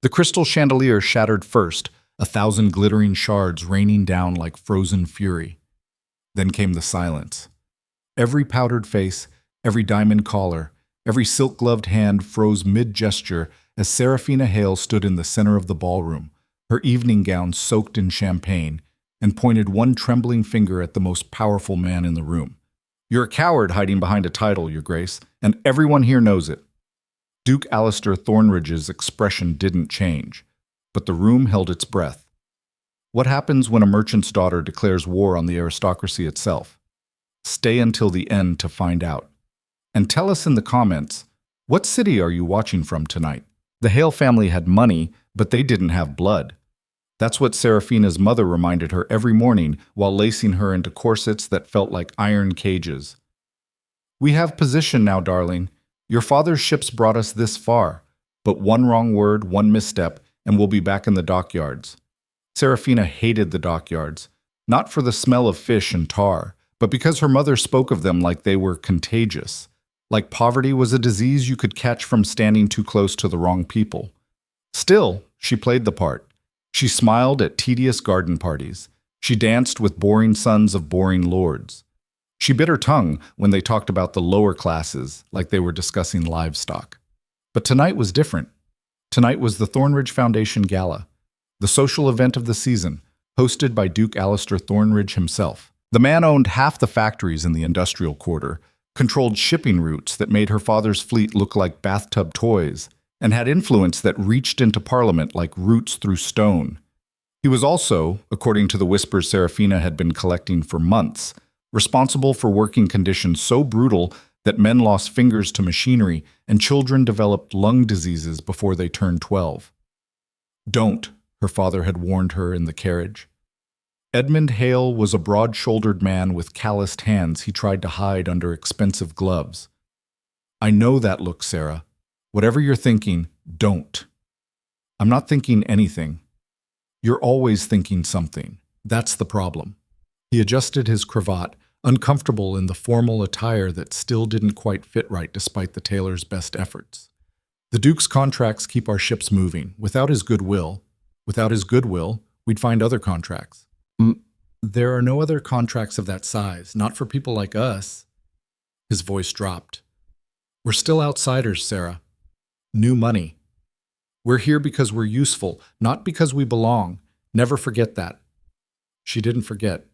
The crystal chandelier shattered first, 1,000 glittering shards raining down like frozen fury. Then came the silence. Every powdered face, every diamond collar, every silk-gloved hand froze mid-gesture as Seraphina Hale stood in the center of the ballroom, her evening gown soaked in champagne, and pointed one trembling finger at the most powerful man in the room. "You're a coward hiding behind a title, Your Grace, and everyone here knows it." Duke Alistair Thornridge's expression didn't change, but the room held its breath. What happens when a merchant's daughter declares war on the aristocracy itself? Stay until the end to find out. And tell us in the comments, what city are you watching from tonight? The Hale family had money, but they didn't have blood. That's what Seraphina's mother reminded her every morning while lacing her into corsets that felt like iron cages. "We have position now, darling. Your father's ships brought us this far, but one wrong word, one misstep, and we'll be back in the dockyards." Seraphina hated the dockyards, not for the smell of fish and tar, but because her mother spoke of them like they were contagious, like poverty was a disease you could catch from standing too close to the wrong people. Still, she played the part. She smiled at tedious garden parties. She danced with boring sons of boring lords. She bit her tongue when they talked about the lower classes, like they were discussing livestock. But tonight was different. Tonight was the Thornridge Foundation Gala, the social event of the season, hosted by Duke Alistair Thornridge himself. The man owned half the factories in the industrial quarter, controlled shipping routes that made her father's fleet look like bathtub toys, and had influence that reached into Parliament like roots through stone. He was also, according to the whispers Seraphina had been collecting for months, responsible for working conditions so brutal that men lost fingers to machinery and children developed lung diseases before they turned 12. "Don't," her father had warned her in the carriage. Edmund Hale was a broad-shouldered man with calloused hands he tried to hide under expensive gloves. "I know that look, Sarah. Whatever you're thinking, don't." "I'm not thinking anything." "You're always thinking something. That's the problem." He adjusted his cravat, uncomfortable in the formal attire that still didn't quite fit right despite the tailor's best efforts. "The Duke's contracts keep our ships moving. Without his goodwill, we'd find other contracts." There are no other contracts of that size, not for people like us." His voice dropped. "We're still outsiders, Sarah. New money. We're here because we're useful, not because we belong. Never forget that." She didn't forget.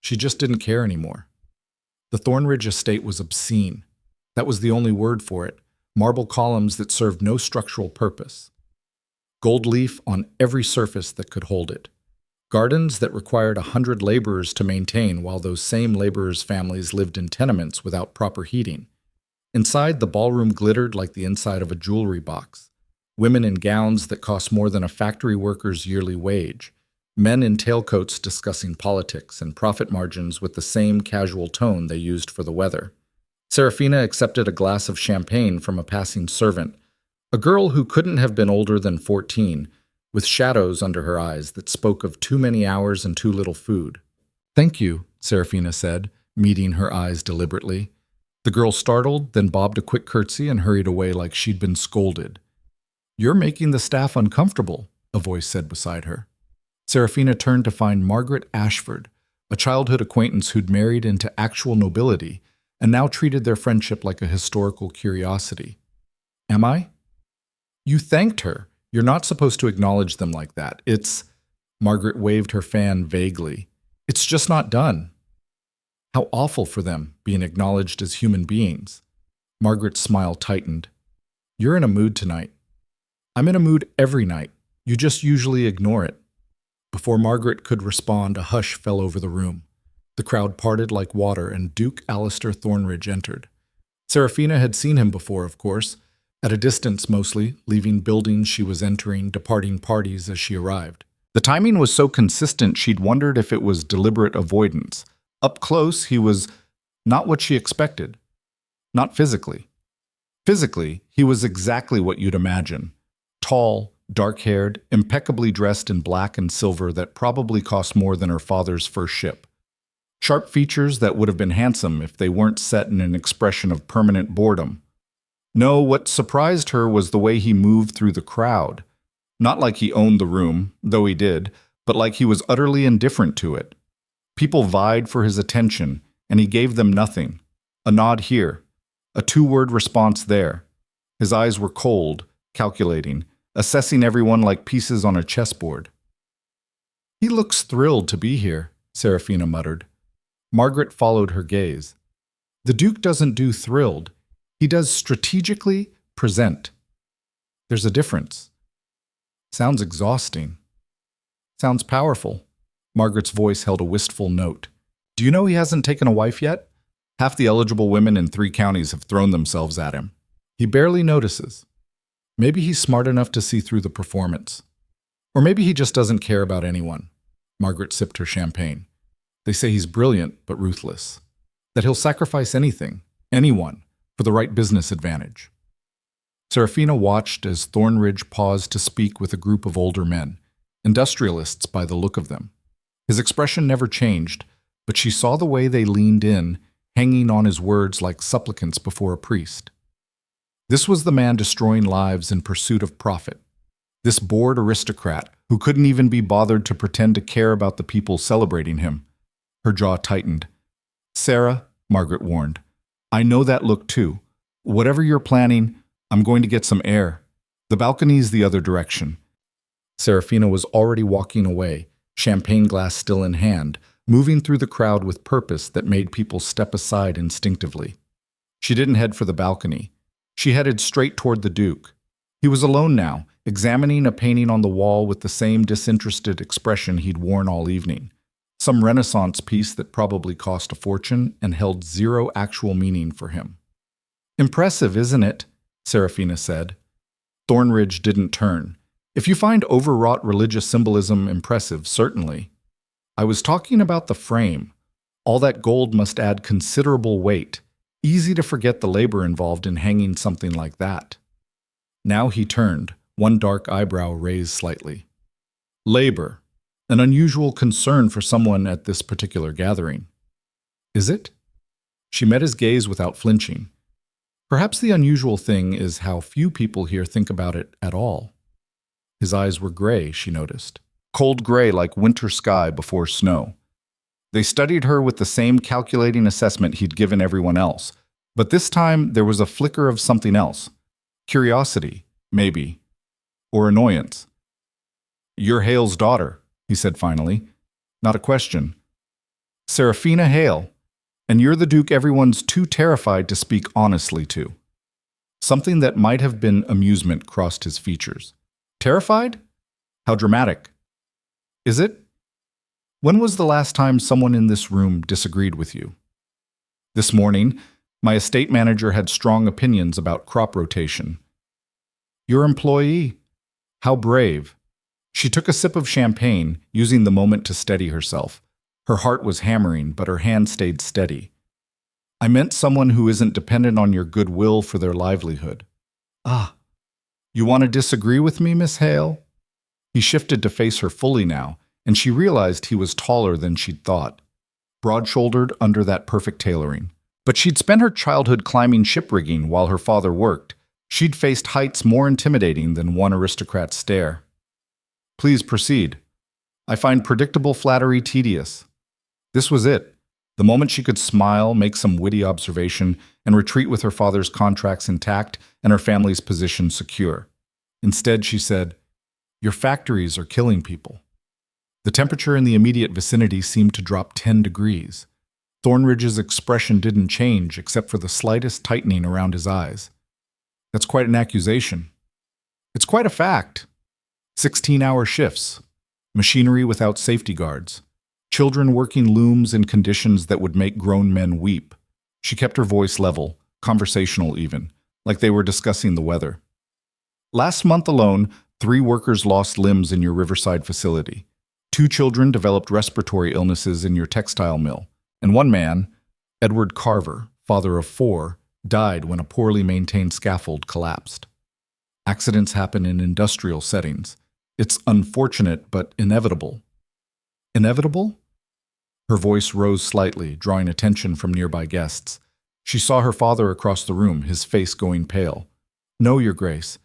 She just didn't care anymore. The Thornridge estate was obscene. That was the only word for it. Marble columns that served no structural purpose. Gold leaf on every surface that could hold it. Gardens that required 100 laborers to maintain while those same laborers' families lived in tenements without proper heating. Inside, the ballroom glittered like the inside of a jewelry box. Women in gowns that cost more than a factory worker's yearly wage. Men in tailcoats discussing politics and profit margins with the same casual tone they used for the weather. Seraphina accepted a glass of champagne from a passing servant, a girl who couldn't have been older than 14, with shadows under her eyes that spoke of too many hours and too little food. "Thank you," Seraphina said, meeting her eyes deliberately. The girl startled, then bobbed a quick curtsy and hurried away like she'd been scolded. "You're making the staff uncomfortable," a voice said beside her. Seraphina turned to find Margaret Ashford, a childhood acquaintance who'd married into actual nobility and now treated their friendship like a historical curiosity. "Am I?" "You thanked her. You're not supposed to acknowledge them like that. Margaret waved her fan vaguely. "It's just not done." "How awful for them, being acknowledged as human beings." Margaret's smile tightened. "You're in a mood tonight." "I'm in a mood every night. You just usually ignore it." Before Margaret could respond, a hush fell over the room. The crowd parted like water, and Duke Alistair Thornridge entered. Seraphina had seen him before, of course, at a distance mostly, leaving buildings she was entering, departing parties as she arrived. The timing was so consistent she'd wondered if it was deliberate avoidance. Up close, he was not what she expected. Not physically. Physically, he was exactly what you'd imagine. Tall, dark-haired, impeccably dressed in black and silver that probably cost more than her father's first ship. Sharp features that would have been handsome if they weren't set in an expression of permanent boredom. No, what surprised her was the way he moved through the crowd. Not like he owned the room, though he did, but like he was utterly indifferent to it. People vied for his attention, and he gave them nothing. A nod here, a two-word response there. His eyes were cold, calculating, assessing everyone like pieces on a chessboard. "He looks thrilled to be here," Seraphina muttered. Margaret followed her gaze. "The Duke doesn't do thrilled. He does strategically present. There's a difference." "Sounds exhausting." "Sounds powerful." Margaret's voice held a wistful note. "Do you know he hasn't taken a wife yet? Half the eligible women in 3 counties have thrown themselves at him. He barely notices. Maybe he's smart enough to see through the performance. Or maybe he just doesn't care about anyone." Margaret sipped her champagne. "They say he's brilliant but ruthless. That he'll sacrifice anything, anyone, for the right business advantage." Seraphina watched as Thornridge paused to speak with a group of older men, industrialists by the look of them. His expression never changed, but she saw the way they leaned in, hanging on his words like supplicants before a priest. This was the man destroying lives in pursuit of profit. This bored aristocrat who couldn't even be bothered to pretend to care about the people celebrating him. Her jaw tightened. "Sarah," Margaret warned, "I know that look too. Whatever you're planning, I'm going to get some air. The balcony's the other direction." Seraphina was already walking away, champagne glass still in hand, moving through the crowd with purpose that made people step aside instinctively. She didn't head for the balcony. She headed straight toward the Duke. He was alone now, examining a painting on the wall with the same disinterested expression he'd worn all evening. Some Renaissance piece that probably cost a fortune and held zero actual meaning for him. "Impressive, isn't it?" Seraphina said. Thornridge didn't turn. "If you find overwrought religious symbolism impressive, certainly. I was talking about the frame. All that gold must add considerable weight. Easy to forget the labor involved in hanging something like that." Now he turned, one dark eyebrow raised slightly. "Labor. An unusual concern for someone at this particular gathering." "Is it?" She met his gaze without flinching. "Perhaps the unusual thing is how few people here think about it at all." His eyes were gray, she noticed. Cold gray like winter sky before snow. They studied her with the same calculating assessment he'd given everyone else, but this time there was a flicker of something else. Curiosity, maybe. Or annoyance. "You're Hale's daughter," he said finally. Not a question. "Seraphina Hale. And you're the Duke everyone's too terrified to speak honestly to." Something that might have been amusement crossed his features. "Terrified? How dramatic." "Is it? When was the last time someone in this room disagreed with you?" "This morning, my estate manager had strong opinions about crop rotation." "Your employee? How brave." She took a sip of champagne, using the moment to steady herself. Her heart was hammering, but her hand stayed steady. "I meant someone who isn't dependent on your goodwill for their livelihood." "Ah, you want to disagree with me, Miss Hale?" He shifted to face her fully now, and she realized he was taller than she'd thought, broad-shouldered under that perfect tailoring. But she'd spent her childhood climbing ship rigging while her father worked. She'd faced heights more intimidating than one aristocrat's stare. "Please proceed. I find predictable flattery tedious." This was it. The moment she could smile, make some witty observation, and retreat with her father's contracts intact and her family's position secure. Instead, she said, "Your factories are killing people." The temperature in the immediate vicinity seemed to drop 10 degrees. Thornridge's expression didn't change except for the slightest tightening around his eyes. "That's quite an accusation." "It's quite a fact. 16-hour shifts, machinery without safety guards, children working looms in conditions that would make grown men weep." She kept her voice level, conversational even, like they were discussing the weather. "Last month alone, 3 workers lost limbs in your Riverside facility. 2 children developed respiratory illnesses in your textile mill. And one man, Edward Carver, father of 4, died when a poorly maintained scaffold collapsed. Accidents happen in industrial settings. It's unfortunate, but inevitable." "Inevitable?" Her voice rose slightly, drawing attention from nearby guests. She saw her father across the room, his face going pale. "No, Your Grace.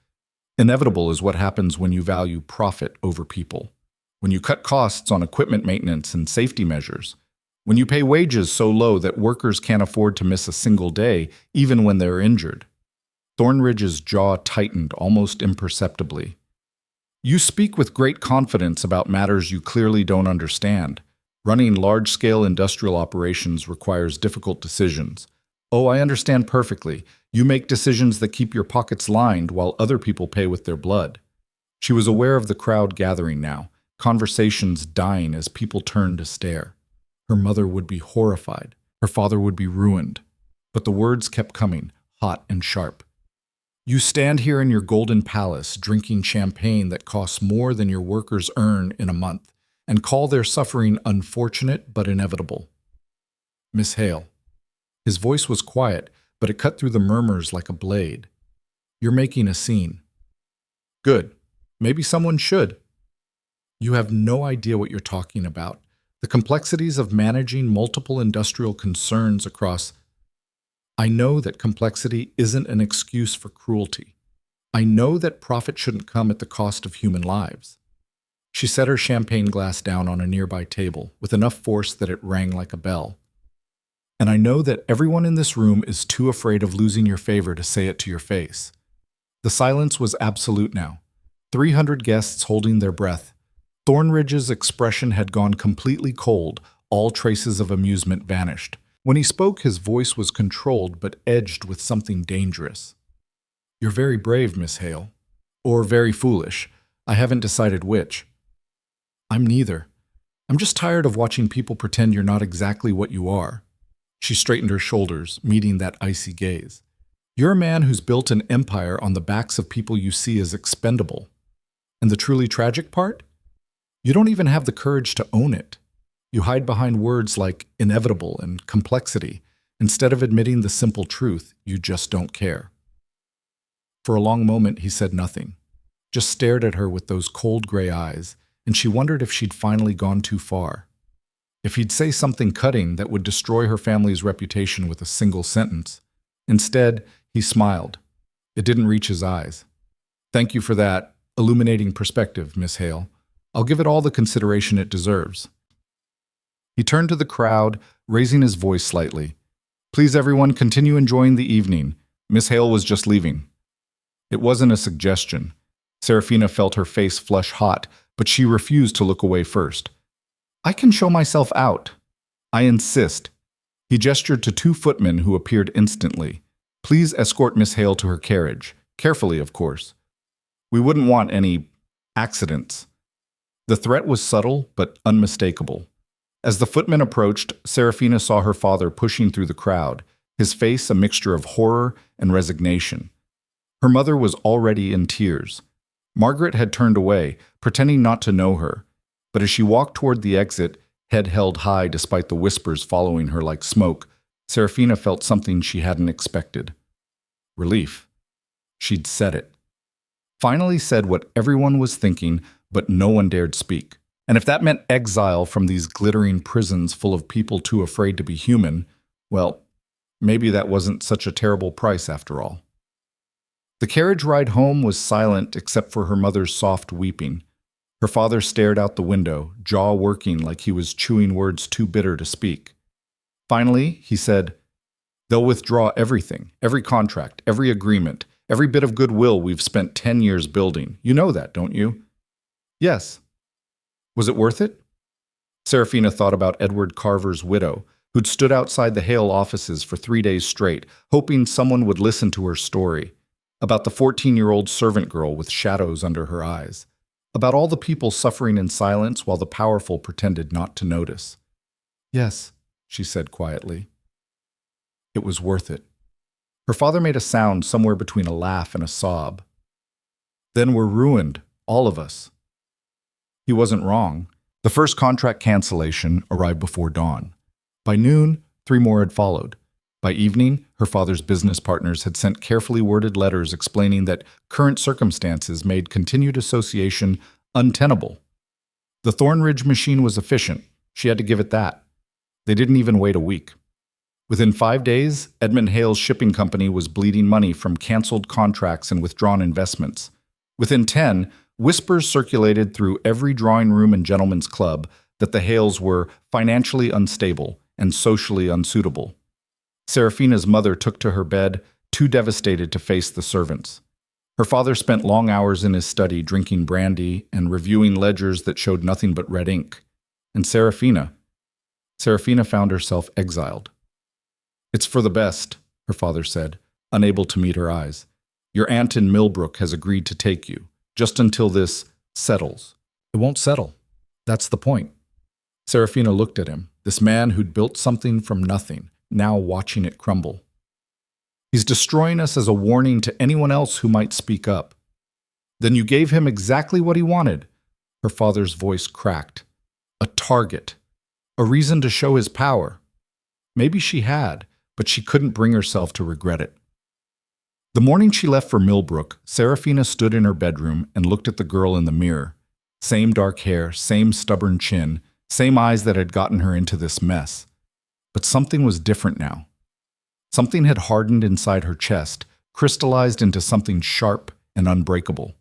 Inevitable is what happens when you value profit over people, when you cut costs on equipment maintenance and safety measures, when you pay wages so low that workers can't afford to miss a single day, even when they're injured. Thornridge's jaw tightened almost imperceptibly. You speak with great confidence about matters you clearly don't understand. Running large-scale industrial operations requires difficult decisions. Oh, I understand perfectly. You make decisions that keep your pockets lined while other people pay with their blood. She was aware of the crowd gathering now, conversations dying as people turned to stare. Her mother would be horrified. Her father would be ruined. But the words kept coming, hot and sharp. You stand here in your golden palace, drinking champagne that costs more than your workers earn in a month, and call their suffering unfortunate but inevitable. Miss Hale. His voice was quiet, but it cut through the murmurs like a blade. You're making a scene. Good. Maybe someone should. You have no idea what you're talking about. The complexities of managing multiple industrial concerns across. I know that complexity isn't an excuse for cruelty. I know that profit shouldn't come at the cost of human lives. She set her champagne glass down on a nearby table with enough force that it rang like a bell. And I know that everyone in this room is too afraid of losing your favor to say it to your face. The silence was absolute now. 300 guests holding their breath. Thornridge's expression had gone completely cold. All traces of amusement vanished. When he spoke, his voice was controlled but edged with something dangerous. You're very brave, Miss Hale. Or very foolish. I haven't decided which. I'm neither. I'm just tired of watching people pretend you're not exactly what you are. She straightened her shoulders, meeting that icy gaze. You're a man who's built an empire on the backs of people you see as expendable. And the truly tragic part? You don't even have the courage to own it. You hide behind words like inevitable and complexity, instead of admitting the simple truth, you just don't care. For a long moment, he said nothing, just stared at her with those cold gray eyes, and she wondered if she'd finally gone too far. If he'd say something cutting that would destroy her family's reputation with a single sentence. Instead, he smiled. It didn't reach his eyes. Thank you for that illuminating perspective, Miss Hale. I'll give it all the consideration it deserves. He turned to the crowd, raising his voice slightly. Please, everyone, continue enjoying the evening. Miss Hale was just leaving. It wasn't a suggestion. Seraphina felt her face flush hot, but she refused to look away first. I can show myself out. I insist. He gestured to 2 footmen who appeared instantly. Please escort Miss Hale to her carriage. Carefully, of course. We wouldn't want any accidents. The threat was subtle but unmistakable. As the footmen approached, Seraphina saw her father pushing through the crowd, his face a mixture of horror and resignation. Her mother was already in tears. Margaret had turned away, pretending not to know her. But as she walked toward the exit, head held high despite the whispers following her like smoke, Seraphina felt something she hadn't expected. Relief. She'd said it. Finally said what everyone was thinking, but no one dared speak. And if that meant exile from these glittering prisons full of people too afraid to be human, well, maybe that wasn't such a terrible price after all. The carriage ride home was silent except for her mother's soft weeping. Her father stared out the window, jaw working like he was chewing words too bitter to speak. Finally, he said, They'll withdraw everything, every contract, every agreement, every bit of goodwill we've spent 10 years building. You know that, don't you? Yes. Was it worth it? Seraphina thought about Edward Carver's widow, who'd stood outside the Hale offices for 3 days straight, hoping someone would listen to her story. About the 14-year-old servant girl with shadows under her eyes. About all the people suffering in silence while the powerful pretended not to notice. Yes, she said quietly. It was worth it. Her father made a sound somewhere between a laugh and a sob. Then we're ruined, all of us. He wasn't wrong. The first contract cancellation arrived before dawn. By noon, 3 more had followed. By evening, her father's business partners had sent carefully worded letters explaining that current circumstances made continued association untenable. The Thornridge machine was efficient. She had to give it that. They didn't even wait a week. Within 5 days, Edmund Hale's shipping company was bleeding money from canceled contracts and withdrawn investments. Within 10, whispers circulated through every drawing room and gentleman's club that the Hales were financially unstable and socially unsuitable. Seraphina's mother took to her bed, too devastated to face the servants. Her father spent long hours in his study drinking brandy and reviewing ledgers that showed nothing but red ink. And Seraphina found herself exiled. "It's for the best," her father said, unable to meet her eyes. "Your aunt in Millbrook has agreed to take you, just until this settles." "It won't settle. That's the point." Seraphina looked at him, this man who'd built something from nothing, now watching it crumble. "He's destroying us as a warning to anyone else who might speak up." "Then you gave him exactly what he wanted." Her father's voice cracked. "A target. A reason to show his power." Maybe she had, but she couldn't bring herself to regret it. The morning she left for Millbrook, Seraphina stood in her bedroom and looked at the girl in the mirror. Same dark hair, same stubborn chin, same eyes that had gotten her into this mess. But something was different now. Something had hardened inside her chest, crystallized into something sharp and unbreakable.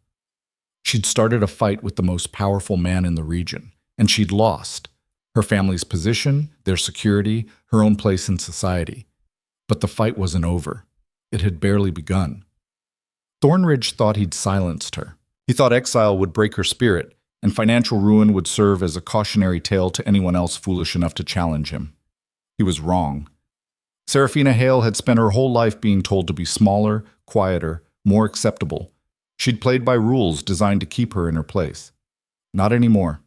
She'd started a fight with the most powerful man in the region, and she'd lost. Her family's position, their security, her own place in society. But the fight wasn't over. It had barely begun. Thornridge thought he'd silenced her. He thought exile would break her spirit, and financial ruin would serve as a cautionary tale to anyone else foolish enough to challenge him. He was wrong. Seraphina Hale had spent her whole life being told to be smaller, quieter, more acceptable. She'd played by rules designed to keep her in her place. Not anymore.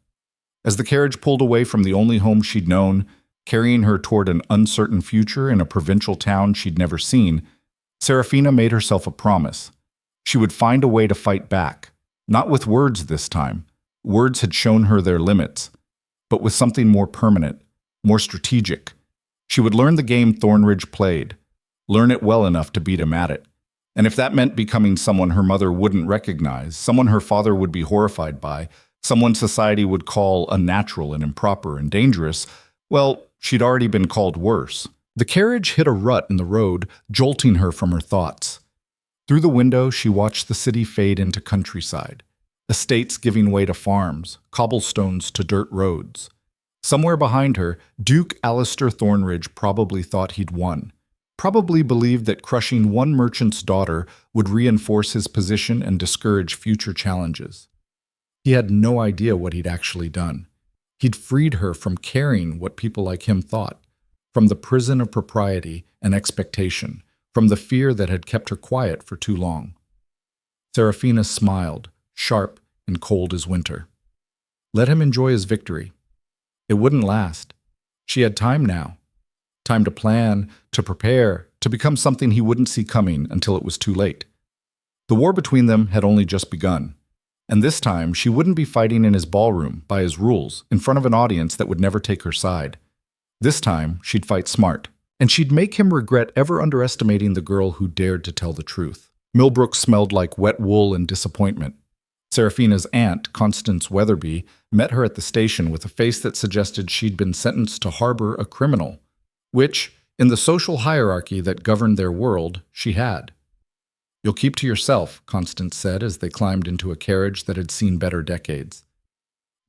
As the carriage pulled away from the only home she'd known, carrying her toward an uncertain future in a provincial town she'd never seen, Seraphina made herself a promise. She would find a way to fight back. Not with words this time. Words had shown her their limits. But with something more permanent, more strategic. She would learn the game Thornridge played. Learn it well enough to beat him at it. And if that meant becoming someone her mother wouldn't recognize, someone her father would be horrified by, someone society would call unnatural and improper and dangerous, well, she'd already been called worse. The carriage hit a rut in the road, jolting her from her thoughts. Through the window, she watched the city fade into countryside. Estates giving way to farms, cobblestones to dirt roads. Somewhere behind her, Duke Alistair Thornridge probably thought he'd won. Probably believed that crushing one merchant's daughter would reinforce his position and discourage future challenges. He had no idea what he'd actually done. He'd freed her from caring what people like him thought, from the prison of propriety and expectation, from the fear that had kept her quiet for too long. Seraphina smiled, sharp and cold as winter. Let him enjoy his victory. It wouldn't last. She had time now. Time to plan, to prepare, to become something he wouldn't see coming until it was too late. The war between them had only just begun. And this time, she wouldn't be fighting in his ballroom, by his rules, in front of an audience that would never take her side. This time, she'd fight smart. And she'd make him regret ever underestimating the girl who dared to tell the truth. Millbrook smelled like wet wool and disappointment. Seraphina's aunt, Constance Weatherby, met her at the station with a face that suggested she'd been sentenced to harbor a criminal, which, in the social hierarchy that governed their world, she had. "You'll keep to yourself," Constance said as they climbed into a carriage that had seen better decades.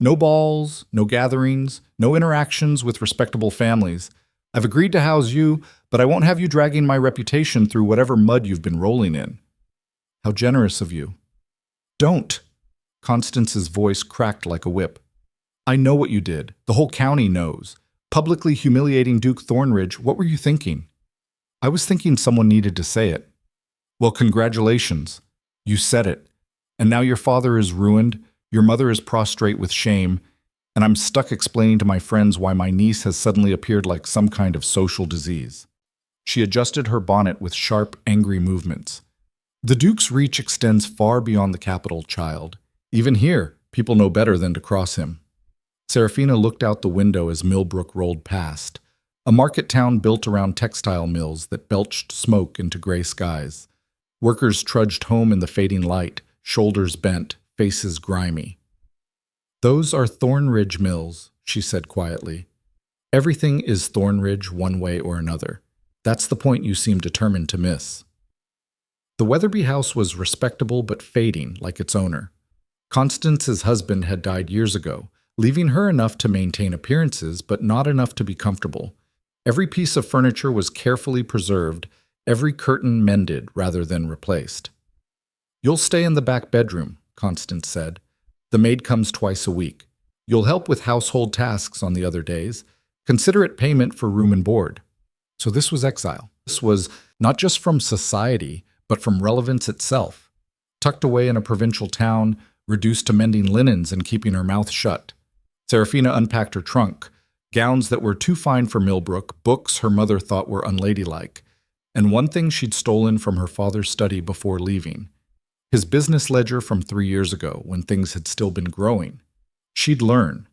"No balls, no gatherings, no interactions with respectable families. I've agreed to house you, but I won't have you dragging my reputation through whatever mud you've been rolling in." "How generous of you." "Don't." Constance's voice cracked like a whip. "I know what you did. The whole county knows. Publicly humiliating Duke Thornridge, what were you thinking?" "I was thinking someone needed to say it." "Well, congratulations. You said it. And now your father is ruined, your mother is prostrate with shame, and I'm stuck explaining to my friends why my niece has suddenly appeared like some kind of social disease." She adjusted her bonnet with sharp, angry movements. "The Duke's reach extends far beyond the capital, child. Even here, people know better than to cross him." Seraphina looked out the window as Millbrook rolled past, a market town built around textile mills that belched smoke into gray skies. Workers trudged home in the fading light, shoulders bent, faces grimy. "Those are Thornridge mills," she said quietly. "Everything is Thornridge one way or another. That's the point you seem determined to miss." The Weatherby house was respectable but fading, like its owner. Constance's husband had died years ago, leaving her enough to maintain appearances but not enough to be comfortable. Every piece of furniture was carefully preserved, every curtain mended rather than replaced. "You'll stay in the back bedroom," Constance said. "The maid comes twice a week. You'll help with household tasks on the other days. Consider it payment for room and board." So this was exile. This was not just from society, but from relevance itself. Tucked away in a provincial town, reduced to mending linens and keeping her mouth shut. Seraphina unpacked her trunk, gowns that were too fine for Millbrook, books her mother thought were unladylike, and one thing she'd stolen from her father's study before leaving. His business ledger from 3 years ago, when things had still been growing. She'd learn.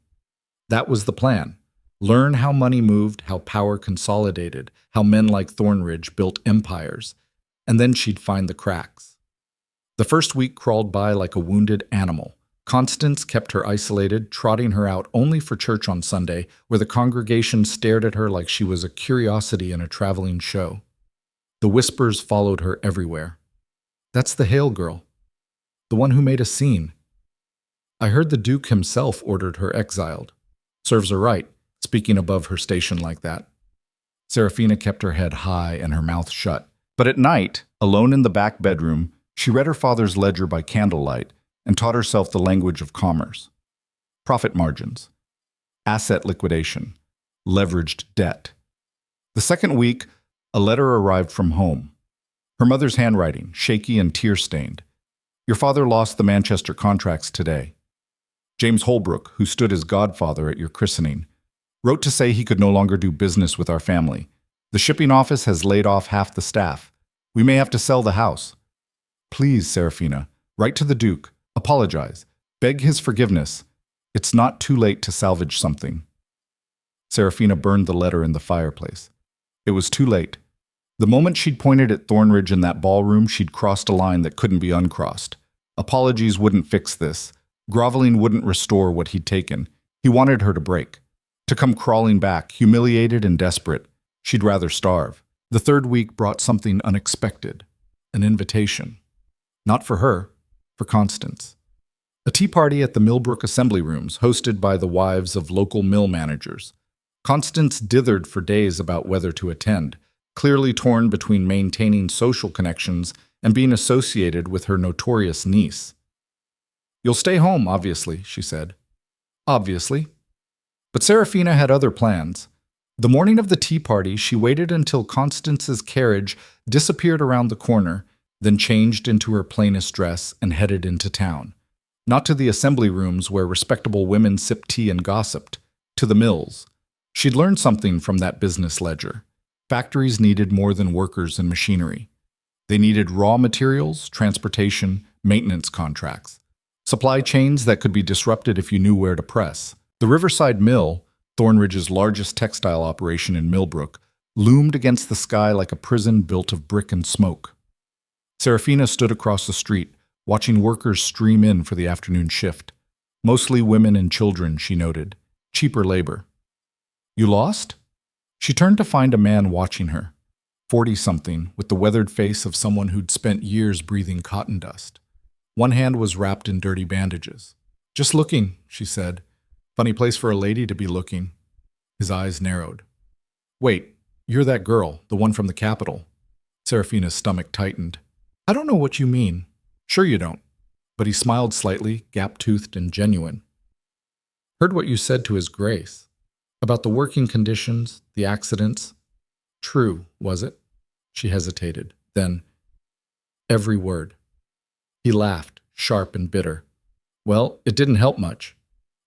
That was the plan. Learn how money moved, how power consolidated, how men like Thornridge built empires, and then she'd find the cracks. The first week crawled by like a wounded animal. Constance kept her isolated, trotting her out only for church on Sunday, where the congregation stared at her like she was a curiosity in a traveling show. The whispers followed her everywhere. "That's the Hale girl. The one who made a scene. I heard the Duke himself ordered her exiled. Serves her right, speaking above her station like that." Seraphina kept her head high and her mouth shut. But at night, alone in the back bedroom, she read her father's ledger by candlelight and taught herself the language of commerce. Profit margins, asset liquidation, leveraged debt. The second week, a letter arrived from home. Her mother's handwriting, shaky and tear-stained. "Your father lost the Manchester contracts today. James Holbrook, who stood as godfather at your christening, wrote to say he could no longer do business with our family. The shipping office has laid off half the staff. We may have to sell the house. Please, Seraphina, write to the Duke, apologize, beg his forgiveness. It's not too late to salvage something." Seraphina burned the letter in the fireplace. It was too late. The moment she'd pointed at Thornridge in that ballroom, she'd crossed a line that couldn't be uncrossed. Apologies wouldn't fix this. Groveling wouldn't restore what he'd taken. He wanted her to break, to come crawling back, humiliated and desperate. She'd rather starve. The third week brought something unexpected, an invitation. Not for her, for Constance. A tea party at the Millbrook Assembly Rooms, hosted by the wives of local mill managers. Constance dithered for days about whether to attend, clearly torn between maintaining social connections and being associated with her notorious niece. "You'll stay home, obviously," she said. Obviously. But Seraphina had other plans. The morning of the tea party, she waited until Constance's carriage disappeared around the corner, then changed into her plainest dress and headed into town. Not to the assembly rooms where respectable women sipped tea and gossiped, to the mills. She'd learned something from that business ledger. Factories needed more than workers and machinery. They needed raw materials, transportation, maintenance contracts. Supply chains that could be disrupted if you knew where to press. The Riverside Mill, Thornridge's largest textile operation in Millbrook, loomed against the sky like a prison built of brick and smoke. Seraphina stood across the street, watching workers stream in for the afternoon shift. Mostly women and children, she noted. Cheaper labor. "You lost?" She turned to find a man watching her. 40-something, with the weathered face of someone who'd spent years breathing cotton dust. One hand was wrapped in dirty bandages. "Just looking," she said. "Funny place for a lady to be looking." His eyes narrowed. "Wait, you're that girl, the one from the Capitol." Seraphina's stomach tightened. "I don't know what you mean." "Sure you don't." But he smiled slightly, gap-toothed and genuine. "Heard what you said to His Grace. About the working conditions, the accidents. True, was it?" She hesitated. Then, "Every word." He laughed, sharp and bitter. "Well, it didn't help much.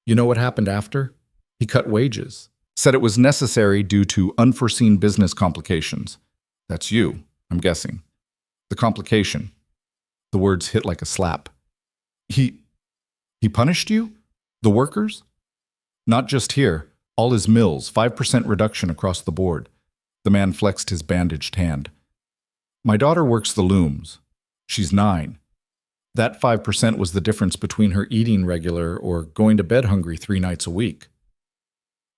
You know what happened after? He cut wages. Said it was necessary due to unforeseen business complications. That's you, I'm guessing. The complication." The words hit like a slap. He punished you? The workers?" "Not just here. All his mills, 5% reduction across the board." The man flexed his bandaged hand. "My daughter works the looms. She's 9. That 5% was the difference between her eating regular or going to bed hungry 3 nights a week."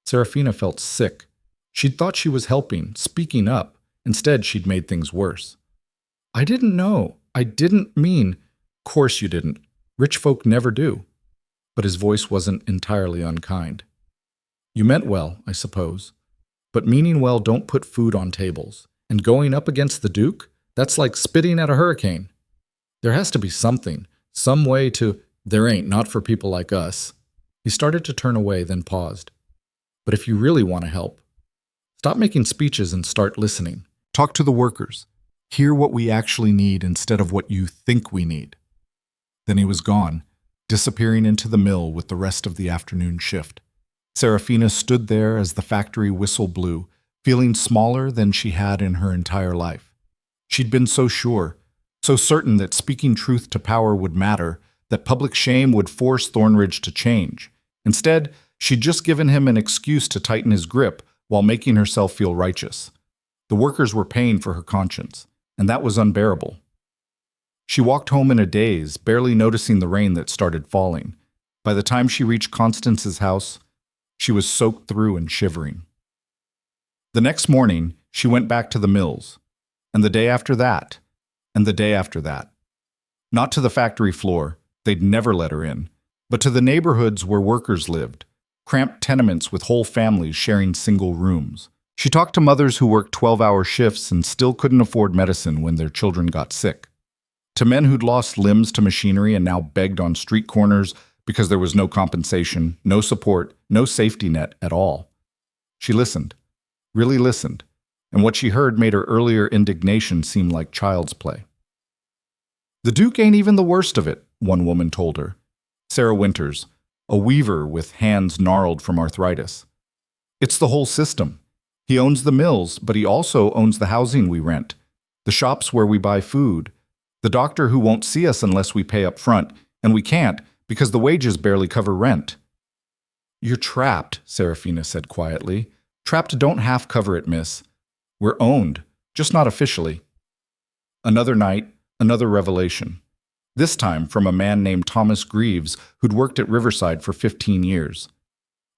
Seraphina felt sick. She'd thought she was helping, speaking up. Instead, she'd made things worse. "I didn't know." I didn't mean. Course you didn't. Rich folk never do. But his voice wasn't entirely unkind. You meant well, I suppose. But meaning well don't put food on tables. And going up against the Duke? That's like spitting at a hurricane. There has to be something, some way to. There ain't, not for people like us. He started to turn away, then paused. But if you really want to help, stop making speeches and start listening. Talk to the workers. Hear what we actually need instead of what you think we need. Then he was gone, disappearing into the mill with the rest of the afternoon shift. Seraphina stood there as the factory whistle blew, feeling smaller than she had in her entire life. She'd been so sure, so certain that speaking truth to power would matter, that public shame would force Thornridge to change. Instead, she'd just given him an excuse to tighten his grip while making herself feel righteous. The workers were paying for her conscience, and that was unbearable. She walked home in a daze, barely noticing the rain that started falling. By the time she reached Constance's house, she was soaked through and shivering. The next morning, she went back to the mills, and the day after that, and the day after that. Not to the factory floor, they'd never let her in, but to the neighborhoods where workers lived, cramped tenements with whole families sharing single rooms. She talked to mothers who worked 12-hour shifts and still couldn't afford medicine when their children got sick. To men who'd lost limbs to machinery and now begged on street corners because there was no compensation, no support, no safety net at all. She listened, really listened, and what she heard made her earlier indignation seem like child's play. The Duke ain't even the worst of it, one woman told her. Sarah Winters, a weaver with hands gnarled from arthritis. It's the whole system. He owns the mills, but he also owns the housing we rent, the shops where we buy food, the doctor who won't see us unless we pay up front, and we can't because the wages barely cover rent. You're trapped, Seraphina said quietly. Trapped don't half cover it, miss. We're owned, just not officially. Another night, another revelation. This time from a man named Thomas Greaves who'd worked at Riverside for 15 years.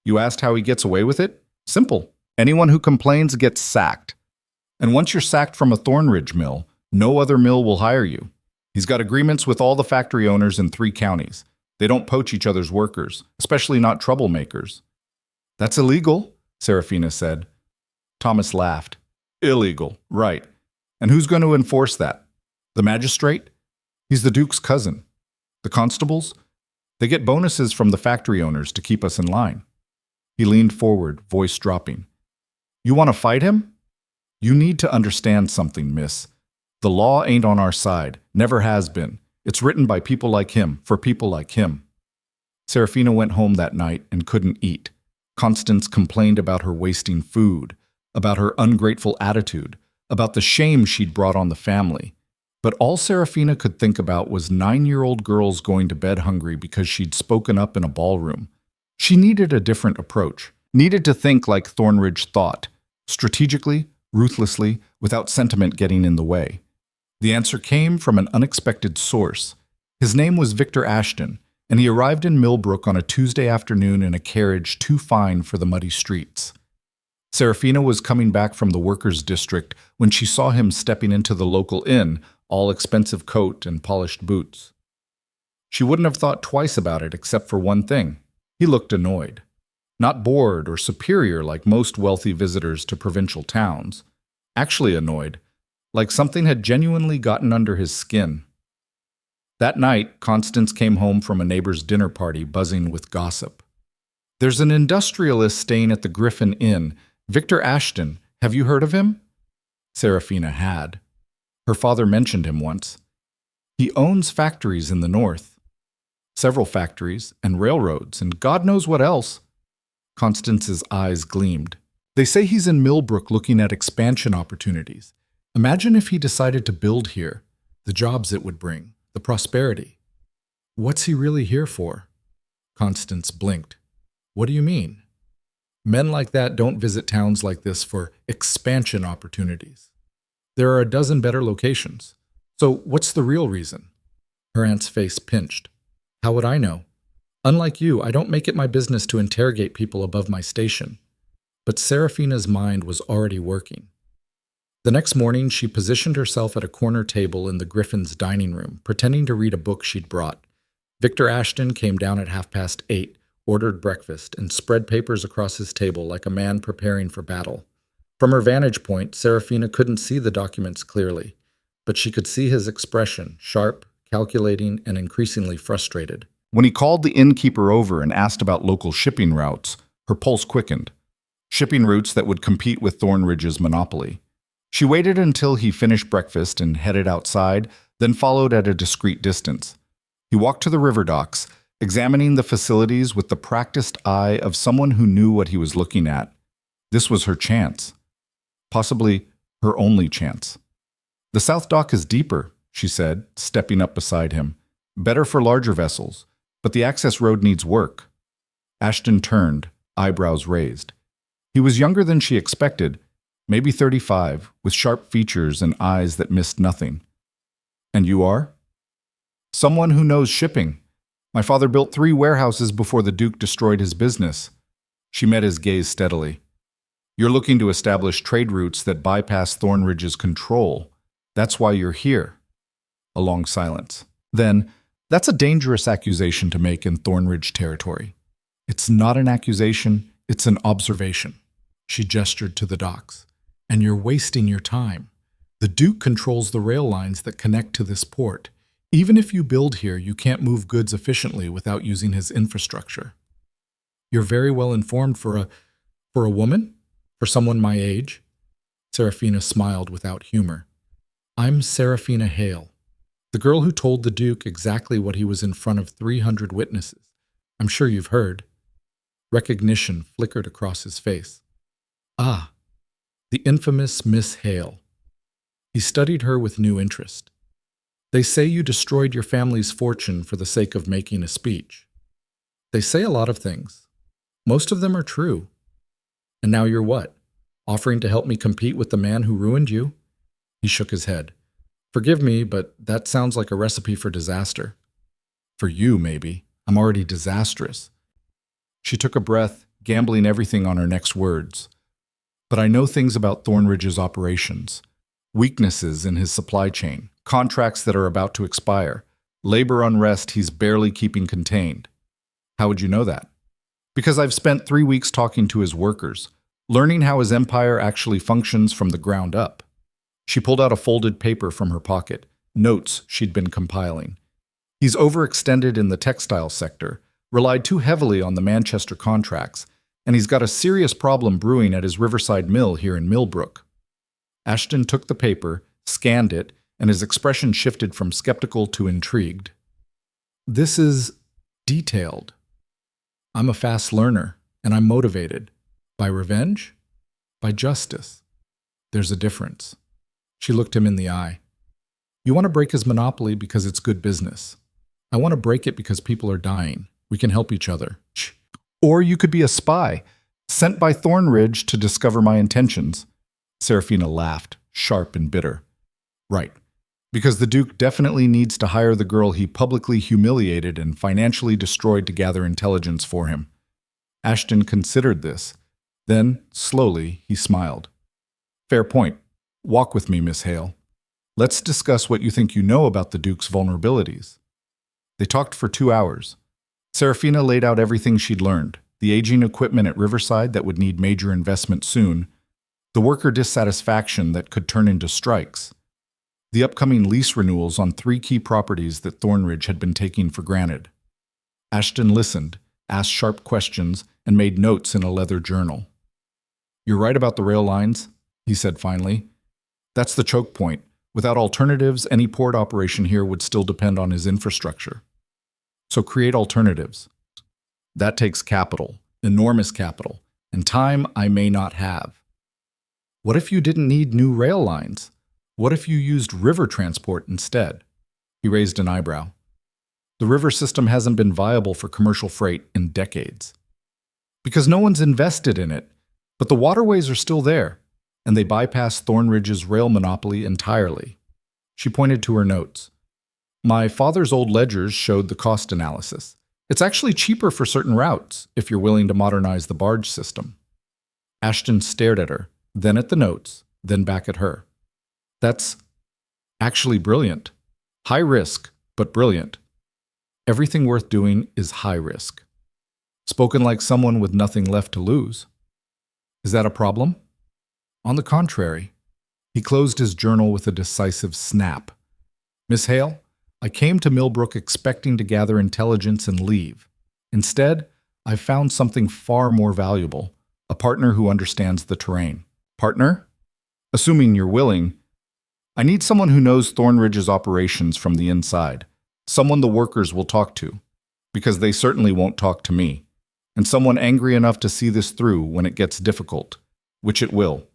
You asked how he gets away with it? Simple. Anyone who complains gets sacked. And once you're sacked from a Thornridge mill, no other mill will hire you. He's got agreements with all the factory owners in 3 counties. They don't poach each other's workers, especially not troublemakers. That's illegal, Seraphina said. Thomas laughed. Illegal, right. And who's going to enforce that? The magistrate? He's the Duke's cousin. The constables? They get bonuses from the factory owners to keep us in line. He leaned forward, voice dropping. You want to fight him? You need to understand something, miss. The law ain't on our side, never has been. It's written by people like him, for people like him. Seraphina went home that night and couldn't eat. Constance complained about her wasting food, about her ungrateful attitude, about the shame she'd brought on the family. But all Seraphina could think about was 9-year-old girls going to bed hungry because she'd spoken up in a ballroom. She needed a different approach, needed to think like Thornridge thought, strategically, ruthlessly, without sentiment getting in the way. The answer came from an unexpected source. His name was Victor Ashton, and he arrived in Millbrook on a Tuesday afternoon in a carriage too fine for the muddy streets. Seraphina was coming back from the workers' district when she saw him stepping into the local inn, all expensive coat and polished boots. She wouldn't have thought twice about it except for one thing. He looked annoyed. Not bored or superior like most wealthy visitors to provincial towns. Actually annoyed, like something had genuinely gotten under his skin. That night, Constance came home from a neighbor's dinner party buzzing with gossip. There's an industrialist staying at the Griffin Inn, Victor Ashton. Have you heard of him? Seraphina had. Her father mentioned him once. He owns factories in the north. Several factories and railroads and God knows what else. Constance's eyes gleamed. They say he's in Millbrook looking at expansion opportunities. Imagine if he decided to build here, the jobs it would bring, the prosperity. What's he really here for? Constance blinked. What do you mean? Men like that don't visit towns like this for expansion opportunities. There are a dozen better locations. So what's the real reason? Her aunt's face pinched. How would I know? Unlike you, I don't make it my business to interrogate people above my station. But Seraphina's mind was already working. The next morning, she positioned herself at a corner table in the Griffin's dining room, pretending to read a book she'd brought. Victor Ashton came down at 8:30, ordered breakfast, and spread papers across his table like a man preparing for battle. From her vantage point, Seraphina couldn't see the documents clearly, but she could see his expression, sharp, calculating, and increasingly frustrated. When he called the innkeeper over and asked about local shipping routes, her pulse quickened. Shipping routes that would compete with Thornridge's monopoly. She waited until he finished breakfast and headed outside, then followed at a discreet distance. He walked to the river docks, examining the facilities with the practiced eye of someone who knew what he was looking at. This was her chance. Possibly her only chance. "The south dock is deeper," she said, stepping up beside him. "Better for larger vessels, but the access road needs work." Ashton turned, eyebrows raised. He was younger than she expected, maybe 35, with sharp features and eyes that missed nothing. "And you are?" "Someone who knows shipping. My father built 3 warehouses before the Duke destroyed his business." She met his gaze steadily. "You're looking to establish trade routes that bypass Thornridge's control. That's why you're here." A long silence. Then, "That's a dangerous accusation to make in Thornridge territory." "It's not an accusation, it's an observation." She gestured to the docks. "And you're wasting your time. The Duke controls the rail lines that connect to this port. Even if you build here, you can't move goods efficiently without using his infrastructure." "You're very well informed for a woman? For someone my age?" Seraphina smiled without humor. "I'm Seraphina Hale, the girl who told the Duke exactly what he was in front of 300 witnesses. I'm sure you've heard." Recognition flickered across his face. "Ah, the infamous Miss Hale." He studied her with new interest. "They say you destroyed your family's fortune for the sake of making a speech." "They say a lot of things. Most of them are true. And now you're what? Offering to help me compete with the man who ruined you?" He shook his head. "Forgive me, but that sounds like a recipe for disaster." "For you, maybe. I'm already disastrous." She took a breath, gambling everything on her next words. "But I know things about Thornridge's operations. Weaknesses in his supply chain, contracts that are about to expire, labor unrest he's barely keeping contained." "How would you know that?" "Because I've spent 3 weeks talking to his workers, learning how his empire actually functions from the ground up." She pulled out a folded paper from her pocket, notes she'd been compiling. "He's overextended in the textile sector, relied too heavily on the Manchester contracts, and he's got a serious problem brewing at his Riverside mill here in Millbrook." Ashton took the paper, scanned it, and his expression shifted from skeptical to intrigued. "This is detailed. I'm a fast learner, and I'm motivated. By revenge? By justice. There's a difference." She looked him in the eye. "You want to break his monopoly because it's good business. I want to break it because people are dying. We can help each other. Or you could be a spy, sent by Thornridge to discover my intentions." Seraphina laughed, sharp and bitter. "Right. Because the Duke definitely needs to hire the girl he publicly humiliated and financially destroyed to gather intelligence for him." Ashton considered this. Then, slowly, he smiled. "Fair point. Walk with me, Miss Hale. Let's discuss what you think you know about the Duke's vulnerabilities." They talked for 2 hours. Seraphina laid out everything she'd learned, the aging equipment at Riverside that would need major investment soon, the worker dissatisfaction that could turn into strikes, the upcoming lease renewals on 3 key properties that Thornridge had been taking for granted. Ashton listened, asked sharp questions, and made notes in a leather journal. "You're right about the rail lines," he said finally. "That's the choke point. Without alternatives, any port operation here would still depend on his infrastructure. So create alternatives. That takes capital, enormous capital, and time I may not have." "What if you didn't need new rail lines? What if you used river transport instead?" He raised an eyebrow. "The river system hasn't been viable for commercial freight in decades." "Because no one's invested in it. But the waterways are still there, and they bypass Thornridge's rail monopoly entirely." She pointed to her notes. "My father's old ledgers showed the cost analysis. It's actually cheaper for certain routes, if you're willing to modernize the barge system." Ashton stared at her, then at the notes, then back at her. That's actually brilliant. High risk, but brilliant. Everything worth doing is high risk. Spoken like someone with nothing left to lose. Is that a problem? On the contrary, he closed his journal with a decisive snap. Miss Hale, I came to Millbrook expecting to gather intelligence and leave. Instead, I've found something far more valuable, a partner who understands the terrain. Partner? Assuming you're willing, I need someone who knows Thornridge's operations from the inside, someone the workers will talk to, because they certainly won't talk to me, and someone angry enough to see this through when it gets difficult, which it will.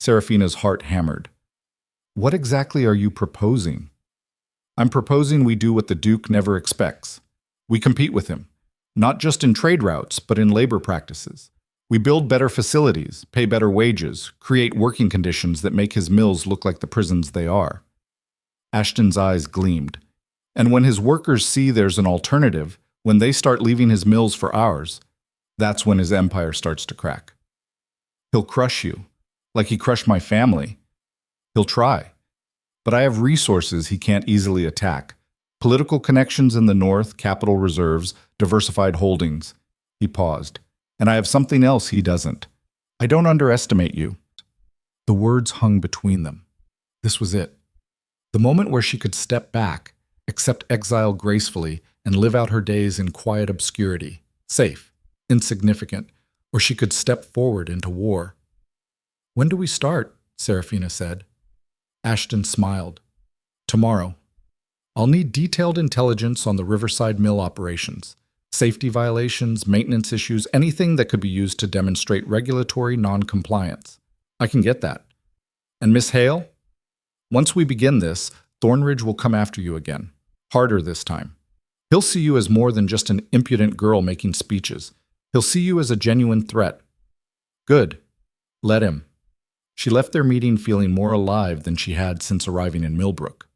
Seraphina's heart hammered. What exactly are you proposing? I'm proposing we do what the Duke never expects. We compete with him, not just in trade routes, but in labor practices. We build better facilities, pay better wages, create working conditions that make his mills look like the prisons they are. Ashton's eyes gleamed. And when his workers see there's an alternative, when they start leaving his mills for ours, that's when his empire starts to crack. He'll crush you, like he crushed my family. He'll try. But I have resources he can't easily attack. Political connections in the north, capital reserves, diversified holdings. He paused. And I have something else he doesn't. I don't underestimate you. The words hung between them. This was it. The moment where she could step back, accept exile gracefully, and live out her days in quiet obscurity, safe, insignificant, or she could step forward into war. When do we start? Seraphina said. Ashton smiled. Tomorrow. I'll need detailed intelligence on the Riverside Mill operations. Safety violations, maintenance issues, anything that could be used to demonstrate regulatory non-compliance. I can get that. And Miss Hale? Once we begin this, Thornridge will come after you again. Harder this time. He'll see you as more than just an impudent girl making speeches. He'll see you as a genuine threat. Good. Let him. She left their meeting feeling more alive than she had since arriving in Millbrook.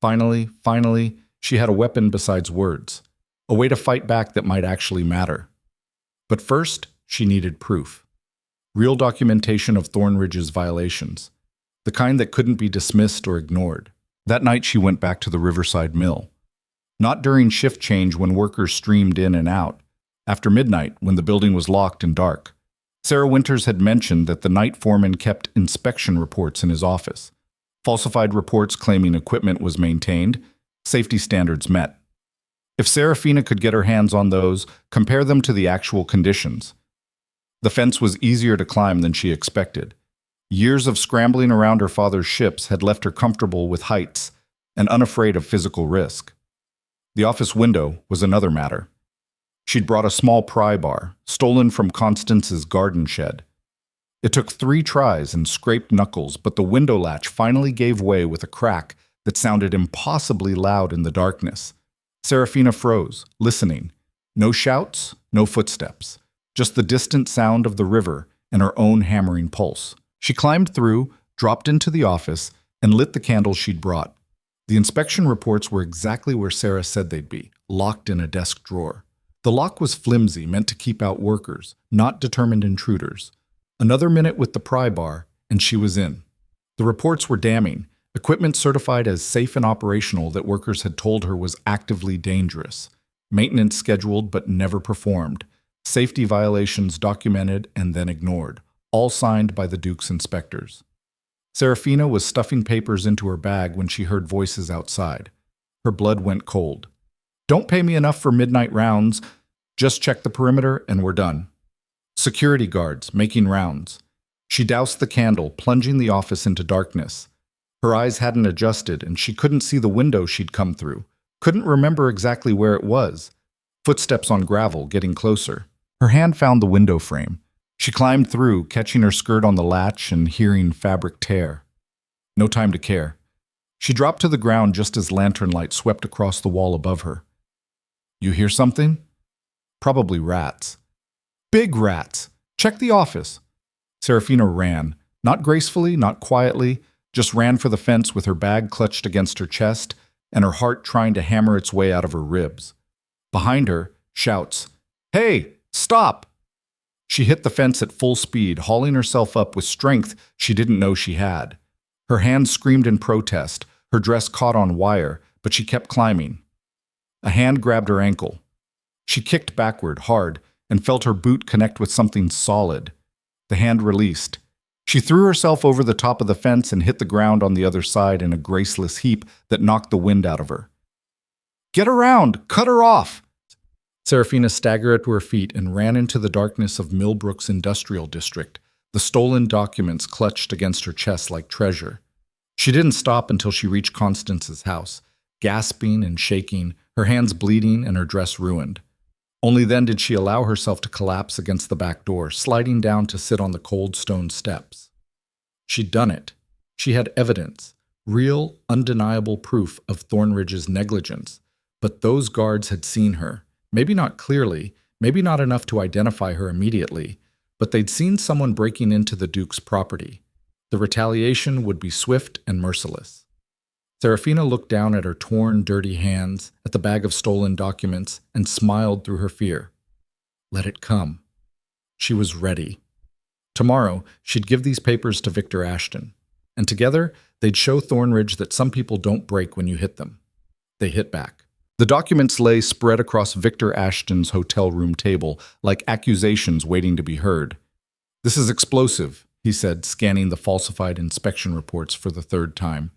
Finally, she had a weapon besides words. A way to fight back that might actually matter. But first, she needed proof. Real documentation of Thornridge's violations. The kind that couldn't be dismissed or ignored. That night she went back to the Riverside Mill. Not during shift change when workers streamed in and out. After midnight, when the building was locked and dark. Sarah Winters had mentioned that the night foreman kept inspection reports in his office. Falsified reports claiming equipment was maintained, safety standards met. If Seraphina could get her hands on those, compare them to the actual conditions. The fence was easier to climb than she expected. Years of scrambling around her father's ships had left her comfortable with heights and unafraid of physical risk. The office window was another matter. She'd brought a small pry bar, stolen from Constance's garden shed. It took 3 tries and scraped knuckles, but the window latch finally gave way with a crack that sounded impossibly loud in the darkness. Seraphina froze, listening. No shouts, no footsteps. Just the distant sound of the river and her own hammering pulse. She climbed through, dropped into the office, and lit the candles she'd brought. The inspection reports were exactly where Sarah said they'd be, locked in a desk drawer. The lock was flimsy, meant to keep out workers, not determined intruders. Another minute with the pry bar, and she was in. The reports were damning. Equipment certified as safe and operational that workers had told her was actively dangerous. Maintenance scheduled but never performed. Safety violations documented and then ignored. All signed by the Duke's inspectors. Seraphina was stuffing papers into her bag when she heard voices outside. Her blood went cold. Don't pay me enough for midnight rounds. Just check the perimeter and we're done. Security guards making rounds. She doused the candle, plunging the office into darkness. Her eyes hadn't adjusted, and she couldn't see the window she'd come through. Couldn't remember exactly where it was. Footsteps on gravel, getting closer. Her hand found the window frame. She climbed through, catching her skirt on the latch and hearing fabric tear. No time to care. She dropped to the ground just as lantern light swept across the wall above her. You hear something? Probably rats. Big rats! Check the office! Seraphina ran. Not gracefully, not quietly, just ran for the fence with her bag clutched against her chest and her heart trying to hammer its way out of her ribs. Behind her, shouts, "Hey, stop!" She hit the fence at full speed, hauling herself up with strength she didn't know she had. Her hand screamed in protest, her dress caught on wire, but she kept climbing. A hand grabbed her ankle. She kicked backward, hard, and felt her boot connect with something solid. The hand released. She threw herself over the top of the fence and hit the ground on the other side in a graceless heap that knocked the wind out of her. "Get around! Cut her off!" Seraphina staggered to her feet and ran into the darkness of Millbrook's industrial district, the stolen documents clutched against her chest like treasure. She didn't stop until she reached Constance's house, gasping and shaking, her hands bleeding and her dress ruined. Only then did she allow herself to collapse against the back door, sliding down to sit on the cold stone steps. She'd done it. She had evidence, real, undeniable proof of Thornridge's negligence. But those guards had seen her. Maybe not clearly, maybe not enough to identify her immediately, but they'd seen someone breaking into the Duke's property. The retaliation would be swift and merciless. Seraphina looked down at her torn, dirty hands, at the bag of stolen documents, and smiled through her fear. Let it come. She was ready. Tomorrow, she'd give these papers to Victor Ashton, and together, they'd show Thornridge that some people don't break when you hit them. They hit back. The documents lay spread across Victor Ashton's hotel room table, like accusations waiting to be heard. "This is explosive," he said, scanning the falsified inspection reports for the third time.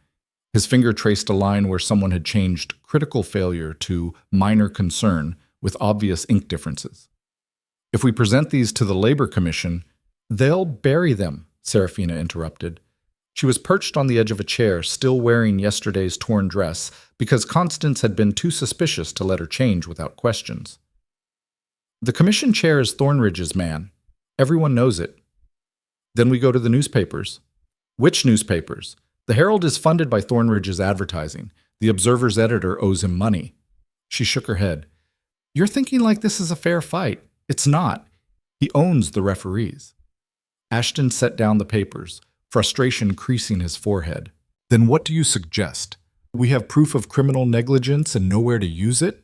His finger traced a line where someone had changed critical failure to minor concern with obvious ink differences. "If we present these to the Labor Commission, they'll bury them," Seraphina interrupted. She was perched on the edge of a chair, still wearing yesterday's torn dress, because Constance had been too suspicious to let her change without questions. "The commission chair is Thornridge's man. Everyone knows it." "Then we go to the newspapers." "Which newspapers? The Herald is funded by Thornridge's advertising. The Observer's editor owes him money." She shook her head. "You're thinking like this is a fair fight. It's not. He owns the referees." Ashton set down the papers, frustration creasing his forehead. "Then what do you suggest? We have proof of criminal negligence and nowhere to use it?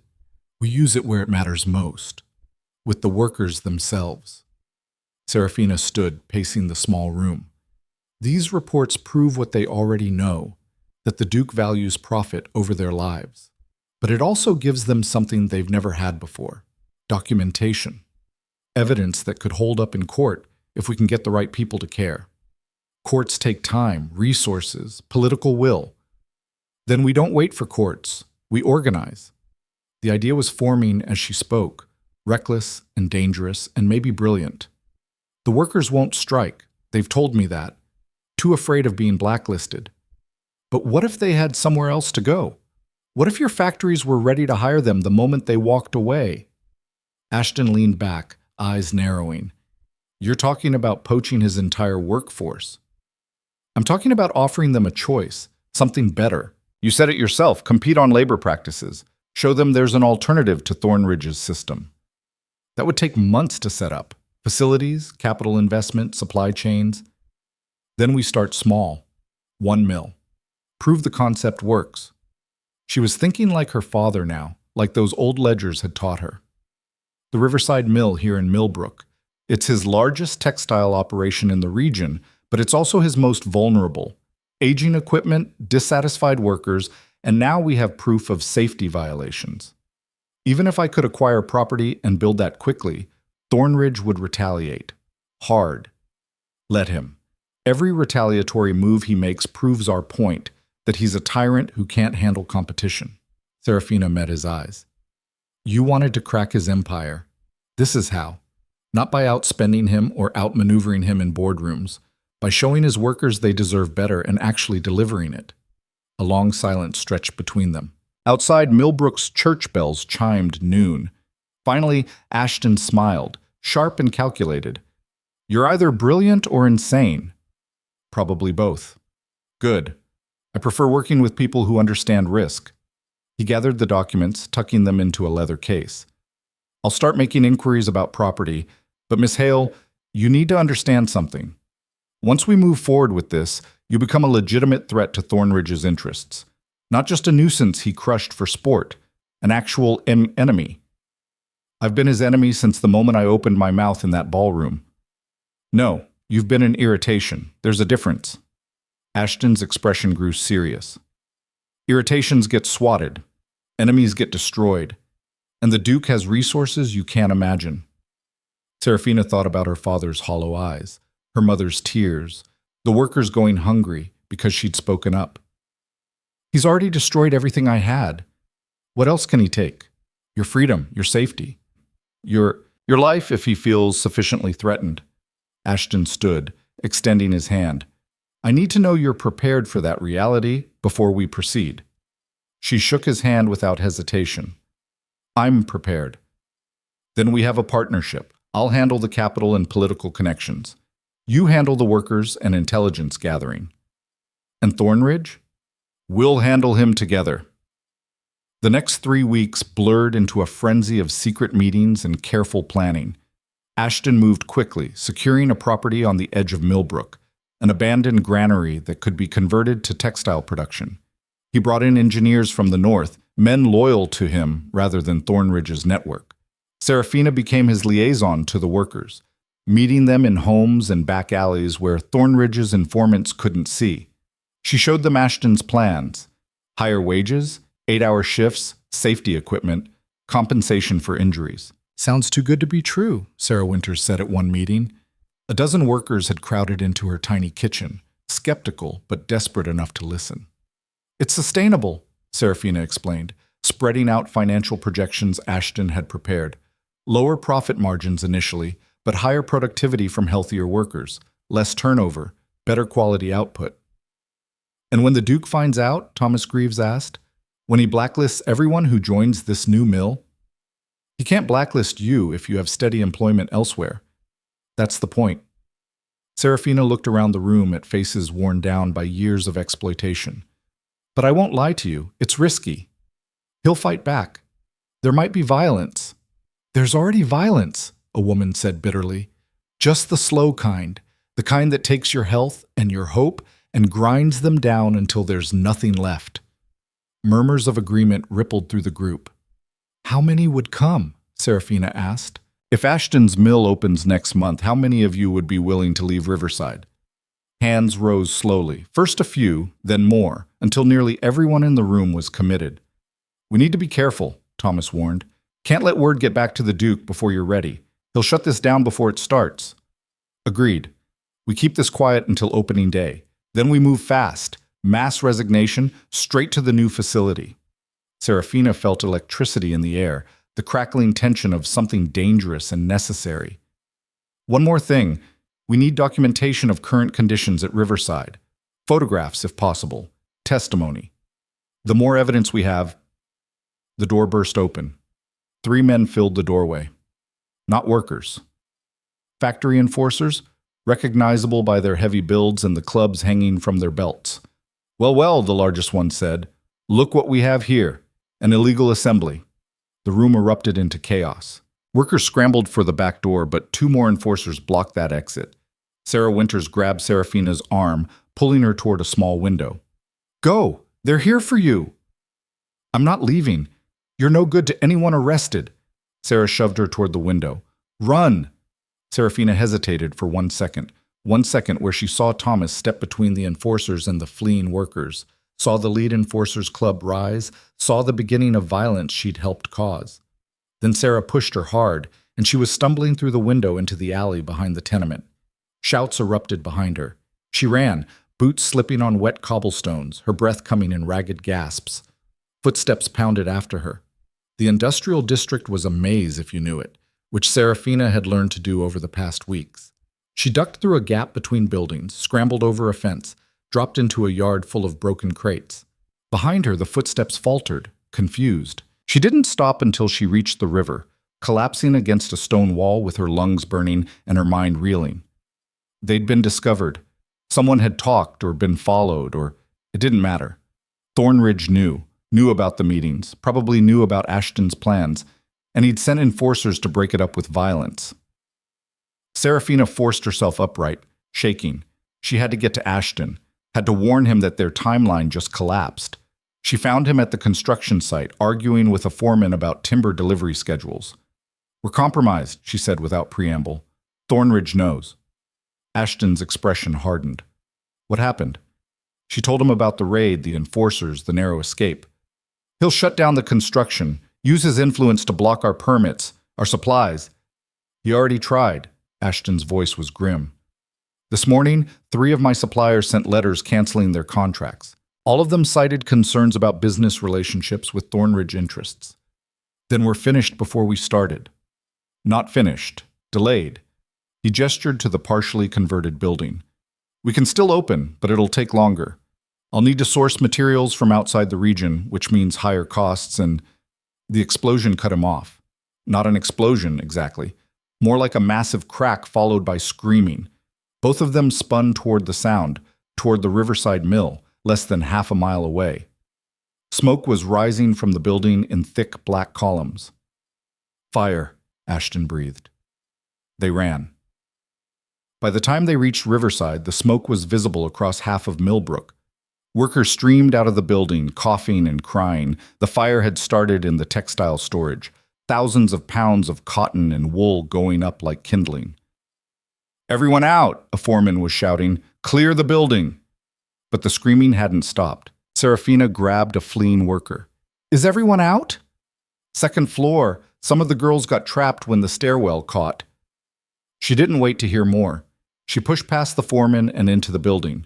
We use it where it matters most, with the workers themselves." Seraphina stood, pacing the small room. "These reports prove what they already know, that the Duke values profit over their lives. But it also gives them something they've never had before: documentation. Evidence that could hold up in court if we can get the right people to care. Courts take time, resources, political will. Then we don't wait for courts. We organize." The idea was forming as she spoke, reckless and dangerous and maybe brilliant. "The workers won't strike. They've told me that. Too afraid of being blacklisted. But what if they had somewhere else to go? What if your factories were ready to hire them the moment they walked away?" Ashton leaned back, eyes narrowing. "You're talking about poaching his entire workforce." "I'm talking about offering them a choice, something better. You said it yourself, compete on labor practices. Show them there's an alternative to Thornridge's system. That would take months to set up. Facilities, capital investment, supply chains. Then we start small. 1 mill. Prove the concept works." She was thinking like her father now, like those old ledgers had taught her. The Riverside Mill here in Millbrook. It's his largest textile operation in the region, but it's also his most vulnerable. Aging equipment, dissatisfied workers, and now we have proof of safety violations. Even if I could acquire property and build that quickly, Thornridge would retaliate. Hard. Let him. Every retaliatory move he makes proves our point, that he's a tyrant who can't handle competition. Seraphina met his eyes. "You wanted to crack his empire. This is how. Not by outspending him or outmaneuvering him in boardrooms, by showing his workers they deserve better and actually delivering it." A long silence stretched between them. Outside, Millbrook's church bells chimed noon. Finally, Ashton smiled, sharp and calculated. "You're either brilliant or insane." "Probably both." "Good. I prefer working with people who understand risk." He gathered the documents, tucking them into a leather case. "I'll start making inquiries about property, but Miss Hale, you need to understand something. Once we move forward with this, you become a legitimate threat to Thornridge's interests. Not just a nuisance he crushed for sport, an actual enemy. I've been his enemy since the moment I opened my mouth in that ballroom." "No, you've been an irritation. There's a difference." Ashton's expression grew serious. Irritations get swatted, enemies get destroyed, and the Duke has resources you can't imagine. Seraphina thought about her father's hollow eyes, her mother's tears, the workers going hungry because she'd spoken up. He's already destroyed everything I had. What else can he take? Your freedom, your safety, your life if he feels sufficiently threatened. Ashton stood, extending his hand. I need to know you're prepared for that reality before we proceed. She shook his hand without hesitation. I'm prepared. Then we have a partnership. I'll handle the capital and political connections. You handle the workers and intelligence gathering. And Thornridge? We'll handle him together. The next 3 weeks blurred into a frenzy of secret meetings and careful planning. Ashton moved quickly, securing a property on the edge of Millbrook, an abandoned granary that could be converted to textile production. He brought in engineers from the north, men loyal to him rather than Thornridge's network. Seraphina became his liaison to the workers, meeting them in homes and back alleys where Thornridge's informants couldn't see. She showed them Ashton's plans: higher wages, 8-hour shifts, safety equipment, compensation for injuries. Sounds too good to be true, Sarah Winters said at one meeting. A dozen workers had crowded into her tiny kitchen, skeptical but desperate enough to listen. It's sustainable, Seraphina explained, spreading out financial projections Ashton had prepared. Lower profit margins initially, but higher productivity from healthier workers, less turnover, better quality output. And when the Duke finds out, Thomas Greaves asked, when he blacklists everyone who joins this new mill? He can't blacklist you if you have steady employment elsewhere. That's the point. Seraphina looked around the room at faces worn down by years of exploitation. But I won't lie to you, it's risky. He'll fight back. There might be violence. There's already violence, a woman said bitterly. Just the slow kind, the kind that takes your health and your hope and grinds them down until there's nothing left. Murmurs of agreement rippled through the group. How many would come? Seraphina asked. If Ashton's mill opens next month, how many of you would be willing to leave Riverside? Hands rose slowly, first a few, then more, until nearly everyone in the room was committed. We need to be careful, Thomas warned. Can't let word get back to the Duke before you're ready. He'll shut this down before it starts. Agreed. We keep this quiet until opening day. Then we move fast. Mass resignation, straight to the new facility. Seraphina felt electricity in the air, the crackling tension of something dangerous and necessary. One more thing. We need documentation of current conditions at Riverside. Photographs, if possible. Testimony. The more evidence we have... The door burst open. 3 men filled the doorway. Not workers. Factory enforcers, recognizable by their heavy builds and the clubs hanging from their belts. Well, well, the largest one said. Look what we have here. An illegal assembly. The room erupted into chaos. Workers scrambled for the back door, but 2 more enforcers blocked that exit. Sarah Winters grabbed Seraphina's arm, pulling her toward a small window. Go! They're here for you! I'm not leaving. You're no good to anyone arrested. Sarah shoved her toward the window. Run! Seraphina hesitated for 1 second. 1 second where she saw Thomas step between the enforcers and the fleeing workers, saw the lead enforcers club rise, saw the beginning of violence she'd helped cause. Then Sarah pushed her hard, and she was stumbling through the window into the alley behind the tenement. Shouts erupted behind her. She ran, boots slipping on wet cobblestones, her breath coming in ragged gasps. Footsteps pounded after her. The industrial district was a maze if you knew it, which Seraphina had learned to do over the past weeks. She ducked through a gap between buildings, scrambled over a fence, dropped into a yard full of broken crates. Behind her, the footsteps faltered, confused. She didn't stop until she reached the river, collapsing against a stone wall with her lungs burning and her mind reeling. They'd been discovered. Someone had talked or been followed, or it didn't matter. Thornridge knew about the meetings, probably knew about Ashton's plans, and he'd sent enforcers to break it up with violence. Seraphina forced herself upright, shaking. She had to get to Ashton, had to warn him that their timeline just collapsed. She found him at the construction site, arguing with a foreman about timber delivery schedules. We're compromised, she said without preamble. Thornridge knows. Ashton's expression hardened. What happened? She told him about the raid, the enforcers, the narrow escape. He'll shut down the construction, use his influence to block our permits, our supplies. He already tried. Ashton's voice was grim. This morning, 3 of my suppliers sent letters canceling their contracts. All of them cited concerns about business relationships with Thornridge interests. Then we're finished before we started. Not finished. Delayed. He gestured to the partially converted building. We can still open, but it'll take longer. I'll need to source materials from outside the region, which means higher costs, and the explosion cut him off. Not an explosion, exactly. More like a massive crack followed by screaming. Both of them spun toward the sound, toward the Riverside Mill, less than half a mile away. Smoke was rising from the building in thick black columns. Fire, Ashton breathed. They ran. By the time they reached Riverside, the smoke was visible across half of Millbrook. Workers streamed out of the building, coughing and crying. The fire had started in the textile storage, thousands of pounds of cotton and wool going up like kindling. Everyone out, a foreman was shouting. Clear the building. But the screaming hadn't stopped. Seraphina grabbed a fleeing worker. Is everyone out? Second floor. Some of the girls got trapped when the stairwell caught. She didn't wait to hear more. She pushed past the foreman and into the building.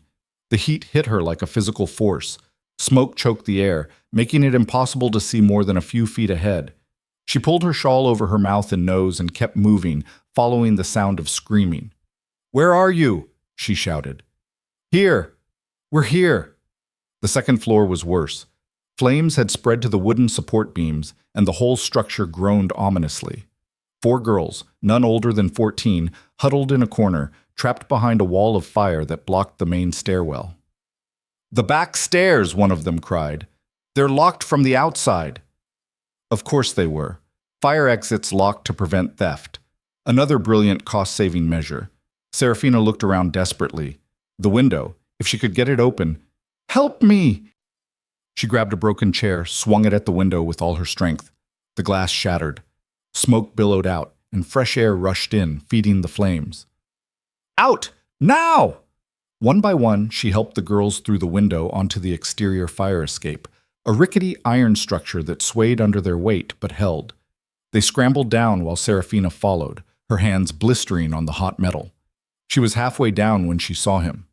The heat hit her like a physical force. Smoke choked the air, making it impossible to see more than a few feet ahead. She pulled her shawl over her mouth and nose and kept moving, following the sound of screaming. Where are you? She shouted. Here. We're here. The second floor was worse. Flames had spread to the wooden support beams, and the whole structure groaned ominously. 4 girls, none older than 14, huddled in a corner, trapped behind a wall of fire that blocked the main stairwell. The back stairs, one of them cried. They're locked from the outside. Of course they were. Fire exits locked to prevent theft. Another brilliant cost-saving measure. Seraphina looked around desperately. The window, if she could get it open. Help me! She grabbed a broken chair, swung it at the window with all her strength. The glass shattered. Smoke billowed out, and fresh air rushed in, feeding the flames. Out! Now! One by one, she helped the girls through the window onto the exterior fire escape, a rickety iron structure that swayed under their weight but held. They scrambled down while Seraphina followed, her hands blistering on the hot metal. She was halfway down when she saw him.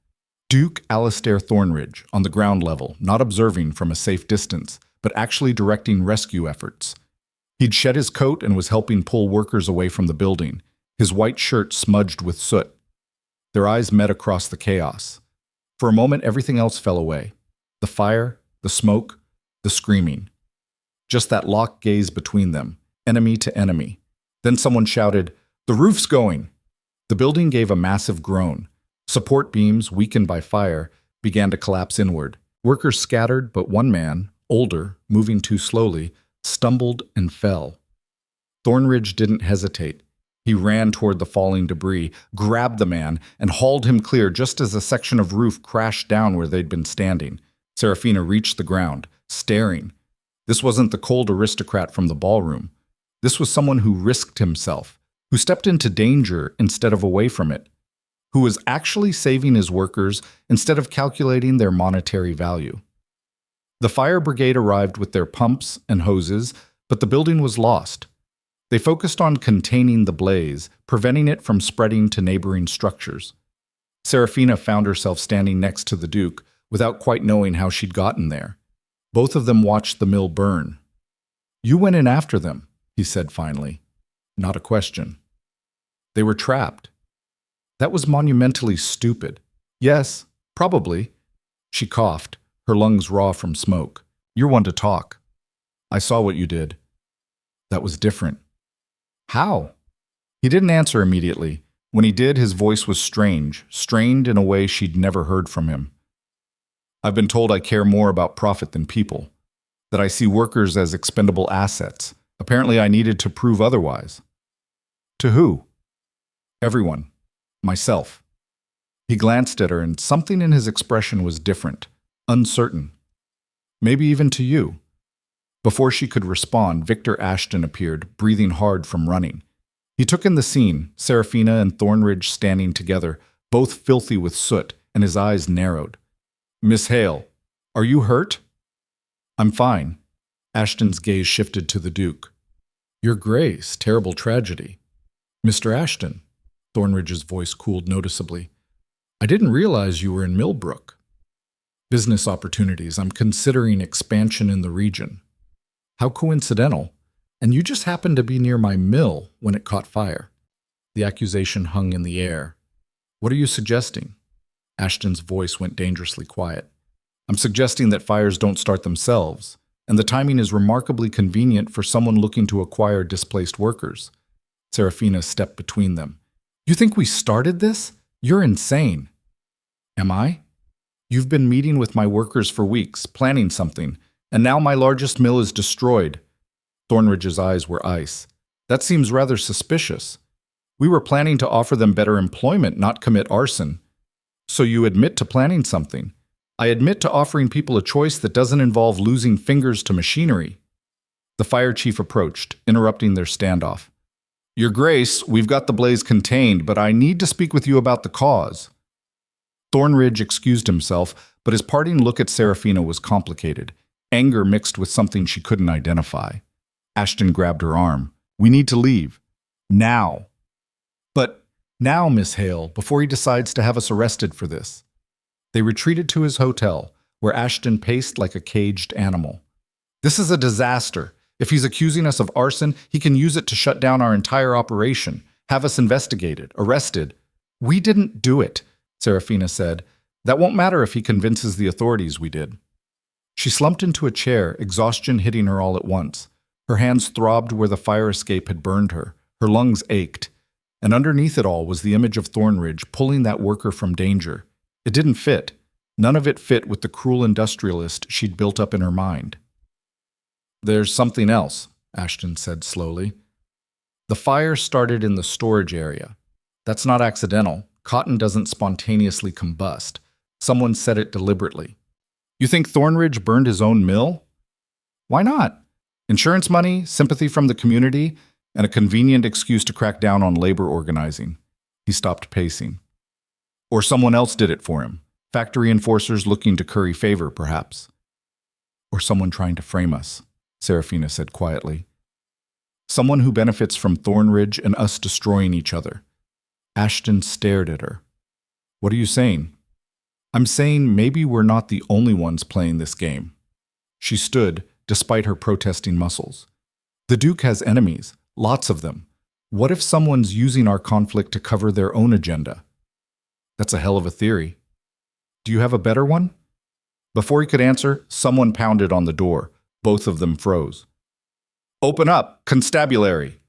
Duke Alistair Thornridge, on the ground level, not observing from a safe distance, but actually directing rescue efforts. He'd shed his coat and was helping pull workers away from the building, his white shirt smudged with soot. Their eyes met across the chaos. For a moment, everything else fell away. The fire, the smoke, the screaming. Just that locked gaze between them, enemy to enemy. Then someone shouted, "The roof's going!" The building gave a massive groan. Support beams, weakened by fire, began to collapse inward. Workers scattered, but one man, older, moving too slowly, stumbled and fell. Thornridge didn't hesitate. He ran toward the falling debris, grabbed the man, and hauled him clear just as a section of roof crashed down where they'd been standing. Seraphina reached the ground, staring. This wasn't the cold aristocrat from the ballroom. This was someone who risked himself, who stepped into danger instead of away from it, who was actually saving his workers instead of calculating their monetary value. The fire brigade arrived with their pumps and hoses, but the building was lost. They focused on containing the blaze, preventing it from spreading to neighboring structures. Seraphina found herself standing next to the Duke without quite knowing how she'd gotten there. Both of them watched the mill burn. "You went in after them," he said finally. Not a question. They were trapped. That was monumentally stupid. Yes, probably. She coughed, her lungs raw from smoke. "You're one to talk. I saw what you did. That was different." "How?" He didn't answer immediately. When he did, his voice was strange, strained in a way she'd never heard from him. "I've been told I care more about profit than people, that I see workers as expendable assets. Apparently I needed to prove otherwise." "To who?" "Everyone. Myself." He glanced at her, and something in his expression was different, uncertain. "Maybe even to you." Before she could respond, Victor Ashton appeared, breathing hard from running. He took in the scene, Seraphina and Thornridge standing together, both filthy with soot, and his eyes narrowed. Miss Hale, are you hurt? I'm fine. Ashton's gaze shifted to the Duke. Your Grace, terrible tragedy. Mr. Ashton, Thornridge's voice cooled noticeably. I didn't realize you were in Millbrook. Business opportunities. I'm considering expansion in the region. How coincidental. And you just happened to be near my mill when it caught fire. The accusation hung in the air. What are you suggesting? Ashton's voice went dangerously quiet. I'm suggesting that fires don't start themselves, and the timing is remarkably convenient for someone looking to acquire displaced workers. Seraphina stepped between them. You think we started this? You're insane. Am I? You've been meeting with my workers for weeks, planning something, and now my largest mill is destroyed. Thornridge's eyes were ice. That seems rather suspicious. We were planning to offer them better employment, not commit arson. So you admit to planning something. I admit to offering people a choice that doesn't involve losing fingers to machinery. The fire chief approached, interrupting their standoff. Your Grace, we've got the blaze contained, but I need to speak with you about the cause. Thornridge excused himself, but his parting look at Seraphina was complicated, anger mixed with something she couldn't identify. Ashton grabbed her arm. We need to leave. Now. But now, Miss Hale, before he decides to have us arrested for this. They retreated to his hotel, where Ashton paced like a caged animal. This is a disaster. If he's accusing us of arson, he can use it to shut down our entire operation, have us investigated, arrested. We didn't do it, Seraphina said. That won't matter if he convinces the authorities we did. She slumped into a chair, exhaustion hitting her all at once. Her hands throbbed where the fire escape had burned her. Her lungs ached. And underneath it all was the image of Thornridge pulling that worker from danger. It didn't fit. None of it fit with the cruel industrialist she'd built up in her mind. There's something else, Ashton said slowly. The fire started in the storage area. That's not accidental. Cotton doesn't spontaneously combust. Someone set it deliberately. You think Thornridge burned his own mill? Why not? Insurance money, sympathy from the community, and a convenient excuse to crack down on labor organizing. He stopped pacing. Or someone else did it for him. Factory enforcers looking to curry favor, perhaps. Or someone trying to frame us, Seraphina said quietly. Someone who benefits from Thornridge and us destroying each other. Ashton stared at her. What are you saying? I'm saying maybe we're not the only ones playing this game. She stood, despite her protesting muscles. The Duke has enemies, lots of them. What if someone's using our conflict to cover their own agenda? That's a hell of a theory. Do you have a better one? Before he could answer, someone pounded on the door. Both of them froze. Open up, constabulary!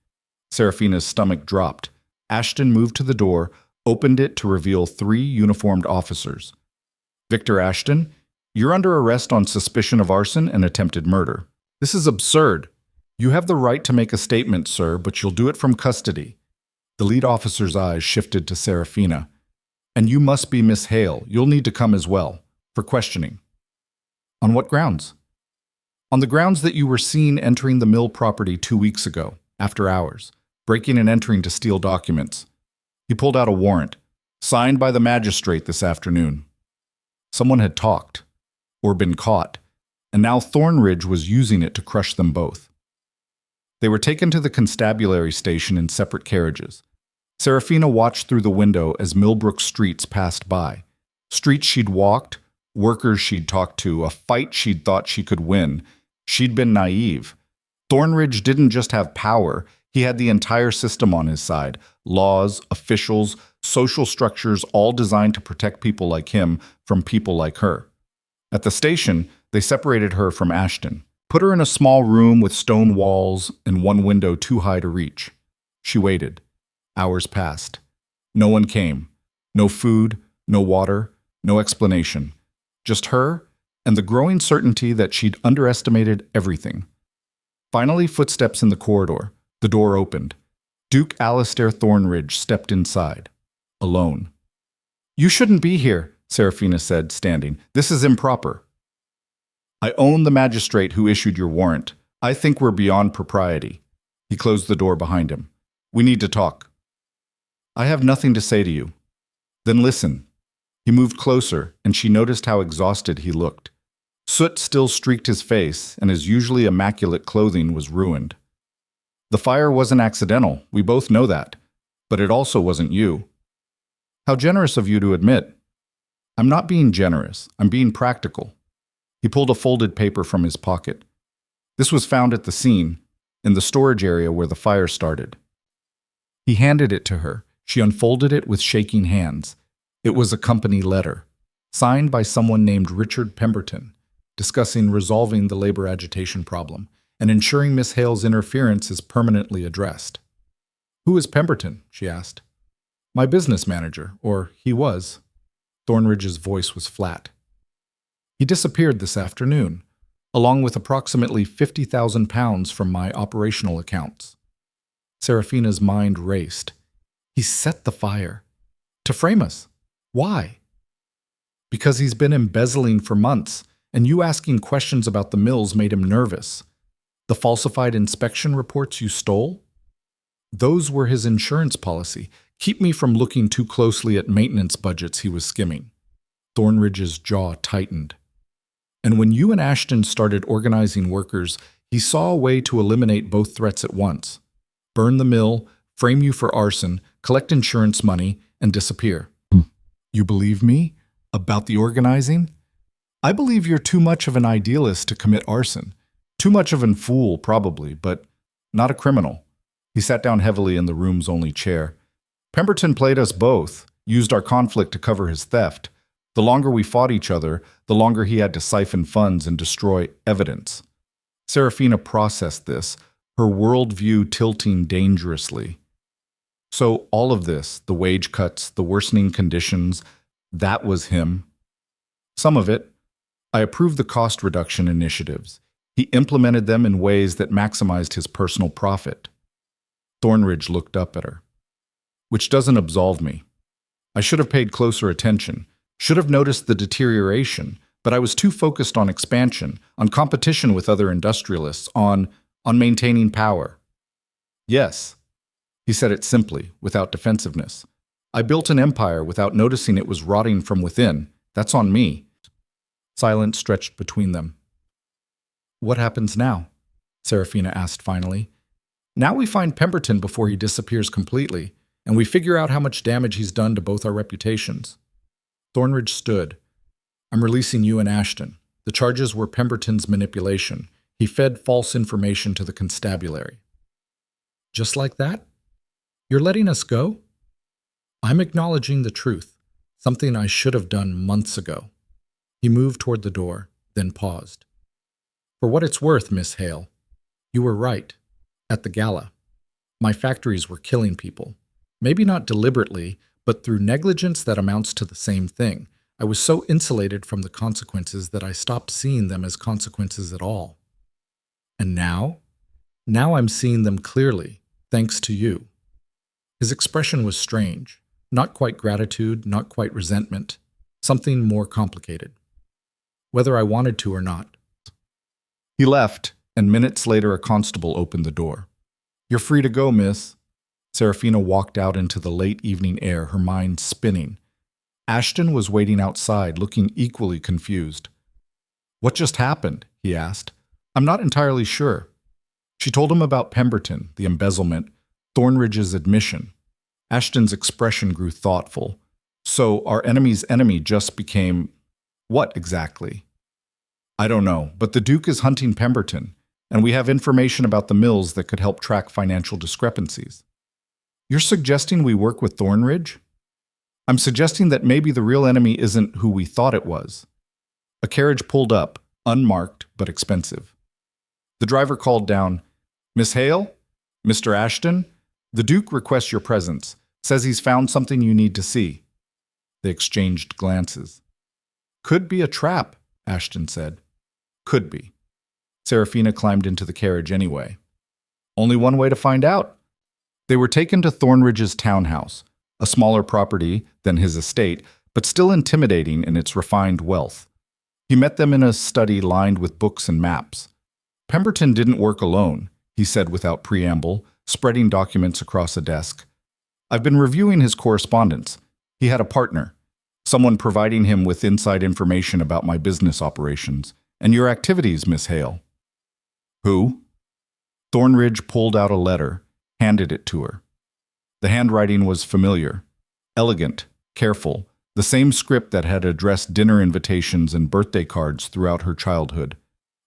Seraphina's stomach dropped. Ashton moved to the door, opened it to reveal 3 uniformed officers. Victor Ashton, you're under arrest on suspicion of arson and attempted murder. This is absurd. You have the right to make a statement, sir, but you'll do it from custody. The lead officer's eyes shifted to Seraphina. And you must be Miss Hale. You'll need to come as well, for questioning. On what grounds? On the grounds that you were seen entering the mill property 2 weeks ago, after hours, breaking and entering to steal documents. He pulled out a warrant, signed by the magistrate this afternoon. Someone had talked, or been caught, and now Thornridge was using it to crush them both. They were taken to the constabulary station in separate carriages. Seraphina watched through the window as Millbrook streets passed by. Streets she'd walked, workers she'd talked to, a fight she'd thought she could win. She'd been naive. Thornridge didn't just have power, he had the entire system on his side. Laws, officials, social structures, all designed to protect people like him from people like her. At the station, they separated her from Ashton, put her in a small room with stone walls and one window too high to reach. She waited. Hours passed. No one came. No food, no water, no explanation. Just her and the growing certainty that she'd underestimated everything. Finally, footsteps in the corridor. The door opened. Duke Alistair Thornridge stepped inside, alone. You shouldn't be here, Seraphina said, standing. This is improper. I own the magistrate who issued your warrant. I think we're beyond propriety. He closed the door behind him. We need to talk. I have nothing to say to you. Then listen. He moved closer, and she noticed how exhausted he looked. Soot still streaked his face, and his usually immaculate clothing was ruined. The fire wasn't accidental, we both know that. But it also wasn't you. How generous of you to admit. I'm not being generous, I'm being practical. He pulled a folded paper from his pocket. This was found at the scene, in the storage area where the fire started. He handed it to her. She unfolded it with shaking hands. It was a company letter, signed by someone named Richard Pemberton, discussing resolving the labor agitation problem and ensuring Miss Hale's interference is permanently addressed. "Who is Pemberton?" she asked. "My business manager, or he was." Thornridge's voice was flat. "He disappeared this afternoon, along with approximately £50,000 from my operational accounts." Seraphina's mind raced. He set the fire. To frame us. Why? Because he's been embezzling for months, and you asking questions about the mills made him nervous. The falsified inspection reports you stole? Those were his insurance policy. Keep me from looking too closely at maintenance budgets he was skimming. Thornridge's jaw tightened. And when you and Ashton started organizing workers, he saw a way to eliminate both threats at once. Burn the mill, frame you for arson, collect insurance money, and disappear. You believe me? About the organizing? I believe you're too much of an idealist to commit arson. Too much of an fool, probably, but not a criminal. He sat down heavily in the room's only chair. Pemberton played us both, used our conflict to cover his theft. The longer we fought each other, the longer he had to siphon funds and destroy evidence. Seraphina processed this, her worldview tilting dangerously. So all of this, the wage cuts, the worsening conditions, that was him. Some of it. I approved the cost reduction initiatives. He implemented them in ways that maximized his personal profit. Thornridge looked up at her. Which doesn't absolve me. I should have paid closer attention, should have noticed the deterioration, but I was too focused on expansion, on competition with other industrialists, on maintaining power. Yes. He said it simply, without defensiveness. I built an empire without noticing it was rotting from within. That's on me. Silence stretched between them. What happens now? Seraphina asked finally. Now we find Pemberton before he disappears completely, and we figure out how much damage he's done to both our reputations. Thornridge stood. I'm releasing you and Ashton. The charges were Pemberton's manipulation. He fed false information to the constabulary. Just like that? You're letting us go? I'm acknowledging the truth, something I should have done months ago. He moved toward the door, then paused. For what it's worth, Miss Hale, you were right. At the gala, my factories were killing people. Maybe not deliberately, but through negligence that amounts to the same thing. I was so insulated from the consequences that I stopped seeing them as consequences at all. And now I'm seeing them clearly, thanks to you. His expression was strange, not quite gratitude, not quite resentment, something more complicated. Whether I wanted to or not. He left, and minutes later a constable opened the door. You're free to go, miss. Seraphina walked out into the late evening air, her mind spinning. Ashton was waiting outside, looking equally confused. What just happened? He asked. I'm not entirely sure. She told him about Pemberton, the embezzlement, Thornridge's admission. Ashton's expression grew thoughtful. So our enemy's enemy just became what exactly? I don't know, but the Duke is hunting Pemberton, and we have information about the mills that could help track financial discrepancies. You're suggesting we work with Thornridge? I'm suggesting that maybe the real enemy isn't who we thought it was. A carriage pulled up, unmarked but expensive. The driver called down, Miss Hale? Mr. Ashton? The Duke requests your presence, says he's found something you need to see. They exchanged glances. Could be a trap, Ashton said. Could be. Seraphina climbed into the carriage anyway. Only one way to find out. They were taken to Thornridge's townhouse, a smaller property than his estate, but still intimidating in its refined wealth. He met them in a study lined with books and maps. Pemberton didn't work alone, he said without preamble, spreading documents across a desk. I've been reviewing his correspondence. He had a partner, Someone providing him with inside information about my business operations and your activities, Miss Hale. Who? Thornridge pulled out a letter, handed it to her. The handwriting was familiar, elegant, careful, the same script that had addressed dinner invitations and birthday cards throughout her childhood.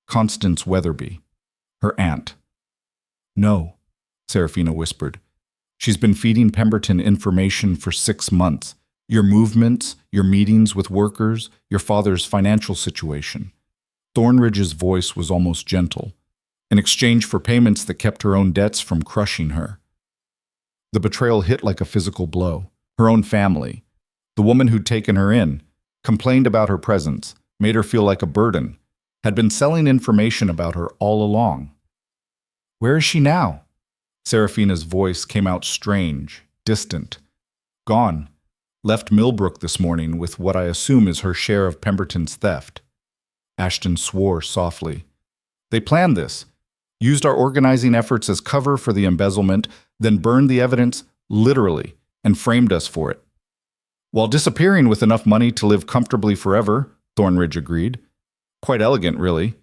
Constance Weatherby, her aunt. No, Seraphina whispered. She's been feeding Pemberton information for 6 months. Your movements, your meetings with workers, your father's financial situation. Thornridge's voice was almost gentle, in exchange for payments that kept her own debts from crushing her. The betrayal hit like a physical blow. Her own family, the woman who'd taken her in, complained about her presence, made her feel like a burden, had been selling information about her all along. Where is she now? Seraphina's voice came out strange, distant. Gone. Left Millbrook this morning with what I assume is her share of Pemberton's theft. Ashton swore softly. They planned this, used our organizing efforts as cover for the embezzlement, then burned the evidence, literally, and framed us for it. While disappearing with enough money to live comfortably forever, Thornridge agreed. Quite elegant, really.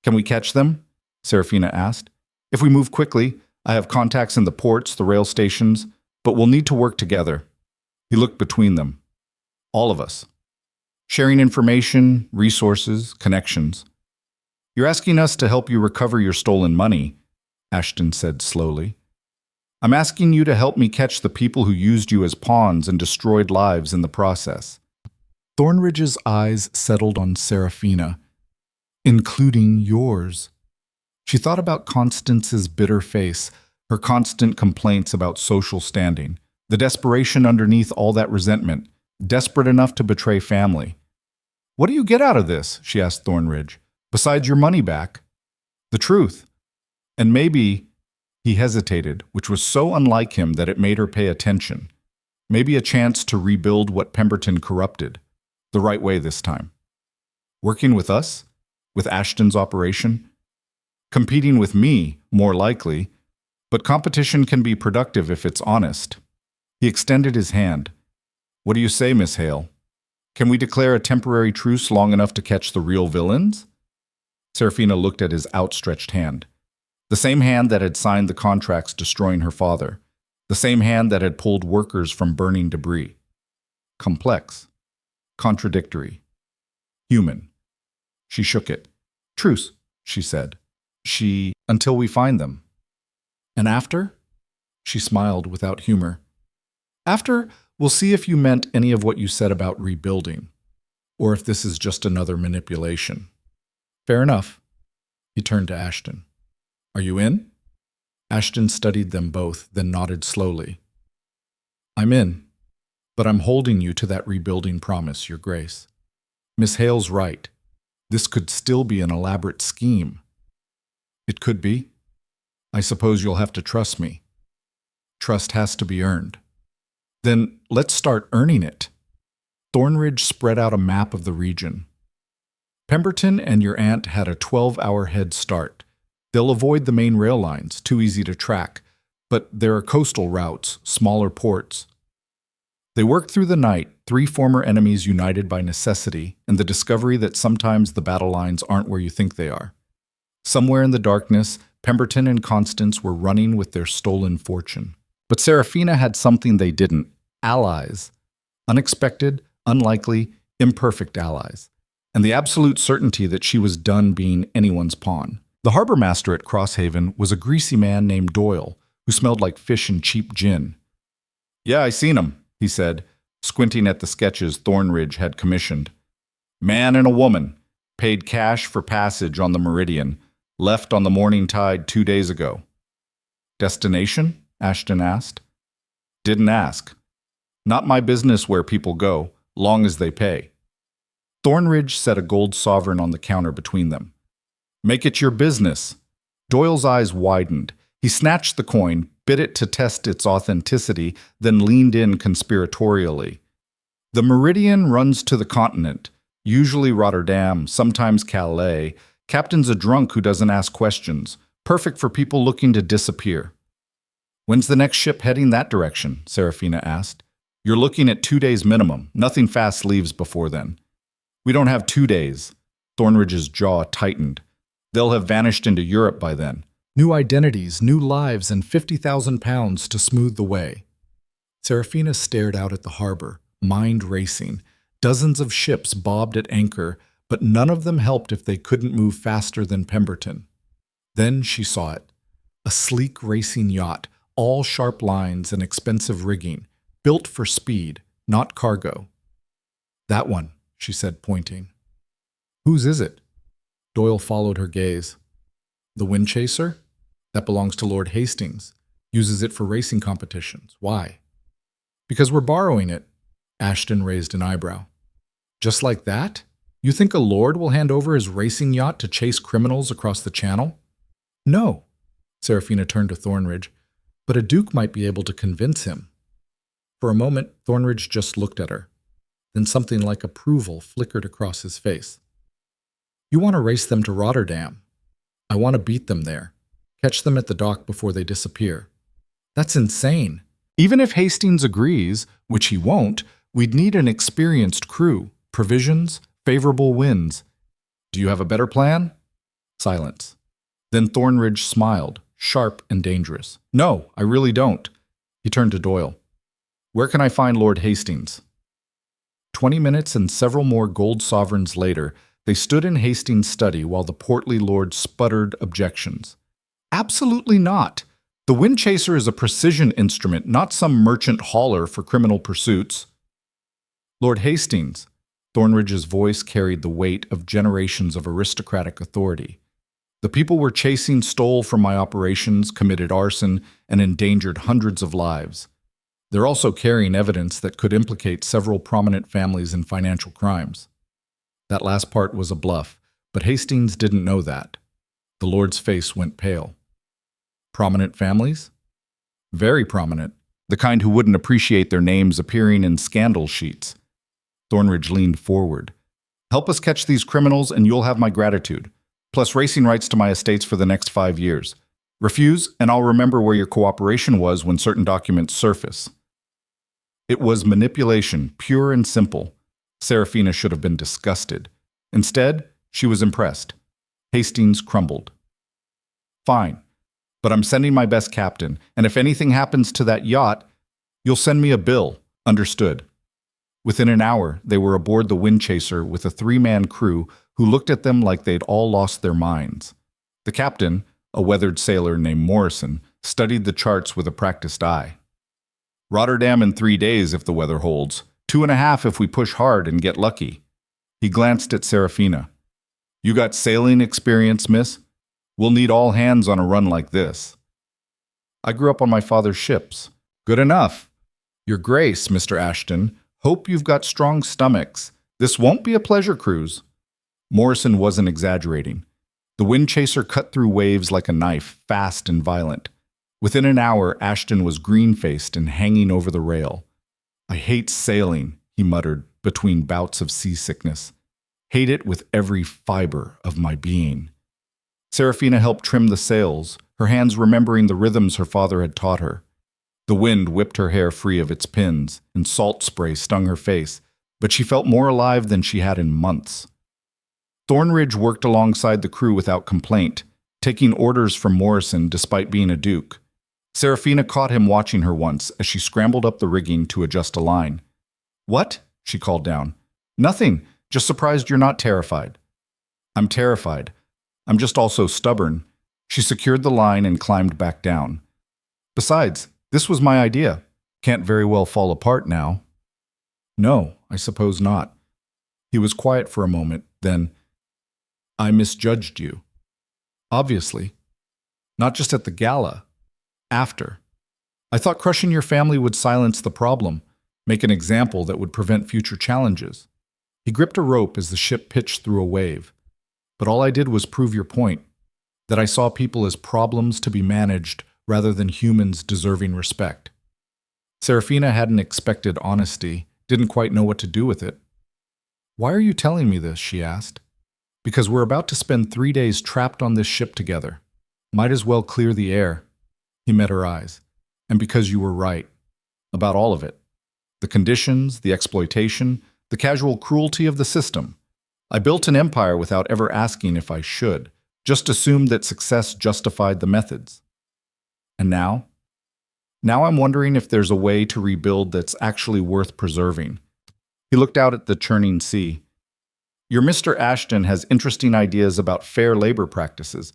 Can we catch them? Seraphina asked. If we move quickly, I have contacts in the ports, the rail stations, but we'll need to work together. He looked between them. All of us. Sharing information, resources, connections. You're asking us to help you recover your stolen money, Ashton said slowly. I'm asking you to help me catch the people who used you as pawns and destroyed lives in the process. Thornridge's eyes settled on Seraphina, including yours. She thought about Constance's bitter face, her constant complaints about social standing, the desperation underneath all that resentment, desperate enough to betray family. What do you get out of this? She asked Thornridge. Besides your money back? The truth. And maybe, he hesitated, which was so unlike him that it made her pay attention. Maybe a chance to rebuild what Pemberton corrupted, the right way this time. Working with us? With Ashton's operation? Competing with me, more likely, but competition can be productive if it's honest. He extended his hand. What do you say, Miss Hale? Can we declare a temporary truce long enough to catch the real villains? Seraphina looked at his outstretched hand. The same hand that had signed the contracts destroying her father. The same hand that had pulled workers from burning debris. Complex. Contradictory. Human. She shook it. Truce, she said. Until we find them. And after? She smiled without humor. After, we'll see if you meant any of what you said about rebuilding, or if this is just another manipulation. Fair enough. He turned to Ashton. Are you in? Ashton studied them both, then nodded slowly. I'm in, but I'm holding you to that rebuilding promise, Your Grace. Miss Hale's right. This could still be an elaborate scheme. It could be. I suppose you'll have to trust me. Trust has to be earned. Then let's start earning it. Thornridge spread out a map of the region. Pemberton and your aunt had a 12-hour head start. They'll avoid the main rail lines, too easy to track, but there are coastal routes, smaller ports. They worked through the night, 3 former enemies united by necessity and the discovery that sometimes the battle lines aren't where you think they are. Somewhere in the darkness, Pemberton and Constance were running with their stolen fortune. But Seraphina had something they didn't: allies. Unexpected, unlikely, imperfect allies. And the absolute certainty that she was done being anyone's pawn. The harbor master at Crosshaven was a greasy man named Doyle, who smelled like fish and cheap gin. Yeah, I seen him, he said, squinting at the sketches Thornridge had commissioned. Man and a woman, paid cash for passage on the Meridian, left on the morning tide 2 days ago. Destination? Ashton asked. Didn't ask. Not my business where people go, long as they pay. Thornridge set a gold sovereign on the counter between them. Make it your business. Doyle's eyes widened. He snatched the coin, bit it to test its authenticity, then leaned in conspiratorially. The Meridian runs to the continent, usually Rotterdam, sometimes Calais. Captain's a drunk who doesn't ask questions, perfect for people looking to disappear. When's the next ship heading that direction? Seraphina asked. You're looking at 2 days minimum. Nothing fast leaves before then. We don't have 2 days. Thornridge's jaw tightened. They'll have vanished into Europe by then. New identities, new lives, and 50,000 pounds to smooth the way. Seraphina stared out at the harbor, mind racing. Dozens of ships bobbed at anchor, but none of them helped if they couldn't move faster than Pemberton. Then she saw it. A sleek racing yacht, all sharp lines and expensive rigging, built for speed, not cargo. That one, she said, pointing. Whose is it? Doyle followed her gaze. The Windchaser? That belongs to Lord Hastings. Uses it for racing competitions. Why? Because we're borrowing it. Ashton raised an eyebrow. Just like that? You think a lord will hand over his racing yacht to chase criminals across the channel? No. Seraphina turned to Thornridge. But a duke might be able to convince him. For a moment, Thornridge just looked at her. Then something like approval flickered across his face. You want to race them to Rotterdam. I want to beat them there. Catch them at the dock before they disappear. That's insane. Even if Hastings agrees, which he won't, we'd need an experienced crew, provisions, favorable winds. Do you have a better plan? Silence. Then Thornridge smiled, sharp and dangerous. No, I really don't. He turned to Doyle. Where can I find Lord Hastings? 20 minutes and several more gold sovereigns later, they stood in Hastings' study while the portly lord sputtered objections. Absolutely not. The Windchaser is a precision instrument, not some merchant hauler for criminal pursuits. Lord Hastings, Thornridge's voice carried the weight of generations of aristocratic authority. The people we're chasing stole from my operations, committed arson, and endangered hundreds of lives. They're also carrying evidence that could implicate several prominent families in financial crimes. That last part was a bluff, but Hastings didn't know that. The Lord's face went pale. Prominent families? Very prominent. The kind who wouldn't appreciate their names appearing in scandal sheets. Thornridge leaned forward. Help us catch these criminals and you'll have my gratitude, plus racing rights to my estates for the next 5 years. Refuse, and I'll remember where your cooperation was when certain documents surface. It was manipulation, pure and simple. Seraphina should have been disgusted. Instead, she was impressed. Hastings crumbled. Fine, but I'm sending my best captain, and if anything happens to that yacht, you'll send me a bill. Understood. Within an hour, they were aboard the Windchaser with a 3-man crew who looked at them like they'd all lost their minds. The captain, a weathered sailor named Morrison, studied the charts with a practiced eye. Rotterdam in 3 days if the weather holds, 2.5 if we push hard and get lucky. He glanced at Seraphina. You got sailing experience, miss? We'll need all hands on a run like this. I grew up on my father's ships. Good enough. Your Grace, Mr. Ashton, hope you've got strong stomachs. This won't be a pleasure cruise. Morrison wasn't exaggerating. The Windchaser cut through waves like a knife, fast and violent. Within an hour, Ashton was green-faced and hanging over the rail. I hate sailing, he muttered, between bouts of seasickness. Hate it with every fiber of my being. Seraphina helped trim the sails, her hands remembering the rhythms her father had taught her. The wind whipped her hair free of its pins, and salt spray stung her face, but she felt more alive than she had in months. Thornridge worked alongside the crew without complaint, taking orders from Morrison despite being a duke. Seraphina caught him watching her once as she scrambled up the rigging to adjust a line. What? She called down. Nothing. Just surprised you're not terrified. I'm terrified. I'm just also stubborn. She secured the line and climbed back down. Besides, this was my idea. Can't very well fall apart now. No, I suppose not. He was quiet for a moment, then, I misjudged you. Obviously. Not just at the gala. After. I thought crushing your family would silence the problem, make an example that would prevent future challenges. He gripped a rope as the ship pitched through a wave. But all I did was prove your point, that I saw people as problems to be managed rather than humans deserving respect. Seraphina hadn't expected honesty, didn't quite know what to do with it. Why are you telling me this? She asked. Because we're about to spend 3 days trapped on this ship together. Might as well clear the air. He met her eyes. And because you were right. About all of it. The conditions, the exploitation, the casual cruelty of the system. I built an empire without ever asking if I should, just assumed that success justified the methods. And now? Now I'm wondering if there's a way to rebuild that's actually worth preserving. He looked out at the churning sea. Your Mr. Ashton has interesting ideas about fair labor practices,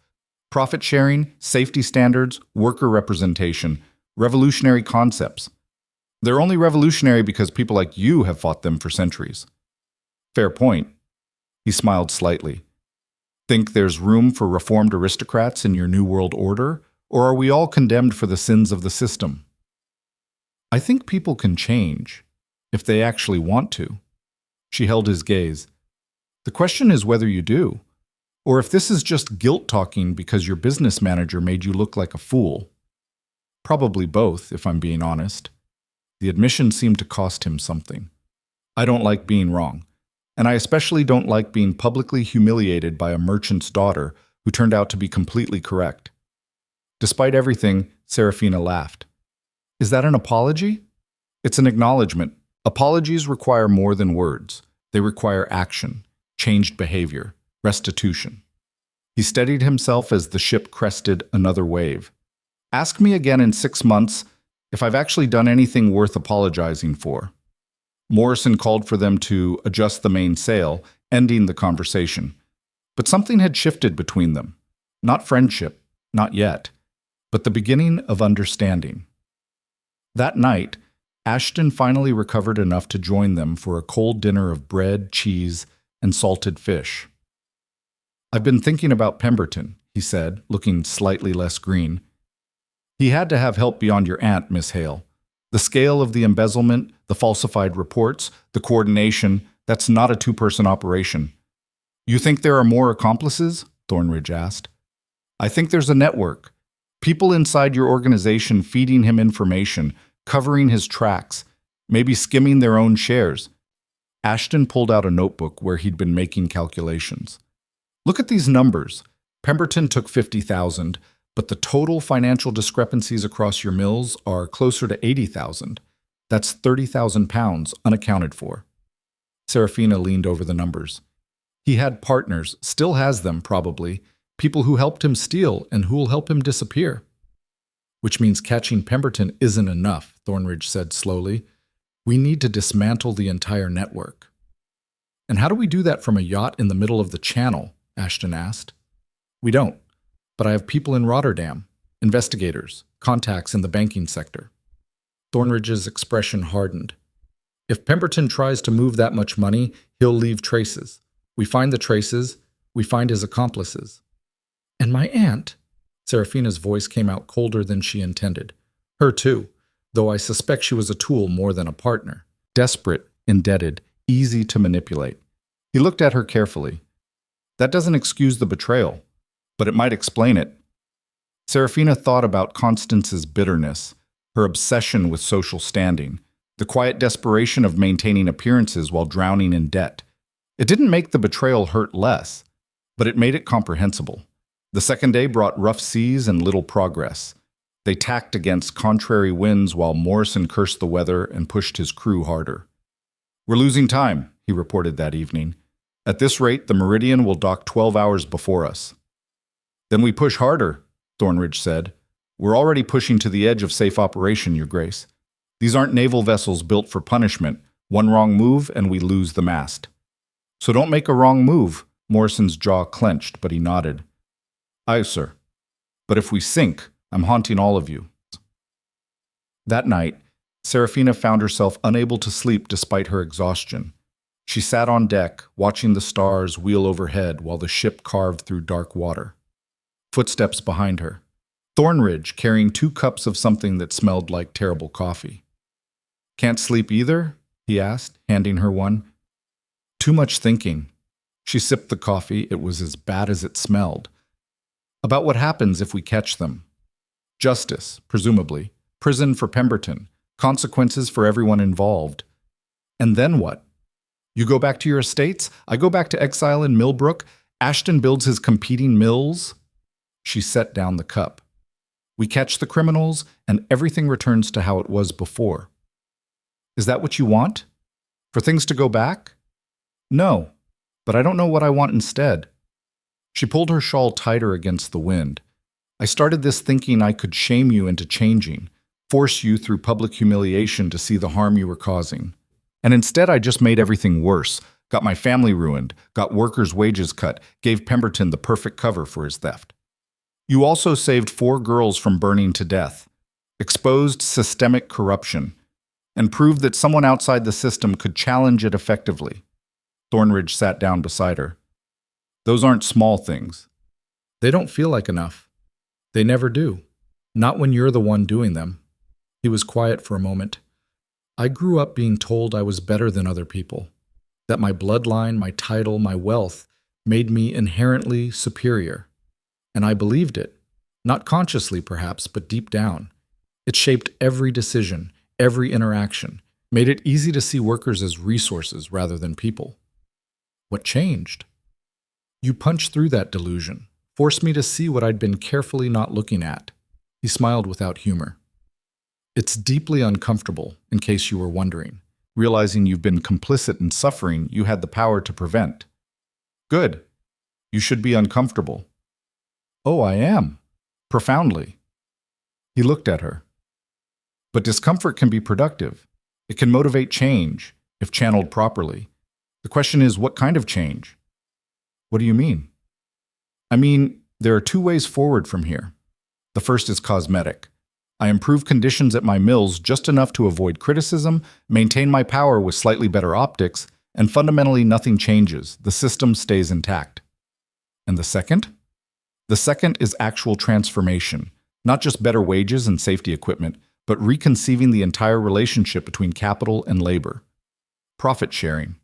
profit sharing, safety standards, worker representation, revolutionary concepts. They're only revolutionary because people like you have fought them for centuries. Fair point. He smiled slightly. Think there's room for reformed aristocrats in your New World Order, or are we all condemned for the sins of the system? I think people can change, if they actually want to. She held his gaze. The question is whether you do, or if this is just guilt-talking because your business manager made you look like a fool. Probably both, if I'm being honest. The admission seemed to cost him something. I don't like being wrong, and I especially don't like being publicly humiliated by a merchant's daughter who turned out to be completely correct. Despite everything, Seraphina laughed. Is that an apology? It's an acknowledgement. Apologies require more than words. They require action, changed behavior, restitution. He steadied himself as the ship crested another wave. Ask me again in 6 months if I've actually done anything worth apologizing for. Morrison called for them to adjust the mainsail, ending the conversation. But something had shifted between them. Not friendship, not yet, but the beginning of understanding. That night, Ashton finally recovered enough to join them for a cold dinner of bread, cheese, and salted fish. I've been thinking about Pemberton, he said, looking slightly less green. He had to have help beyond your aunt, Miss Hale. The scale of the embezzlement, the falsified reports, the coordination, that's not a two-person operation. You think there are more accomplices? Thornridge asked. I think there's a network. People inside your organization feeding him information, covering his tracks, maybe skimming their own shares. Ashton pulled out a notebook where he'd been making calculations. Look at these numbers. Pemberton took 50,000, but the total financial discrepancies across your mills are closer to 80,000. That's 30,000 pounds unaccounted for. Seraphina leaned over the numbers. He had partners, still has them probably, people who helped him steal and who'll help him disappear. Which means catching Pemberton isn't enough, Thornridge said slowly. We need to dismantle the entire network. And how do we do that from a yacht in the middle of the channel? Ashton asked. We don't, but I have people in Rotterdam, investigators, contacts in the banking sector. Thornridge's expression hardened. If Pemberton tries to move that much money, he'll leave traces. We find the traces, we find his accomplices. And my aunt? Seraphina's voice came out colder than she intended. Her too, though I suspect she was a tool more than a partner. Desperate, indebted, easy to manipulate. He looked at her carefully. That doesn't excuse the betrayal, but it might explain it. Seraphina thought about Constance's bitterness, her obsession with social standing, the quiet desperation of maintaining appearances while drowning in debt. It didn't make the betrayal hurt less, but it made it comprehensible. The second day brought rough seas and little progress. They tacked against contrary winds while Morrison cursed the weather and pushed his crew harder. We're losing time, he reported that evening. At this rate, the Meridian will dock 12 hours before us. Then we push harder, Thornridge said. We're already pushing to the edge of safe operation, Your Grace. These aren't naval vessels built for punishment. One wrong move and we lose the mast. So don't make a wrong move. Morrison's jaw clenched, but he nodded. Aye, sir. But if we sink, I'm haunting all of you. That night, Seraphina found herself unable to sleep despite her exhaustion. She sat on deck, watching the stars wheel overhead while the ship carved through dark water. Footsteps behind her. Thornridge carrying 2 cups of something that smelled like terrible coffee. Can't sleep either? He asked, handing her one. Too much thinking. She sipped the coffee. It was as bad as it smelled. About what happens if we catch them. Justice, presumably. Prison for Pemberton. Consequences for everyone involved. And then what? You go back to your estates? I go back to exile in Millbrook? Ashton builds his competing mills? She set down the cup. We catch the criminals, and everything returns to how it was before. Is that what you want? For things to go back? No, but I don't know what I want instead. She pulled her shawl tighter against the wind. I started this thinking I could shame you into changing, force you through public humiliation to see the harm you were causing. And instead I just made everything worse, got my family ruined, got workers' wages cut, gave Pemberton the perfect cover for his theft. You also saved 4 girls from burning to death, exposed systemic corruption, and proved that someone outside the system could challenge it effectively. Thornridge sat down beside her. Those aren't small things. They don't feel like enough. They never do. Not when you're the one doing them. He was quiet for a moment. I grew up being told I was better than other people, that my bloodline, my title, my wealth made me inherently superior. And I believed it, not consciously perhaps, but deep down. It shaped every decision, every interaction, made it easy to see workers as resources rather than people. What changed? You punched through that delusion, forced me to see what I'd been carefully not looking at. He smiled without humor. It's deeply uncomfortable, in case you were wondering, realizing you've been complicit in suffering you had the power to prevent. Good. You should be uncomfortable. Oh, I am. Profoundly. He looked at her. But discomfort can be productive. It can motivate change, if channeled properly. The question is, what kind of change? What do you mean? I mean, there are 2 ways forward from here. The first is cosmetic. I improve conditions at my mills just enough to avoid criticism, maintain my power with slightly better optics, and fundamentally nothing changes. The system stays intact. And the second? The second is actual transformation, not just better wages and safety equipment, but reconceiving the entire relationship between capital and labor. Profit sharing,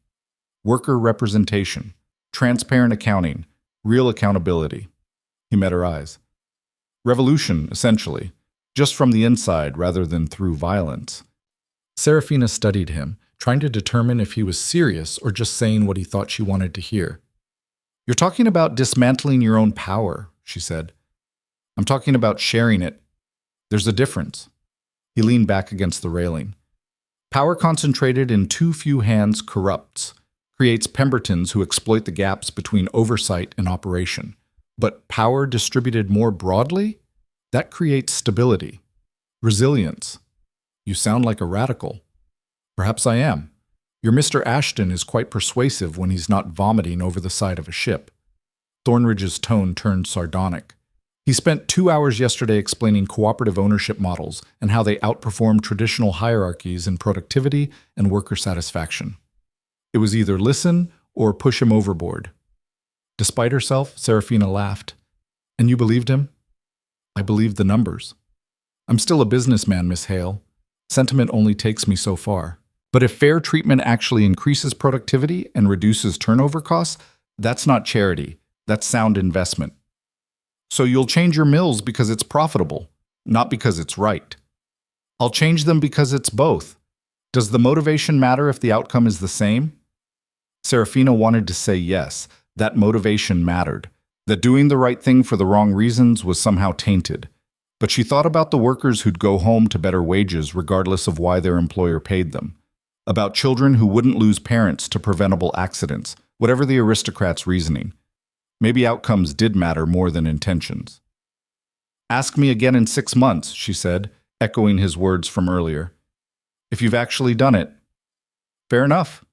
worker representation, transparent accounting, real accountability. He met her eyes. Revolution, essentially, just from the inside rather than through violence. Seraphina studied him, trying to determine if he was serious or just saying what he thought she wanted to hear. You're talking about dismantling your own power, she said. I'm talking about sharing it. There's a difference. He leaned back against the railing. Power concentrated in too few hands corrupts, creates Pembertons who exploit the gaps between oversight and operation. But power distributed more broadly? That creates stability, resilience. You sound like a radical. Perhaps I am. Your Mr. Ashton is quite persuasive when he's not vomiting over the side of a ship. Thornridge's tone turned sardonic. He spent 2 hours yesterday explaining cooperative ownership models and how they outperform traditional hierarchies in productivity and worker satisfaction. It was either listen or push him overboard. Despite herself, Seraphina laughed. And you believed him? I believed the numbers. I'm still a businessman, Miss Hale. Sentiment only takes me so far. But if fair treatment actually increases productivity and reduces turnover costs, that's not charity. That's sound investment. So you'll change your mills because it's profitable, not because it's right. I'll change them because it's both. Does the motivation matter if the outcome is the same? Seraphina wanted to say yes, that motivation mattered, that doing the right thing for the wrong reasons was somehow tainted. But she thought about the workers who'd go home to better wages regardless of why their employer paid them, about children who wouldn't lose parents to preventable accidents, whatever the aristocrats' reasoning. Maybe outcomes did matter more than intentions. Ask me again in 6 months, she said, echoing his words from earlier. If you've actually done it. Fair enough.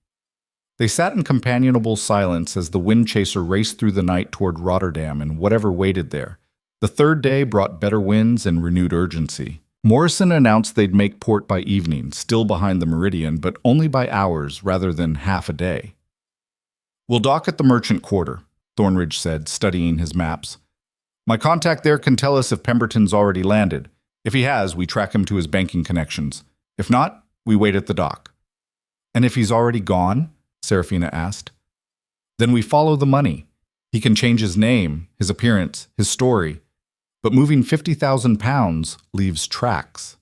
They sat in companionable silence as the wind chaser raced through the night toward Rotterdam and whatever waited there. The 3rd day brought better winds and renewed urgency. Morrison announced they'd make port by evening, still behind the meridian, but only by hours rather than half a day. We'll dock at the merchant quarter, Thornridge said, studying his maps. My contact there can tell us if Pemberton's already landed. If he has, we track him to his banking connections. If not, we wait at the dock. And if he's already gone? Seraphina asked. Then we follow the money. He can change his name, his appearance, his story. But moving 50,000 pounds leaves tracks.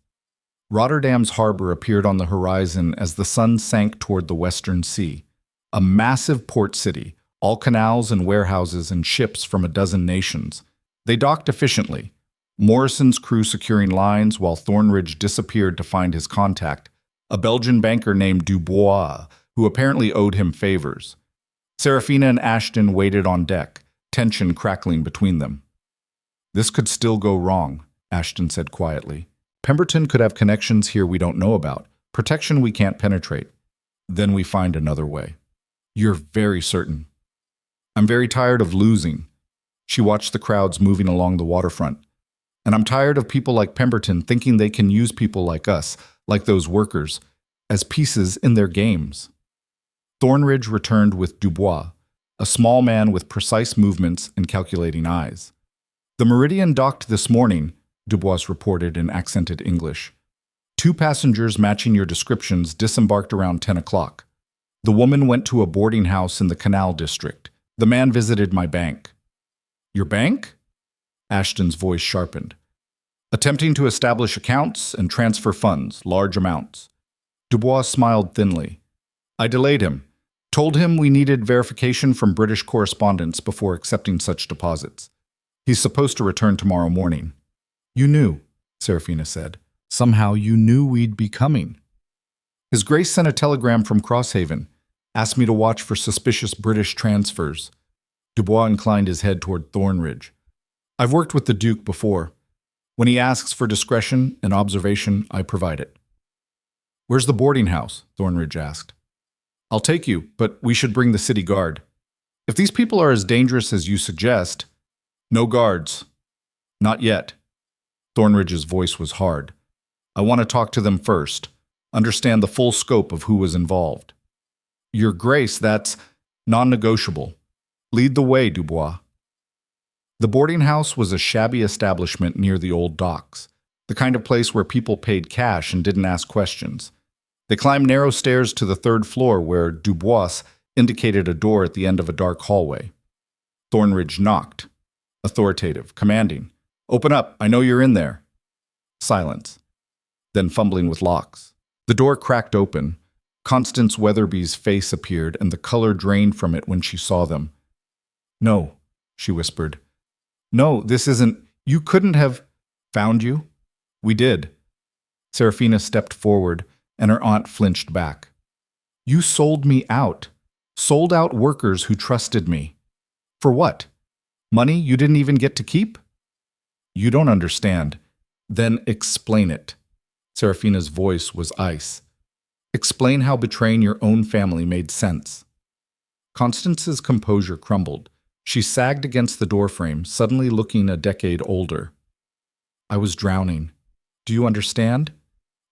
Rotterdam's harbor appeared on the horizon as the sun sank toward the western sea. A massive port city, all canals and warehouses and ships from a dozen nations. They docked efficiently, Morrison's crew securing lines while Thornridge disappeared to find his contact, a Belgian banker named Dubois, who apparently owed him favors. Seraphina and Ashton waited on deck, tension crackling between them. "This could still go wrong," Ashton said quietly. "Pemberton could have connections here we don't know about, protection we can't penetrate. Then we find another way." "You're very certain." "I'm very tired of losing." She watched the crowds moving along the waterfront. "And I'm tired of people like Pemberton thinking they can use people like us, like those workers, as pieces in their games." Thornridge returned with Dubois, a small man with precise movements and calculating eyes. "The Meridian docked this morning," Dubois reported in accented English. "2 passengers matching your descriptions disembarked around 10 o'clock. The woman went to a boarding house in the Canal District. The man visited my bank." "Your bank?" Ashton's voice sharpened. "Attempting to establish accounts and transfer funds, large amounts." Dubois smiled thinly. "I delayed him. Told him we needed verification from British correspondents before accepting such deposits. He's supposed to return tomorrow morning." "You knew," Seraphina said. "Somehow you knew we'd be coming." "His Grace sent a telegram from Crosshaven. Asked me to watch for suspicious British transfers." Dubois inclined his head toward Thornridge. "I've worked with the Duke before. When he asks for discretion and observation, I provide it." "Where's the boarding house?" Thornridge asked. "I'll take you, but we should bring the city guard. If these people are as dangerous as you suggest—" "No guards. Not yet." Thornridge's voice was hard. "I want to talk to them first, understand the full scope of who was involved." "Your Grace, that's non-negotiable. Lead the way, Dubois." The boarding house was a shabby establishment near the old docks, the kind of place where people paid cash and didn't ask questions. They climbed narrow stairs to the 3rd floor where Dubois indicated a door at the end of a dark hallway. Thornridge knocked. Authoritative, commanding. "Open up, I know you're in there." Silence. Then fumbling with locks. The door cracked open. Constance Weatherby's face appeared and the color drained from it when she saw them. "No," she whispered. "No, this isn't— You couldn't have— Found you? We did." Seraphina stepped forward, and her aunt flinched back. "You sold me out. Sold out workers who trusted me. For what? Money you didn't even get to keep?" "You don't understand." "Then explain it." Seraphina's voice was ice. "Explain how betraying your own family made sense." Constance's composure crumbled. She sagged against the doorframe, suddenly looking a decade older. "I was drowning. Do you understand?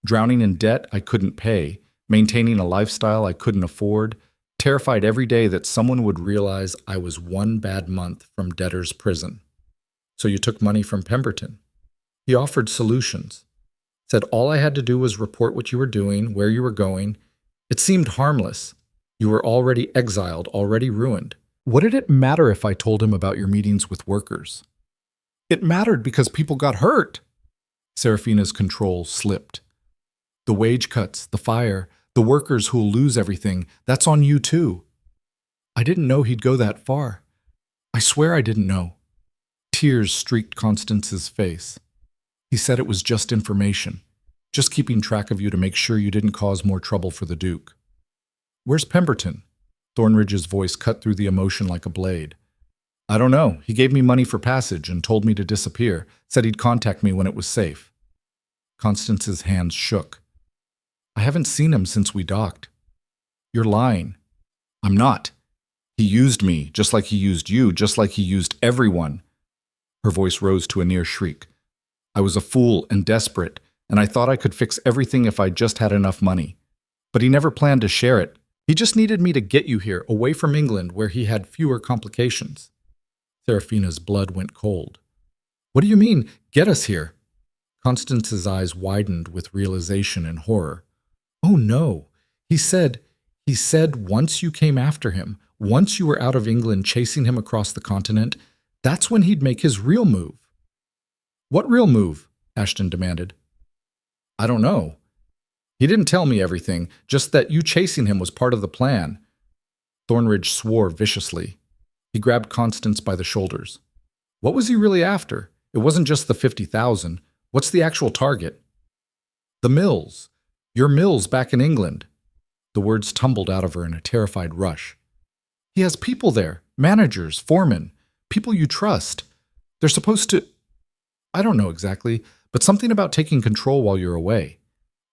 Drowning in debt I couldn't pay, maintaining a lifestyle I couldn't afford, terrified every day that someone would realize I was 1 bad month from debtor's prison. So you took money from Pemberton. He offered solutions. Said all I had to do was report what you were doing, where you were going. It seemed harmless. You were already exiled, already ruined. What did it matter if I told him about your meetings with workers?" "It mattered because people got hurt." Seraphina's control slipped. "The wage cuts, the fire, the workers who'll lose everything, that's on you too." "I didn't know he'd go that far. I swear I didn't know." Tears streaked Constance's face. "He said it was just information, just keeping track of you to make sure you didn't cause more trouble for the Duke." "Where's Pemberton?" Thornridge's voice cut through the emotion like a blade. "I don't know. He gave me money for passage and told me to disappear, said he'd contact me when it was safe." Constance's hands shook. "I haven't seen him since we docked." "You're lying." "I'm not. He used me, just like he used you, just like he used everyone." Her voice rose to a near shriek. "I was a fool and desperate, and I thought I could fix everything if I just had enough money. But he never planned to share it. He just needed me to get you here, away from England, where he had fewer complications." Seraphina's blood went cold. "What do you mean, get us here?" Constance's eyes widened with realization and horror. "Oh no. He said once you came after him, once you were out of England chasing him across the continent, that's when he'd make his real move." "What real move?" Ashton demanded. "I don't know. He didn't tell me everything, just that you chasing him was part of the plan." Thornridge swore viciously. He grabbed Constance by the shoulders. "What was he really after? It wasn't just the 50,000. What's the actual target?" "The mills. Your mill's back in England. The words tumbled out of her in a terrified rush. He has people there, managers, foremen, people you trust. They're supposed to… I don't know exactly, but something about taking control while you're away.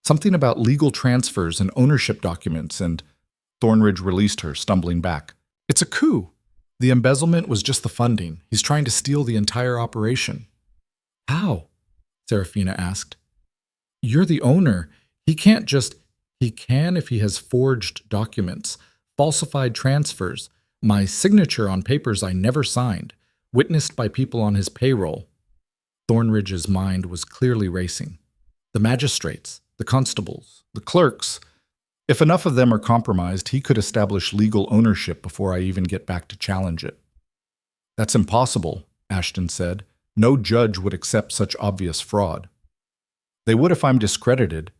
Something about legal transfers and ownership documents and… Thornridge released her, stumbling back. It's a coup. The embezzlement was just the funding. He's trying to steal the entire operation. How? Seraphina asked. You're the owner. He can't just… He can if he has forged documents, falsified transfers, my signature on papers I never signed, witnessed by people on his payroll. Thornridge's mind was clearly racing. The magistrates, the constables, the clerks. If enough of them are compromised, he could establish legal ownership before I even get back to challenge it. That's impossible, Ashton said. No judge would accept such obvious fraud. They would if I'm discredited.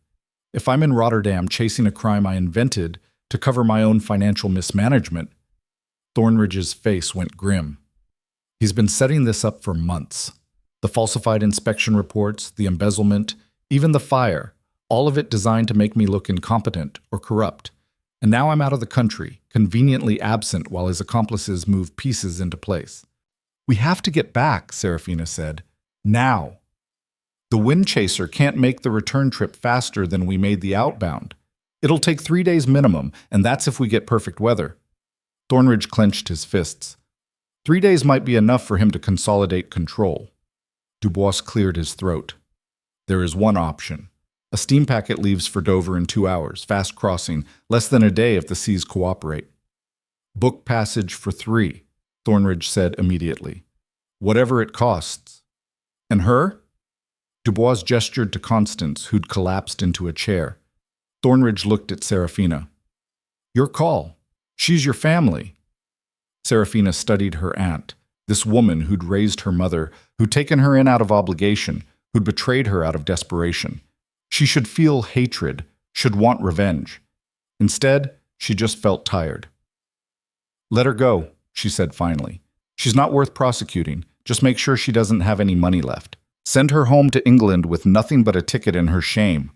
If I'm in Rotterdam chasing a crime I invented to cover my own financial mismanagement. Thornridge's face went grim. He's been setting this up for months. The falsified inspection reports, the embezzlement, even the fire, all of it designed to make me look incompetent or corrupt. And now I'm out of the country, conveniently absent while his accomplices move pieces into place. We have to get back, Seraphina said. Now. The wind chaser can't make the return trip faster than we made the outbound. It'll take 3 days minimum, and that's if we get perfect weather. Thornridge clenched his fists. 3 days might be enough for him to consolidate control. Dubois cleared his throat. There is one option. A steam packet leaves for Dover in 2 hours, fast crossing, less than a day if the seas cooperate. Book passage for 3, Thornridge said immediately. Whatever it costs. And her? Dubois gestured to Constance, who'd collapsed into a chair. Thornridge looked at Seraphina. Your call. She's your family. Seraphina studied her aunt, this woman who'd raised her mother, who'd taken her in out of obligation, who'd betrayed her out of desperation. She should feel hatred, should want revenge. Instead, she just felt tired. Let her go, she said finally. She's not worth prosecuting. Just make sure she doesn't have any money left. Send her home to England with nothing but a ticket and her shame.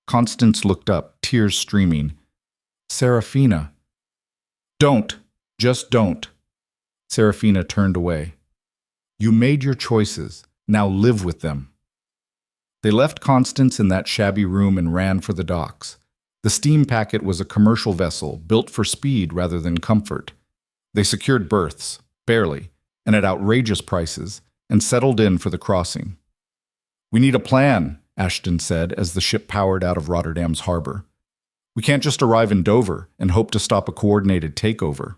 Constance looked up, tears streaming. Seraphina. Don't. Just don't. Seraphina turned away. You made your choices. Now live with them. They left Constance in that shabby room and ran for the docks. The steam packet was a commercial vessel, built for speed rather than comfort. They secured berths, barely, and at outrageous prices, and settled in for the crossing. We need a plan, Ashton said as the ship powered out of Rotterdam's harbor. We can't just arrive in Dover and hope to stop a coordinated takeover.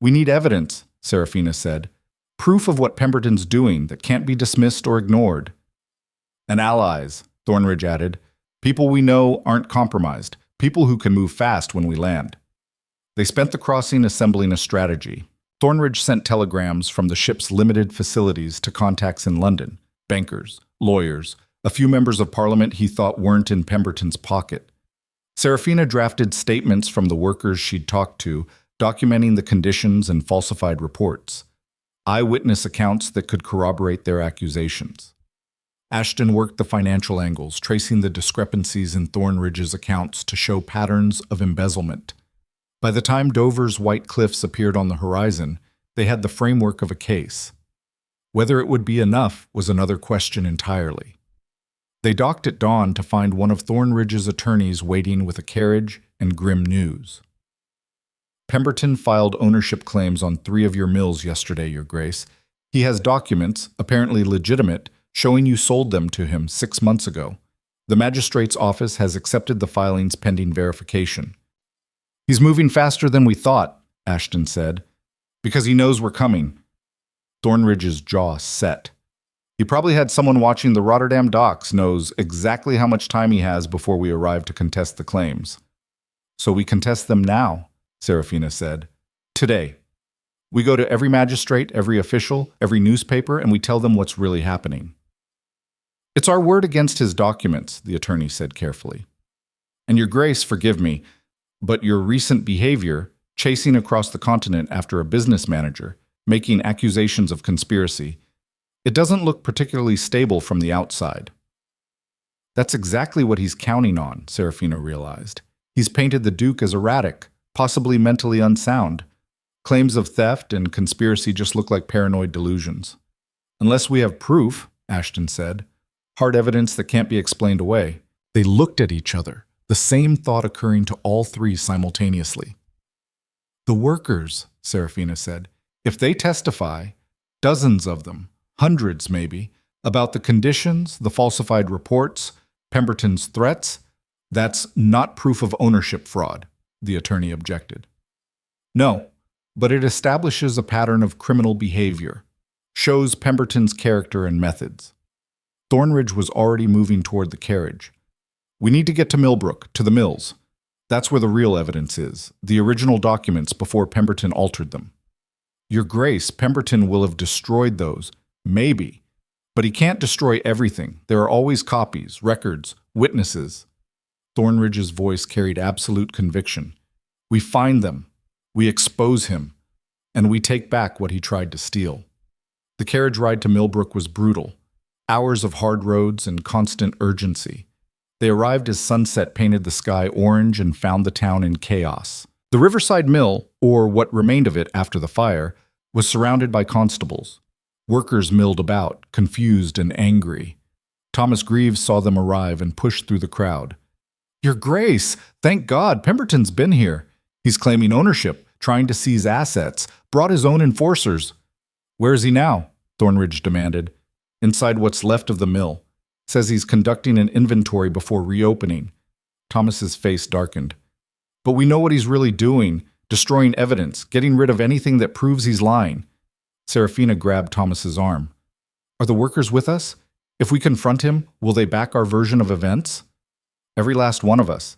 We need evidence, Seraphina said. Proof of what Pemberton's doing that can't be dismissed or ignored. And allies, Thornridge added. People we know aren't compromised. People who can move fast when we land. They spent the crossing assembling a strategy. Thornridge sent telegrams from the ship's limited facilities to contacts in London, bankers, lawyers, a few members of parliament he thought weren't in Pemberton's pocket. Seraphina drafted statements from the workers she'd talked to, documenting the conditions and falsified reports. Eyewitness accounts that could corroborate their accusations. Ashton worked the financial angles, tracing the discrepancies in Thornridge's accounts to show patterns of embezzlement. By the time Dover's white cliffs appeared on the horizon, they had the framework of a case. Whether it would be enough was another question entirely. They docked at dawn to find one of Thornridge's attorneys waiting with a carriage and grim news. Pemberton filed ownership claims on 3 of your mills yesterday, Your Grace. He has documents, apparently legitimate, showing you sold them to him 6 months ago. The magistrate's office has accepted the filings pending verification. He's moving faster than we thought, Ashton said, because he knows we're coming. Thornridge's jaw set. He probably had someone watching the Rotterdam docks knows exactly how much time he has before we arrive to contest the claims. So we contest them now, Seraphina said. Today. We go to every magistrate, every official, every newspaper, and we tell them what's really happening. It's our word against his documents, the attorney said carefully. And Your Grace, forgive me, but your recent behavior, chasing across the continent after a business manager, making accusations of conspiracy, it doesn't look particularly stable from the outside. That's exactly what he's counting on, Seraphina realized. He's painted the Duke as erratic, possibly mentally unsound. Claims of theft and conspiracy just look like paranoid delusions. Unless we have proof, Ashton said, hard evidence that can't be explained away. They looked at each other, the same thought occurring to all three simultaneously. The workers, Seraphina said, if they testify, dozens of them, hundreds maybe, about the conditions, the falsified reports, Pemberton's threats, that's not proof of ownership fraud, the attorney objected. No, but it establishes a pattern of criminal behavior, shows Pemberton's character and methods. Thornridge was already moving toward the carriage. We need to get to Millbrook, to the mills. That's where the real evidence is, the original documents before Pemberton altered them. Your Grace, Pemberton will have destroyed those, maybe. But he can't destroy everything. There are always copies, records, witnesses. Thornridge's voice carried absolute conviction. We find them, we expose him, and we take back what he tried to steal. The carriage ride to Millbrook was brutal. Hours of hard roads and constant urgency. They arrived as sunset painted the sky orange and found the town in chaos. The Riverside Mill, or what remained of it after the fire, was surrounded by constables. Workers milled about, confused and angry. Thomas Greaves saw them arrive and pushed through the crowd. Your Grace, thank God, Pemberton's been here. He's claiming ownership, trying to seize assets, brought his own enforcers. Where is he now? Thornridge demanded. Inside what's left of the mill. Says he's conducting an inventory before reopening. Thomas's face darkened. But we know what he's really doing, destroying evidence, getting rid of anything that proves he's lying. Seraphina grabbed Thomas's arm. Are the workers with us? If we confront him, will they back our version of events? Every last one of us.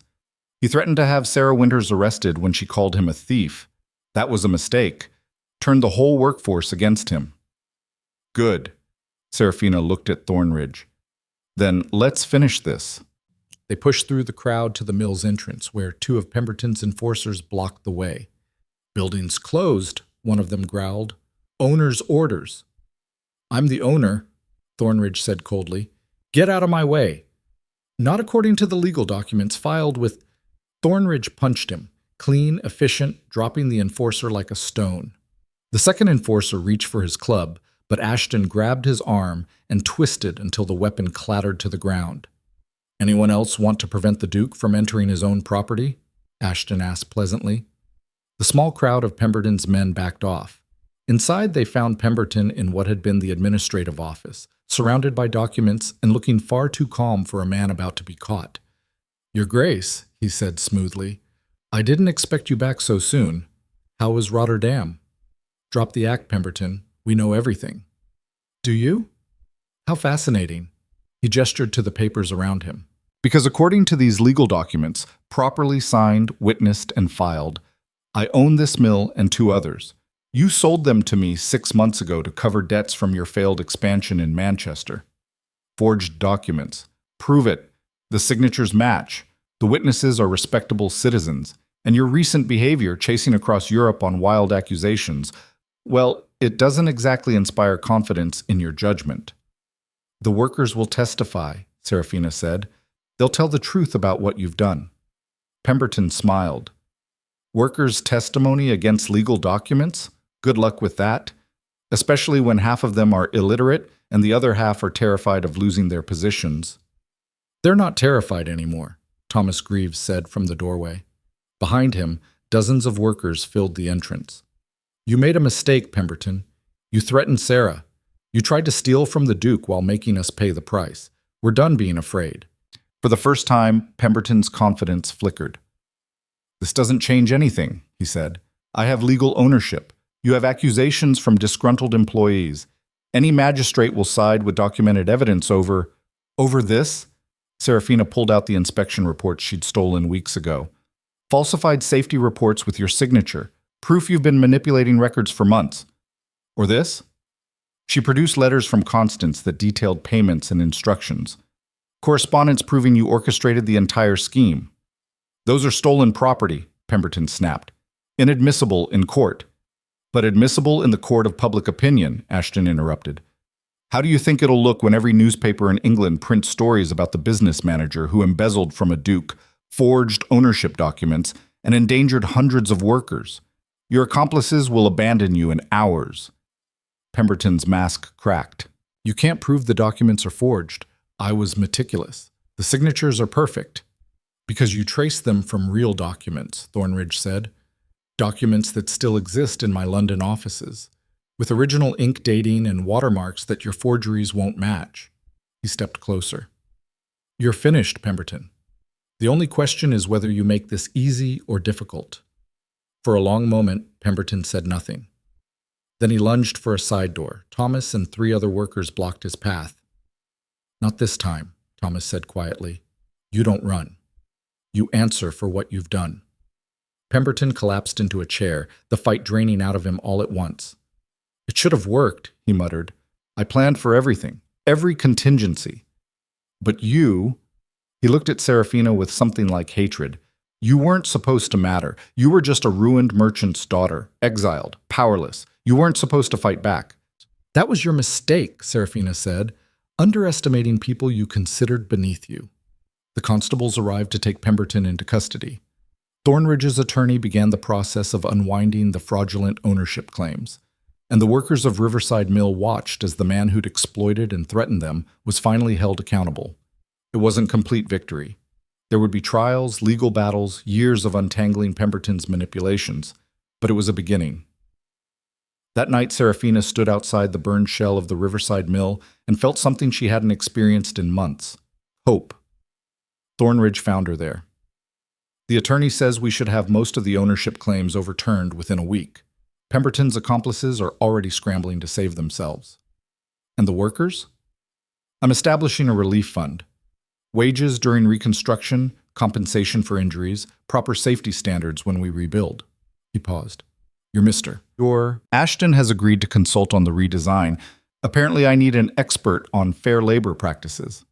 He threatened to have Sarah Winters arrested when she called him a thief. That was a mistake. Turned the whole workforce against him. Good. Seraphina looked at Thornridge. Then let's finish this. They pushed through the crowd to the mill's entrance, where two of Pemberton's enforcers blocked the way. Building's closed, one of them growled. Owner's orders. I'm the owner, Thornridge said coldly. Get out of my way. Not according to the legal documents filed with... Thornridge punched him, clean, efficient, dropping the enforcer like a stone. The second enforcer reached for his club, but Ashton grabbed his arm and twisted until the weapon clattered to the ground. Anyone else want to prevent the Duke from entering his own property? Ashton asked pleasantly. The small crowd of Pemberton's men backed off. Inside, they found Pemberton in what had been the administrative office, surrounded by documents and looking far too calm for a man about to be caught. Your Grace, he said smoothly, I didn't expect you back so soon. How was Rotterdam? Drop the act, Pemberton. We know everything. Do you? How fascinating. He gestured to the papers around him. Because according to these legal documents, properly signed, witnessed, and filed, I own this mill and two others. You sold them to me 6 months ago to cover debts from your failed expansion in Manchester. Forged documents. Prove it. The signatures match. The witnesses are respectable citizens. And your recent behavior, chasing across Europe on wild accusations, well, it doesn't exactly inspire confidence in your judgment. The workers will testify, Seraphina said. They'll tell the truth about what you've done. Pemberton smiled. Workers' testimony against legal documents? Good luck with that, especially when half of them are illiterate and the other half are terrified of losing their positions. They're not terrified anymore, Thomas Greaves said from the doorway. Behind him, dozens of workers filled the entrance. You made a mistake, Pemberton. You threatened Sarah. You tried to steal from the Duke while making us pay the price. We're done being afraid. For the first time, Pemberton's confidence flickered. This doesn't change anything, he said. I have legal ownership. You have accusations from disgruntled employees. Any magistrate will side with documented evidence over this? Seraphina pulled out the inspection reports she'd stolen weeks ago. Falsified safety reports with your signature. Proof you've been manipulating records for months. Or this? She produced letters from Constance that detailed payments and instructions. Correspondence proving you orchestrated the entire scheme. Those are stolen property, Pemberton snapped. Inadmissible in court. But admissible in the court of public opinion, Ashton interrupted. How do you think it'll look when every newspaper in England prints stories about the business manager who embezzled from a duke, forged ownership documents, and endangered hundreds of workers? Your accomplices will abandon you in hours. Pemberton's mask cracked. You can't prove the documents are forged. I was meticulous. The signatures are perfect. Because you traced them from real documents, Thornridge said. Documents that still exist in my London offices, with original ink dating and watermarks that your forgeries won't match. He stepped closer. You're finished, Pemberton. The only question is whether you make this easy or difficult. For a long moment, Pemberton said nothing. Then he lunged for a side door. Thomas and 3 other workers blocked his path. Not this time, Thomas said quietly. You don't run. You answer for what you've done. Pemberton collapsed into a chair, the fight draining out of him all at once. It should have worked, he muttered. I planned for everything, every contingency. But you, he looked at Seraphina with something like hatred. You weren't supposed to matter. You were just a ruined merchant's daughter, exiled, powerless. You weren't supposed to fight back. That was your mistake, Seraphina said, underestimating people you considered beneath you. The constables arrived to take Pemberton into custody. Thornridge's attorney began the process of unwinding the fraudulent ownership claims, and the workers of Riverside Mill watched as the man who'd exploited and threatened them was finally held accountable. It wasn't complete victory. There would be trials, legal battles, years of untangling Pemberton's manipulations, but it was a beginning. That night, Seraphina stood outside the burned shell of the Riverside Mill and felt something she hadn't experienced in months: hope. Thornridge found her there. The attorney says we should have most of the ownership claims overturned within a week. Pemberton's accomplices are already scrambling to save themselves. And the workers? I'm establishing a relief fund. Wages during reconstruction, compensation for injuries, proper safety standards when we rebuild. He paused. Your Ashton has agreed to consult on the redesign. Apparently I need an expert on fair labor practices.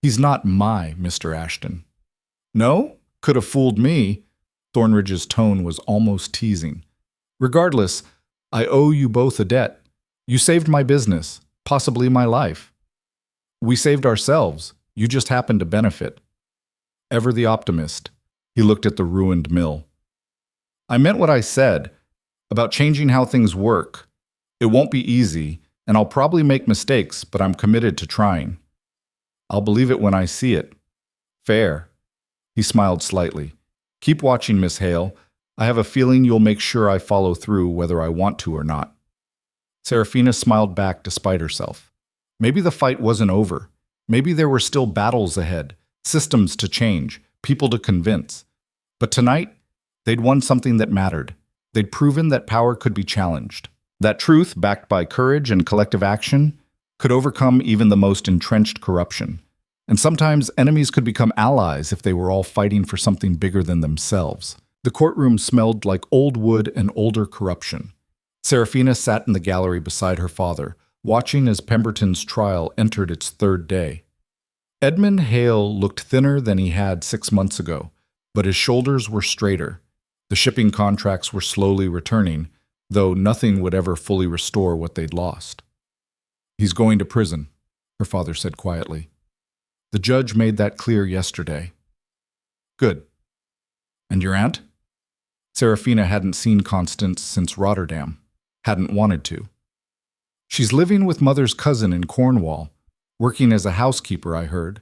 He's not my Mr. Ashton. No? Could have fooled me. Thornridge's tone was almost teasing. Regardless, I owe you both a debt. You saved my business, possibly my life. We saved ourselves. You just happened to benefit. Ever the optimist, he looked at the ruined mill. I meant what I said about changing how things work. It won't be easy, and I'll probably make mistakes, but I'm committed to trying. I'll believe it when I see it. Fair. He smiled slightly. Keep watching, Miss Hale. I have a feeling you'll make sure I follow through whether I want to or not. Seraphina smiled back despite herself. Maybe the fight wasn't over. Maybe there were still battles ahead, systems to change, people to convince. But tonight, they'd won something that mattered. They'd proven that power could be challenged. That truth, backed by courage and collective action, could overcome even the most entrenched corruption. And sometimes enemies could become allies if they were all fighting for something bigger than themselves. The courtroom smelled like old wood and older corruption. Seraphina sat in the gallery beside her father, watching as Pemberton's trial entered its 3rd day. Edmund Hale looked thinner than he had 6 months ago, but his shoulders were straighter. The shipping contracts were slowly returning, though nothing would ever fully restore what they'd lost. He's going to prison, her father said quietly. The judge made that clear yesterday. Good. And your aunt? Seraphina hadn't seen Constance since Rotterdam, hadn't wanted to. She's living with Mother's cousin in Cornwall, working as a housekeeper, I heard.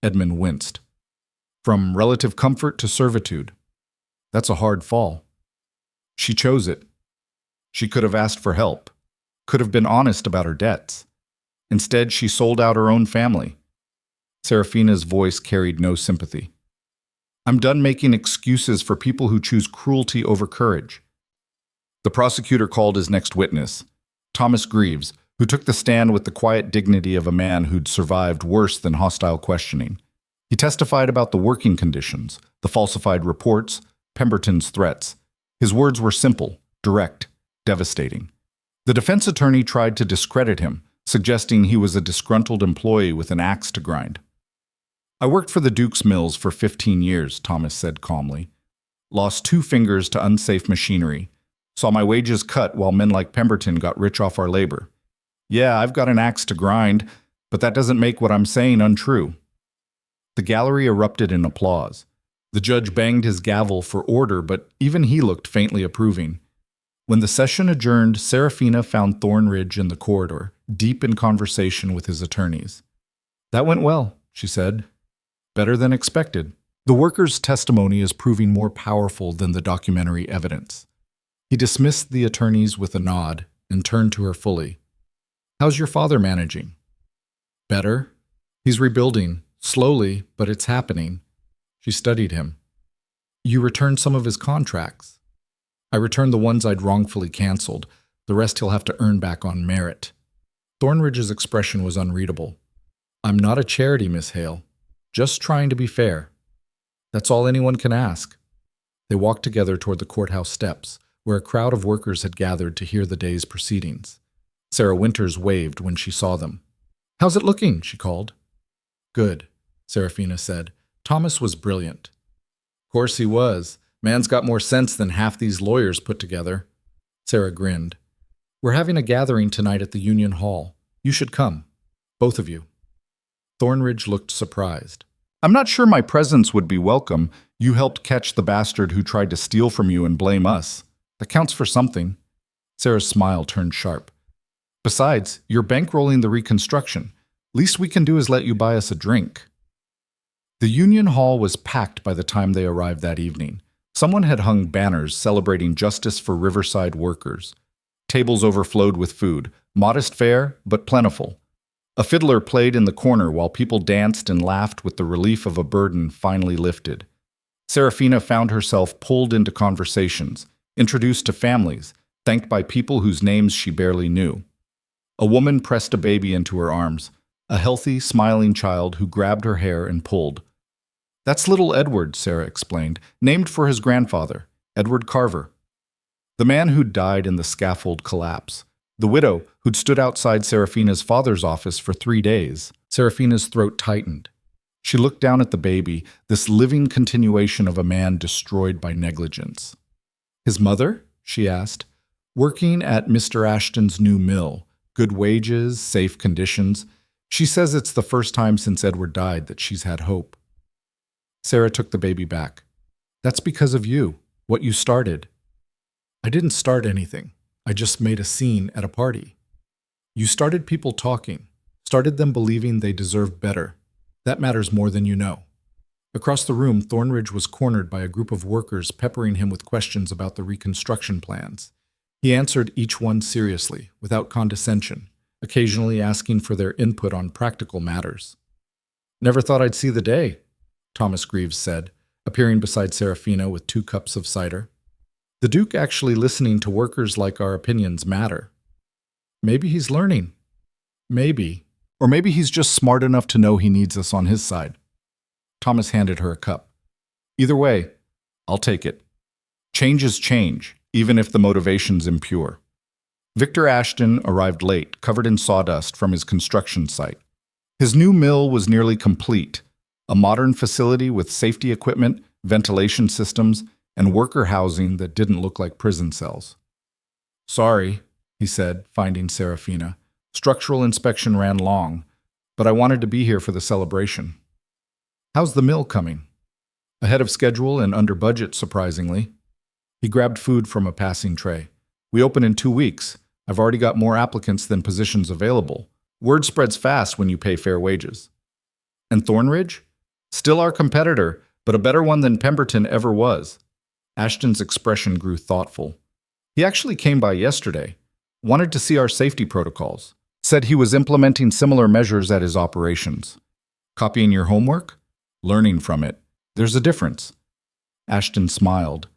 Edmund winced. From relative comfort to servitude. That's a hard fall. She chose it. She could have asked for help, could have been honest about her debts. Instead, she sold out her own family. Seraphina's voice carried no sympathy. I'm done making excuses for people who choose cruelty over courage. The prosecutor called his next witness, Thomas Greaves, who took the stand with the quiet dignity of a man who'd survived worse than hostile questioning. He testified about the working conditions, the falsified reports, Pemberton's threats. His words were simple, direct, devastating. The defense attorney tried to discredit him, suggesting he was a disgruntled employee with an axe to grind. I worked for the Duke's Mills for 15 years, Thomas said calmly. Lost 2 fingers to unsafe machinery. Saw my wages cut while men like Pemberton got rich off our labor. Yeah, I've got an axe to grind, but that doesn't make what I'm saying untrue. The gallery erupted in applause. The judge banged his gavel for order, but even he looked faintly approving. When the session adjourned, Seraphina found Thornridge in the corridor, deep in conversation with his attorneys. That went well, she said. Better than expected. The worker's testimony is proving more powerful than the documentary evidence. He dismissed the attorneys with a nod and turned to her fully. How's your father managing? Better. He's rebuilding, slowly, but it's happening. She studied him. You returned some of his contracts. I returned the ones I'd wrongfully canceled. The rest he'll have to earn back on merit. Thornridge's expression was unreadable. I'm not a charity, Miss Hale. Just trying to be fair. That's all anyone can ask. They walked together toward the courthouse steps, where a crowd of workers had gathered to hear the day's proceedings. Sarah Winters waved when she saw them. How's it looking? She called. Good, Seraphina said. Thomas was brilliant. Of course he was. Man's got more sense than half these lawyers put together. Sarah grinned. We're having a gathering tonight at the Union Hall. You should come. Both of you. Thornridge looked surprised. I'm not sure my presence would be welcome. You helped catch the bastard who tried to steal from you and blame us. That counts for something. Sarah's smile turned sharp. Besides, you're bankrolling the reconstruction. Least we can do is let you buy us a drink. The Union Hall was packed by the time they arrived that evening. Someone had hung banners celebrating justice for Riverside workers. Tables overflowed with food, modest fare, but plentiful. A fiddler played in the corner while people danced and laughed with the relief of a burden finally lifted. Seraphina found herself pulled into conversations, introduced to families, thanked by people whose names she barely knew. A woman pressed a baby into her arms, a healthy, smiling child who grabbed her hair and pulled. That's little Edward, Sarah explained, named for his grandfather, Edward Carver. The man who'd died in the scaffold collapse. The widow who'd stood outside Seraphina's father's office for 3 days. Seraphina's throat tightened. She looked down at the baby, this living continuation of a man destroyed by negligence. His mother? She asked. Working at Mr. Ashton's new mill. Good wages, safe conditions. She says it's the first time since Edward died that she's had hope. Sarah took the baby back. That's because of you, what you started. I didn't start anything. I just made a scene at a party. You started people talking, started them believing they deserved better. That matters more than you know. Across the room, Thornridge was cornered by a group of workers peppering him with questions about the reconstruction plans. He answered each one seriously, without condescension, occasionally asking for their input on practical matters. Never thought I'd see the day, Thomas Greaves said, appearing beside Seraphina with 2 cups of cider. The Duke actually listening to workers like our opinions matter. Maybe he's learning. Maybe. Or maybe he's just smart enough to know he needs us on his side. Thomas handed her a cup. Either way, I'll take it. Change is change, even if the motivation's impure. Victor Ashton arrived late, covered in sawdust from his construction site. His new mill was nearly complete, a modern facility with safety equipment, ventilation systems, and worker housing that didn't look like prison cells. Sorry, he said, finding Seraphina. Structural inspection ran long, but I wanted to be here for the celebration. How's the mill coming? Ahead of schedule and under budget, surprisingly. He grabbed food from a passing tray. We open in 2 weeks. I've already got more applicants than positions available. Word spreads fast when you pay fair wages. And Thornridge? Still our competitor, but a better one than Pemberton ever was. Ashton's expression grew thoughtful. He actually came by yesterday. Wanted to see our safety protocols. Said he was implementing similar measures at his operations. Copying your homework? Learning from it. There's a difference. Ashton smiled.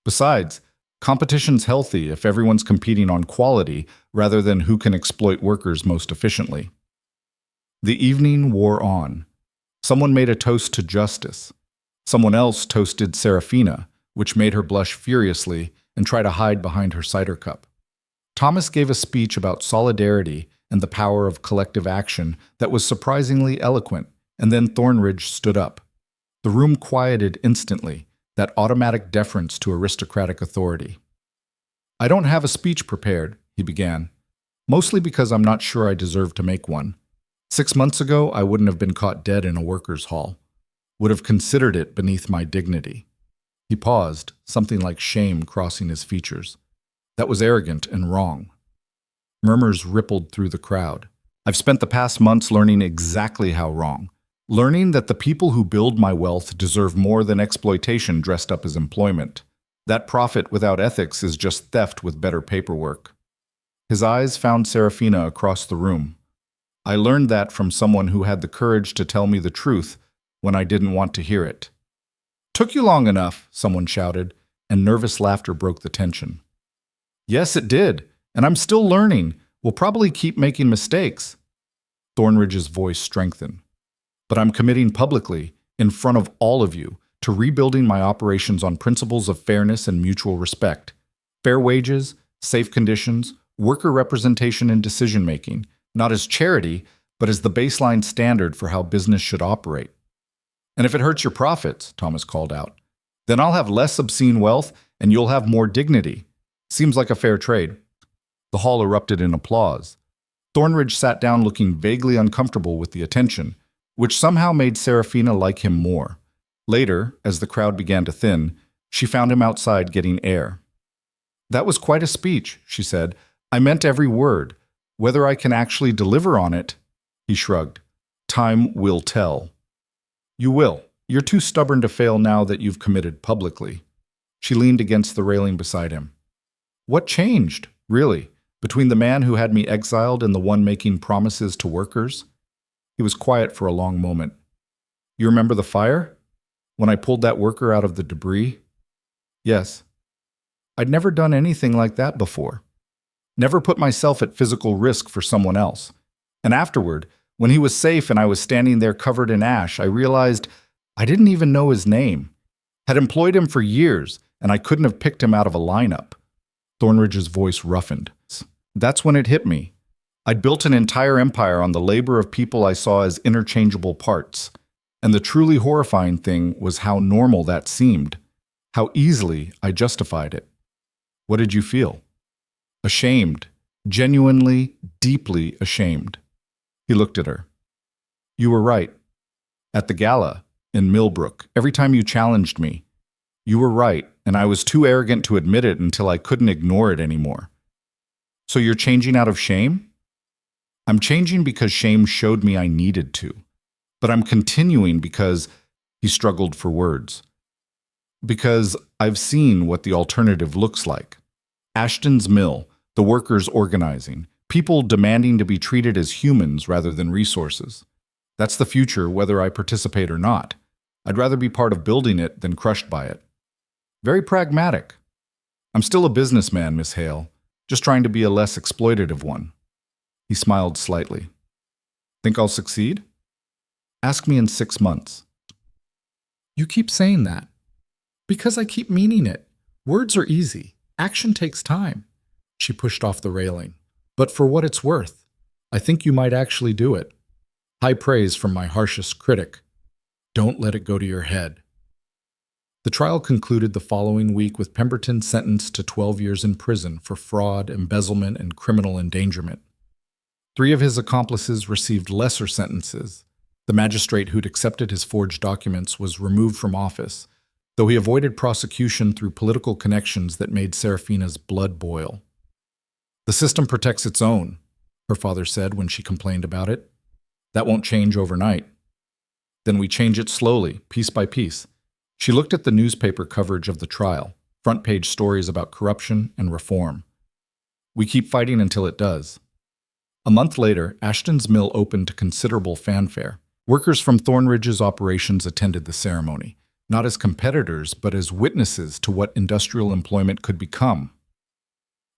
Besides, competition's healthy if everyone's competing on quality rather than who can exploit workers most efficiently. The evening wore on. Someone made a toast to justice. Someone else toasted Seraphina, which made her blush furiously and try to hide behind her cider cup. Thomas gave a speech about solidarity and the power of collective action that was surprisingly eloquent, and then Thornridge stood up. The room quieted instantly, that automatic deference to aristocratic authority. I don't have a speech prepared, he began. Mostly because I'm not sure I deserve to make one. 6 months ago, I wouldn't have been caught dead in a workers' hall. Would have considered it beneath my dignity. He paused, something like shame crossing his features. That was arrogant and wrong. Murmurs rippled through the crowd. I've spent the past months learning exactly how wrong. Learning that the people who build my wealth deserve more than exploitation dressed up as employment. That profit without ethics is just theft with better paperwork. His eyes found Seraphina across the room. I learned that from someone who had the courage to tell me the truth when I didn't want to hear it. Took you long enough, someone shouted, and nervous laughter broke the tension. Yes, it did, and I'm still learning. We'll probably keep making mistakes. Thornridge's voice strengthened. But I'm committing publicly, in front of all of you, to rebuilding my operations on principles of fairness and mutual respect. Fair wages, safe conditions, worker representation in decision-making, not as charity, but as the baseline standard for how business should operate. And if it hurts your profits, Thomas called out, then I'll have less obscene wealth and you'll have more dignity. Seems like a fair trade. The hall erupted in applause. Thornridge sat down looking vaguely uncomfortable with the attention, which somehow made Seraphina like him more. Later, as the crowd began to thin, she found him outside getting air. That was quite a speech, she said. I meant every word. Whether I can actually deliver on it, he shrugged. Time will tell. You will. You're too stubborn to fail now that you've committed publicly. She leaned against the railing beside him. What changed, really, between the man who had me exiled and the one making promises to workers? He was quiet for a long moment. You remember the fire? When I pulled that worker out of the debris? Yes. I'd never done anything like that before. Never put myself at physical risk for someone else. And afterward, when he was safe and I was standing there covered in ash, I realized I didn't even know his name. Had employed him for years, and I couldn't have picked him out of a lineup. Thornridge's voice roughened. That's when it hit me. I'd built an entire empire on the labor of people I saw as interchangeable parts. And the truly horrifying thing was how normal that seemed, how easily I justified it. What did you feel? Ashamed, genuinely, deeply ashamed. He looked at her. You were right. At the gala, in Millbrook, every time you challenged me, you were right, and I was too arrogant to admit it until I couldn't ignore it anymore. So you're changing out of shame? I'm changing because shame showed me I needed to. But I'm continuing because, he struggled for words, because I've seen what the alternative looks like. Ashton's Mill, the workers organizing, people demanding to be treated as humans rather than resources. That's the future, whether I participate or not. I'd rather be part of building it than crushed by it. Very pragmatic. I'm still a businessman, Miss Hale, just trying to be a less exploitative one. He smiled slightly. Think I'll succeed? Ask me in 6 months. You keep saying that. Because I keep meaning it. Words are easy. Action takes time. She pushed off the railing. But for what it's worth, I think you might actually do it. High praise from my harshest critic. Don't let it go to your head. The trial concluded the following week with Pemberton sentenced to 12 years in prison for fraud, embezzlement, and criminal endangerment. 3 of his accomplices received lesser sentences. The magistrate who'd accepted his forged documents was removed from office, though he avoided prosecution through political connections that made Seraphina's blood boil. The system protects its own, her father said when she complained about it. That won't change overnight. Then we change it slowly, piece by piece. She looked at the newspaper coverage of the trial, front-page stories about corruption and reform. We keep fighting until it does. A month later, Ashton's Mill opened to considerable fanfare. Workers from Thornridge's operations attended the ceremony, not as competitors, but as witnesses to what industrial employment could become.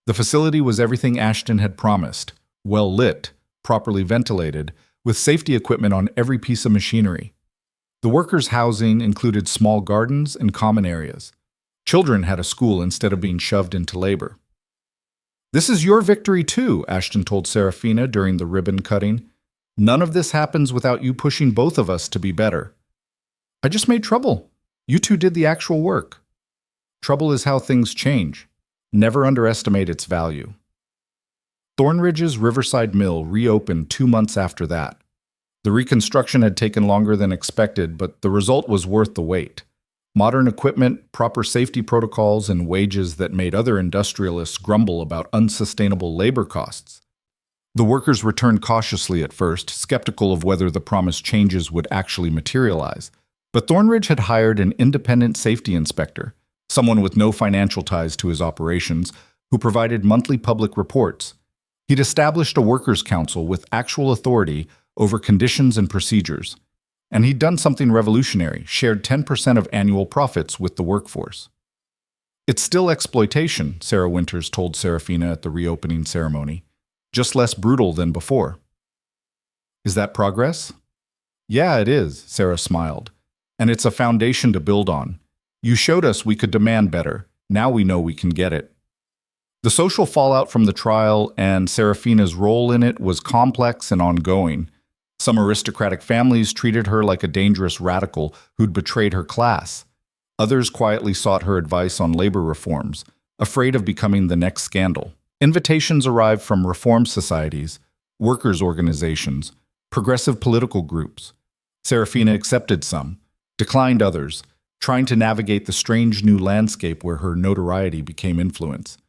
The facility was everything Ashton had promised, well lit, properly ventilated, with safety equipment on every piece of machinery. The workers' housing included small gardens and common areas. Children had a school instead of being shoved into labor. This is your victory too, Ashton told Seraphina during the ribbon cutting. None of this happens without you pushing both of us to be better. I just made trouble. You two did the actual work. Trouble is how things change. Never underestimate its value. Thornridge's Riverside Mill reopened 2 months after that. The reconstruction had taken longer than expected, but the result was worth the wait. Modern equipment, proper safety protocols, and wages that made other industrialists grumble about unsustainable labor costs. The workers returned cautiously at first, skeptical of whether the promised changes would actually materialize. But Thornridge had hired an independent safety inspector, someone with no financial ties to his operations, who provided monthly public reports. He'd established a workers' council with actual authority over conditions and procedures. And he'd done something revolutionary, shared 10% of annual profits with the workforce. "It's still exploitation," Sarah Winters told Seraphina at the reopening ceremony. "Just less brutal than before." "Is that progress?" "Yeah, it is," Sarah smiled. "And it's a foundation to build on. You showed us we could demand better. Now we know we can get it." The social fallout from the trial and Seraphina's role in it was complex and ongoing. Some aristocratic families treated her like a dangerous radical who'd betrayed her class. Others quietly sought her advice on labor reforms, afraid of becoming the next scandal. Invitations arrived from reform societies, workers' organizations, progressive political groups. Seraphina accepted some, declined others, trying to navigate the strange new landscape where her notoriety became influence.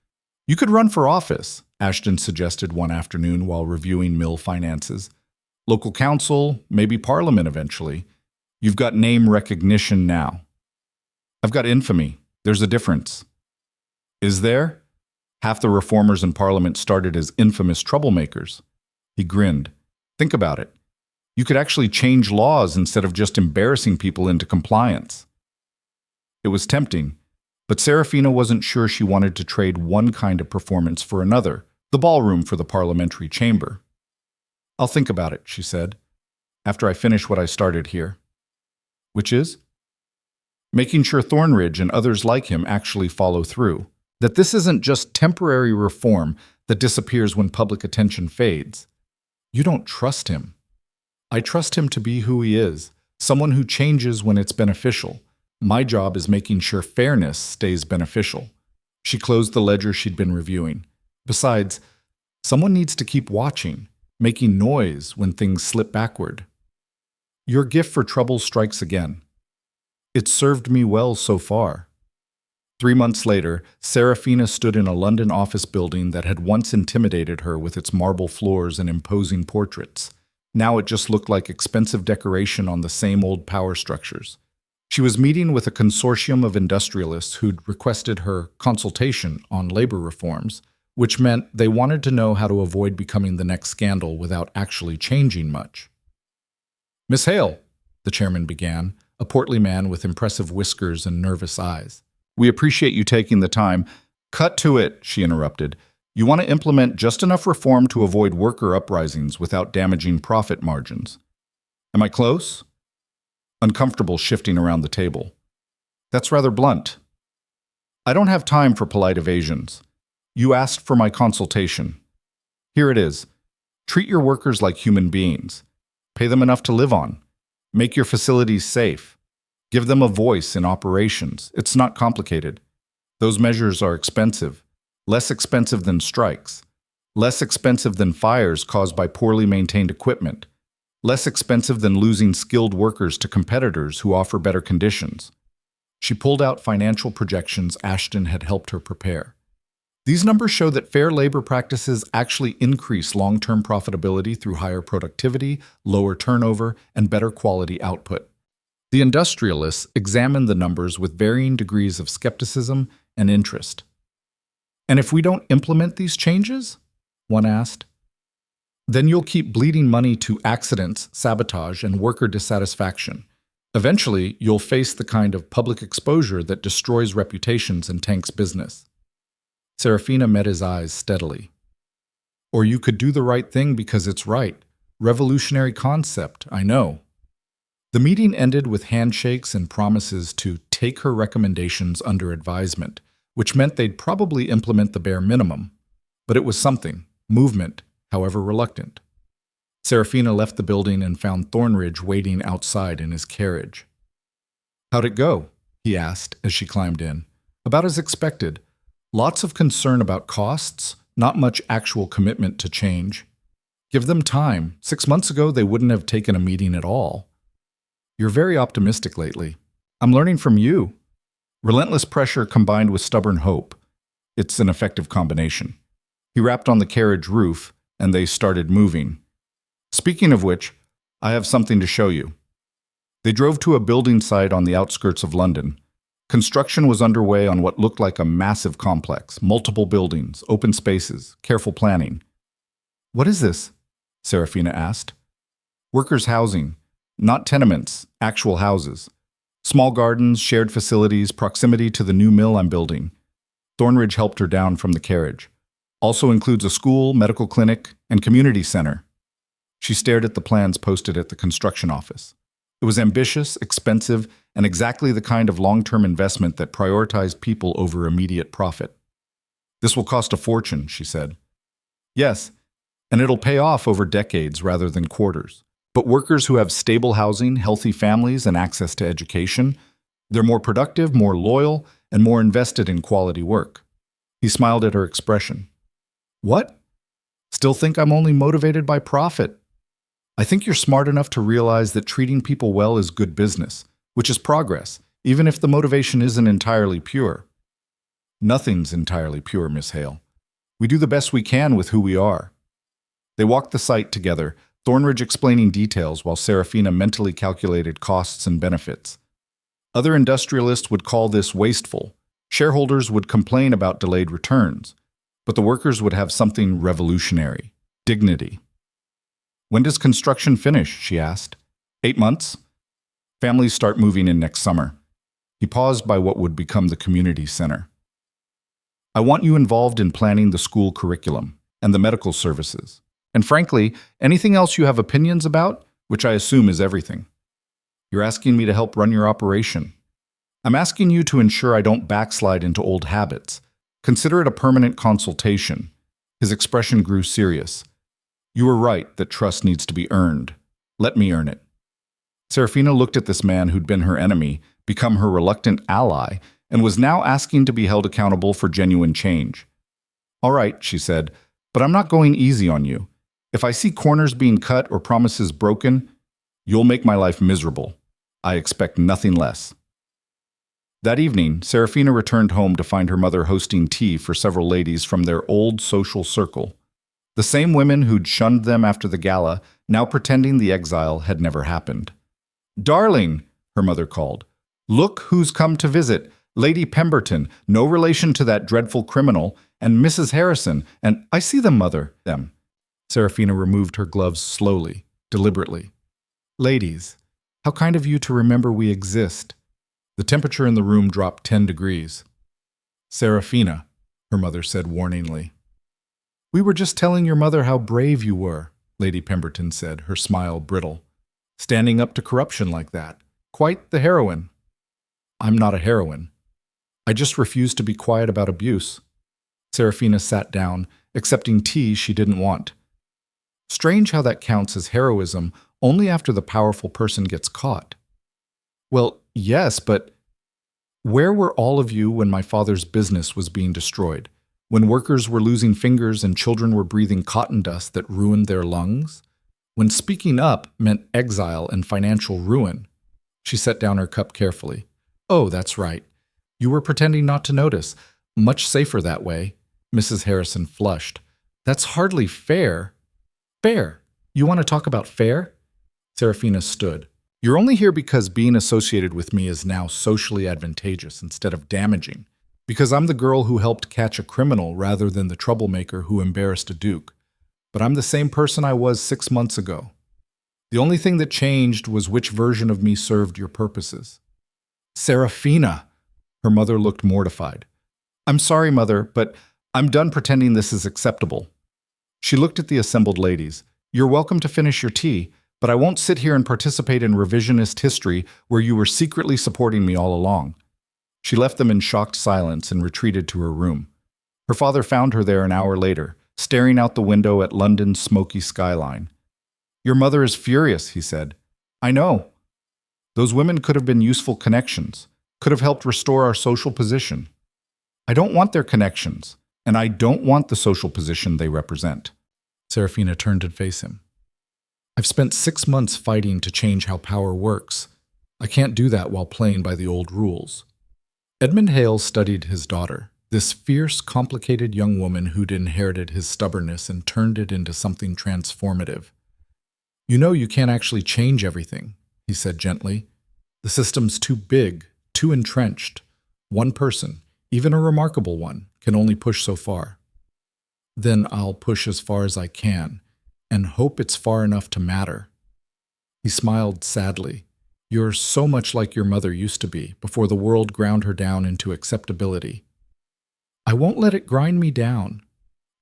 "You could run for office," Ashton suggested one afternoon while reviewing mill finances. "Local council, maybe parliament eventually. You've got name recognition now." "I've got infamy. There's a difference." "Is there?" Half the reformers in parliament started as infamous troublemakers. He grinned. "Think about it. You could actually change laws instead of just embarrassing people into compliance." It was tempting, but Seraphina wasn't sure she wanted to trade one kind of performance for another, the ballroom for the parliamentary chamber. "I'll think about it," she said, "after I finish what I started here." "Which is?" "Making sure Thornridge and others like him actually follow through. That this isn't just temporary reform that disappears when public attention fades. You don't trust him." "I trust him to be who he is, someone who changes when it's beneficial. My job is making sure fairness stays beneficial." She closed the ledger she'd been reviewing. "Besides, someone needs to keep watching, making noise when things slip backward." "Your gift for trouble strikes again." "It's served me well so far." 3 months later, Seraphina stood in a London office building that had once intimidated her with its marble floors and imposing portraits. Now it just looked like expensive decoration on the same old power structures. She was meeting with a consortium of industrialists who'd requested her consultation on labor reforms, which meant they wanted to know how to avoid becoming the next scandal without actually changing much. "Miss Hale," the chairman began, a portly man with impressive whiskers and nervous eyes. "We appreciate you taking the time." "Cut to it," she interrupted. "You want to implement just enough reform to avoid worker uprisings without damaging profit margins. Am I close?" Uncomfortable shifting around the table. "That's rather blunt." "I don't have time for polite evasions. You asked for my consultation. Here it is. Treat your workers like human beings. Pay them enough to live on. Make your facilities safe. Give them a voice in operations. It's not complicated. Those measures are expensive. Less expensive than strikes. Less expensive than fires caused by poorly maintained equipment. Less expensive than losing skilled workers to competitors who offer better conditions." She pulled out financial projections Ashton had helped her prepare. These numbers show that fair labor practices actually increase long-term profitability through higher productivity, lower turnover, and better quality output. The industrialists examined the numbers with varying degrees of skepticism and interest. "And if we don't implement these changes?" one asked. "Then you'll keep bleeding money to accidents, sabotage, and worker dissatisfaction. Eventually, you'll face the kind of public exposure that destroys reputations and tanks business." Seraphina met his eyes steadily. "Or you could do the right thing because it's right. Revolutionary concept, I know." The meeting ended with handshakes and promises to take her recommendations under advisement, which meant they'd probably implement the bare minimum. But it was something, movement, however reluctant. Seraphina left the building and found Thornridge waiting outside in his carriage. "How'd it go?" he asked as she climbed in. "About as expected. Lots of concern about costs, Not much actual commitment to change. Give them time. 6 months ago, they wouldn't have taken a meeting at all. You're very optimistic lately. I'm learning from you. Relentless pressure combined with stubborn hope. It's an effective combination. He rapped on the carriage roof, and they started moving. Speaking of which, I have something to show you. They drove to a building site on the outskirts of London. Construction was underway on what looked like a massive complex, multiple buildings, open spaces, careful planning. What is this? Seraphina asked. Workers' housing, not tenements, actual houses. Small gardens, shared facilities, proximity to the new mill I'm building. Thornridge helped her down from the carriage. Also includes a school, medical clinic, and community center. She stared at the plans posted at the construction office. It was ambitious, expensive, and exactly the kind of long-term investment that prioritized people over immediate profit. This will cost a fortune, she said. Yes, and it'll pay off over decades rather than quarters. But workers who have stable housing, healthy families, and access to education, they're more productive, more loyal, and more invested in quality work. He smiled at her expression. What? Still think I'm only motivated by profit? I think you're smart enough to realize that treating people well is good business, which is progress, even if the motivation isn't entirely pure. Nothing's entirely pure, Miss Hale. We do the best we can with who we are. They walked the site together, Thornridge explaining details while Seraphina mentally calculated costs and benefits. Other industrialists would call this wasteful. Shareholders would complain about delayed returns. But the workers would have something revolutionary: dignity. When does construction finish? She asked. 8 months. Families start moving in next summer. He paused by what would become the community center. I want you involved in planning the school curriculum and the medical services. And frankly, anything else you have opinions about, which I assume is everything. You're asking me to help run your operation. I'm asking you to ensure I don't backslide into old habits. Consider it a permanent consultation. His expression grew serious. You were right that trust needs to be earned. Let me earn it. Seraphina looked at this man who'd been her enemy, become her reluctant ally, and was now asking to be held accountable for genuine change. All right, she said, but I'm not going easy on you. If I see corners being cut or promises broken, you'll make my life miserable. I expect nothing less. That evening, Seraphina returned home to find her mother hosting tea for several ladies from their old social circle. The same women who'd shunned them after the gala, now pretending the exile had never happened. Darling, her mother called, look who's come to visit. Lady Pemberton, no relation to that dreadful criminal, and Mrs. Harrison, and I see them, mother, them. Seraphina removed her gloves slowly, deliberately. Ladies, how kind of you to remember we exist. The temperature in the room dropped 10 degrees. Seraphina, her mother said warningly. We were just telling your mother how brave you were, Lady Pemberton said, her smile brittle. Standing up to corruption like that. Quite the heroine. I'm not a heroine. I just refuse to be quiet about abuse. Seraphina sat down, accepting tea she didn't want. Strange how that counts as heroism only after the powerful person gets caught. Well, yes, but where were all of you when my father's business was being destroyed? When workers were losing fingers and children were breathing cotton dust that ruined their lungs? When speaking up meant exile and financial ruin? She set down her cup carefully. Oh, that's right. You were pretending not to notice. Much safer that way. Mrs. Harrison flushed. That's hardly fair. Fair? You want to talk about fair? Seraphina stood. You're only here because being associated with me is now socially advantageous instead of damaging. Because I'm the girl who helped catch a criminal rather than the troublemaker who embarrassed a duke. But I'm the same person I was 6 months ago. The only thing that changed was which version of me served your purposes. Seraphina! Her mother looked mortified. I'm sorry, Mother, but I'm done pretending this is acceptable. She looked at the assembled ladies. You're welcome to finish your tea, but I won't sit here and participate in revisionist history where you were secretly supporting me all along. She left them in shocked silence and retreated to her room. Her father found her there an hour later, staring out the window at London's smoky skyline. Your mother is furious, he said. I know. Those women could have been useful connections, could have helped restore our social position. I don't want their connections, and I don't want the social position they represent. Seraphina turned to face him. I've spent 6 months fighting to change how power works. I can't do that while playing by the old rules. Edmund Hale studied his daughter, this fierce, complicated young woman who'd inherited his stubbornness and turned it into something transformative. You know you can't actually change everything, he said gently. The system's too big, too entrenched. One person, even a remarkable one, can only push so far. Then I'll push as far as I can, and hope it's far enough to matter. He smiled sadly. You're so much like your mother used to be, before the world ground her down into acceptability. I won't let it grind me down.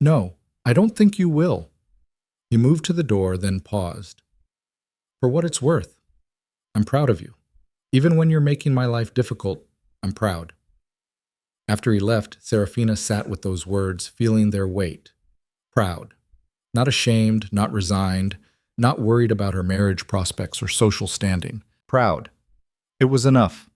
No, I don't think you will. He moved to the door, then paused. For what it's worth, I'm proud of you. Even when you're making my life difficult, I'm proud. After he left, Seraphina sat with those words, feeling their weight. Proud. Not ashamed, not resigned, not worried about her marriage prospects or social standing. Proud. It was enough.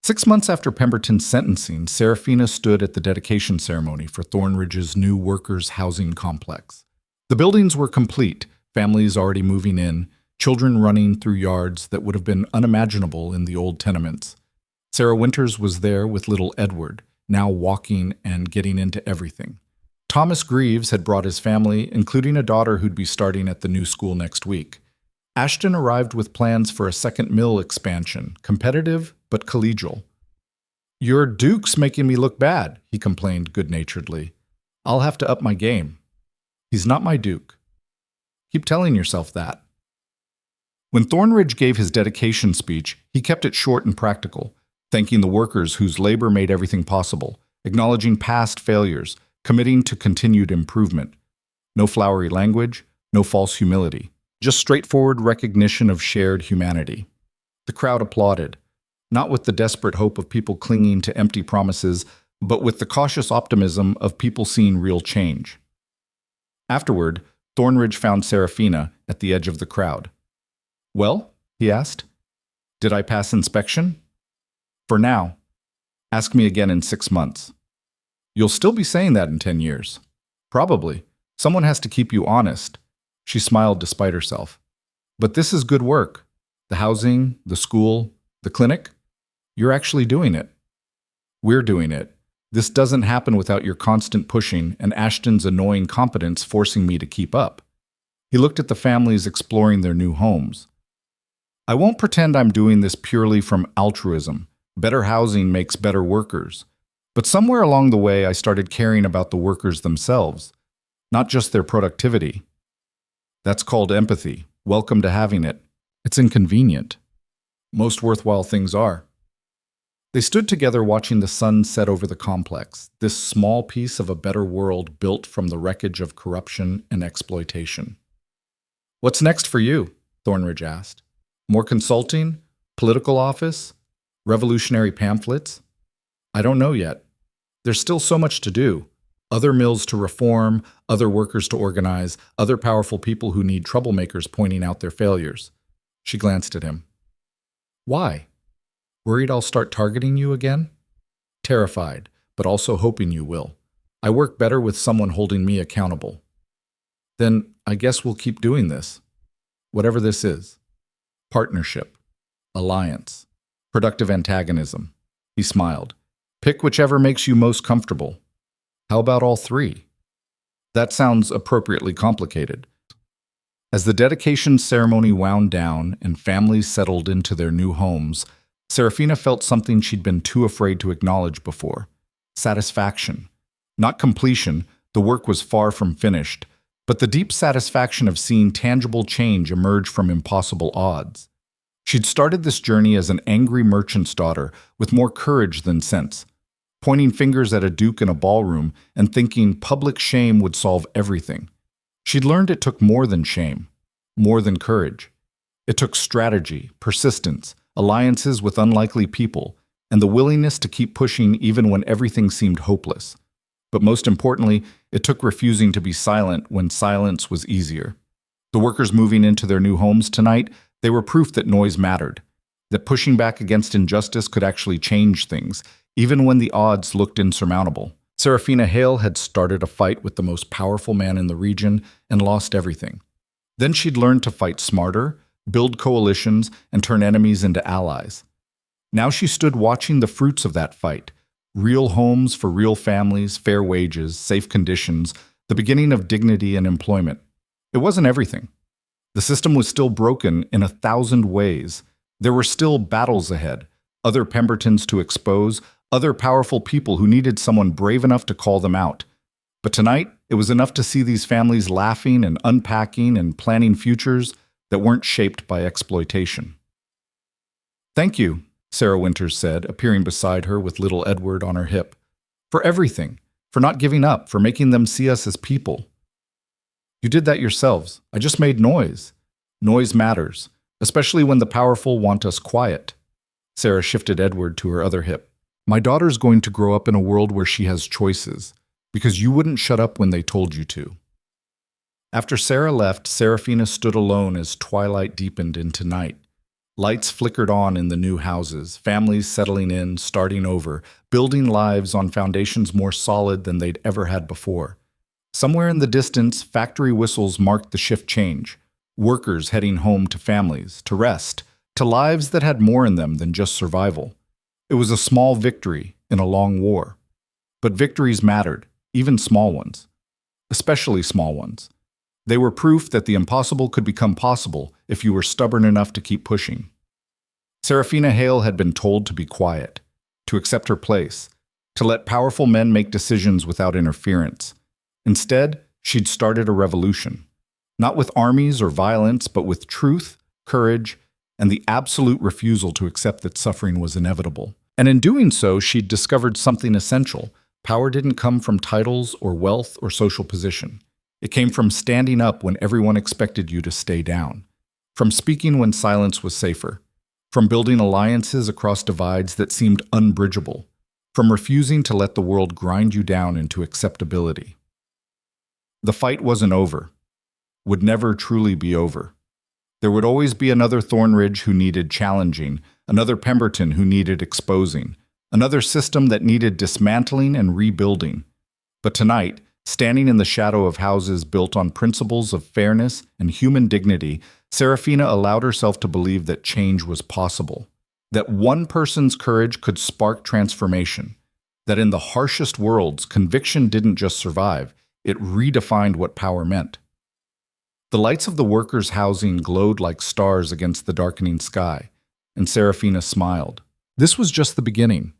6 months after Pemberton's sentencing, Seraphina stood at the dedication ceremony for Thornridge's new workers' housing complex. The buildings were complete, families already moving in, children running through yards that would have been unimaginable in the old tenements. Sarah Winters was there with little Edward, now walking and getting into everything. Thomas Greaves had brought his family, including a daughter who'd be starting at the new school next week. Ashton arrived with plans for a second mill expansion, competitive but collegial. Your Duke's making me look bad, he complained good-naturedly. I'll have to up my game. He's not my Duke. Keep telling yourself that. When Thornridge gave his dedication speech, he kept it short and practical, thanking the workers whose labor made everything possible, acknowledging past failures, committing to continued improvement. No flowery language, no false humility, just straightforward recognition of shared humanity. The crowd applauded, not with the desperate hope of people clinging to empty promises, but with the cautious optimism of people seeing real change. Afterward, Thornridge found Seraphina at the edge of the crowd. Well, he asked, did I pass inspection? For now. Ask me again in 6 months. You'll still be saying that in 10 years. Probably. Someone has to keep you honest. She smiled despite herself. But this is good work. The housing, the school, the clinic. You're actually doing it. We're doing it. This doesn't happen without your constant pushing and Ashton's annoying competence forcing me to keep up. He looked at the families exploring their new homes. I won't pretend I'm doing this purely from altruism. Better housing makes better workers. But somewhere along the way, I started caring about the workers themselves, not just their productivity. That's called empathy. Welcome to having it. It's inconvenient. Most worthwhile things are. They stood together watching the sun set over the complex, this small piece of a better world built from the wreckage of corruption and exploitation. What's next for you? Thornridge asked. More consulting? Political office? Revolutionary pamphlets? I don't know yet. There's still so much to do. Other mills to reform, other workers to organize, other powerful people who need troublemakers pointing out their failures. She glanced at him. Why? Worried I'll start targeting you again? Terrified, but also hoping you will. I work better with someone holding me accountable. Then I guess we'll keep doing this. Whatever this is. Partnership. Alliance. Productive antagonism. He smiled. Pick whichever makes you most comfortable. How about all three? That sounds appropriately complicated. As the dedication ceremony wound down and families settled into their new homes, Seraphina felt something she'd been too afraid to acknowledge before. Satisfaction. Not completion, the work was far from finished, but the deep satisfaction of seeing tangible change emerge from impossible odds. She'd started this journey as an angry merchant's daughter with more courage than sense, pointing fingers at a duke in a ballroom and thinking public shame would solve everything. She'd learned it took more than shame, more than courage. It took strategy, persistence, alliances with unlikely people, and the willingness to keep pushing even when everything seemed hopeless. But most importantly, it took refusing to be silent when silence was easier. The workers moving into their new homes tonight, they were proof that noise mattered, that pushing back against injustice could actually change things, even when the odds looked insurmountable. Seraphina Hale had started a fight with the most powerful man in the region and lost everything. Then she'd learned to fight smarter, build coalitions, and turn enemies into allies. Now she stood watching the fruits of that fight: real homes for real families, fair wages, safe conditions, the beginning of dignity and employment. It wasn't everything. The system was still broken in 1,000 ways. There were still battles ahead, other Pembertons to expose, other powerful people who needed someone brave enough to call them out. But tonight, it was enough to see these families laughing and unpacking and planning futures that weren't shaped by exploitation. "Thank you," Sarah Winters said, appearing beside her with little Edward on her hip. "For everything, for not giving up, for making them see us as people." "You did that yourselves. I just made noise. Noise matters, especially when the powerful want us quiet." Sarah shifted Edward to her other hip. "My daughter's going to grow up in a world where she has choices, because you wouldn't shut up when they told you to." After Sarah left, Seraphina stood alone as twilight deepened into night. Lights flickered on in the new houses, families settling in, starting over, building lives on foundations more solid than they'd ever had before. Somewhere in the distance, factory whistles marked the shift change. Workers heading home to families, to rest, to lives that had more in them than just survival. It was a small victory in a long war. But victories mattered, even small ones. Especially small ones. They were proof that the impossible could become possible if you were stubborn enough to keep pushing. Seraphina Hale had been told to be quiet, to accept her place, to let powerful men make decisions without interference. Instead, she'd started a revolution. Not with armies or violence, but with truth, courage, and the absolute refusal to accept that suffering was inevitable. And in doing so, she'd discovered something essential. Power didn't come from titles or wealth or social position. It came from standing up when everyone expected you to stay down, from speaking when silence was safer, from building alliances across divides that seemed unbridgeable, from refusing to let the world grind you down into acceptability. The fight wasn't over, would never truly be over. There would always be another Thornridge who needed challenging, another Pemberton who needed exposing, another system that needed dismantling and rebuilding. But tonight, standing in the shadow of houses built on principles of fairness and human dignity, Seraphina allowed herself to believe that change was possible, that one person's courage could spark transformation, that in the harshest worlds, conviction didn't just survive, it redefined what power meant. The lights of the workers' housing glowed like stars against the darkening sky, and Seraphina smiled. This was just the beginning.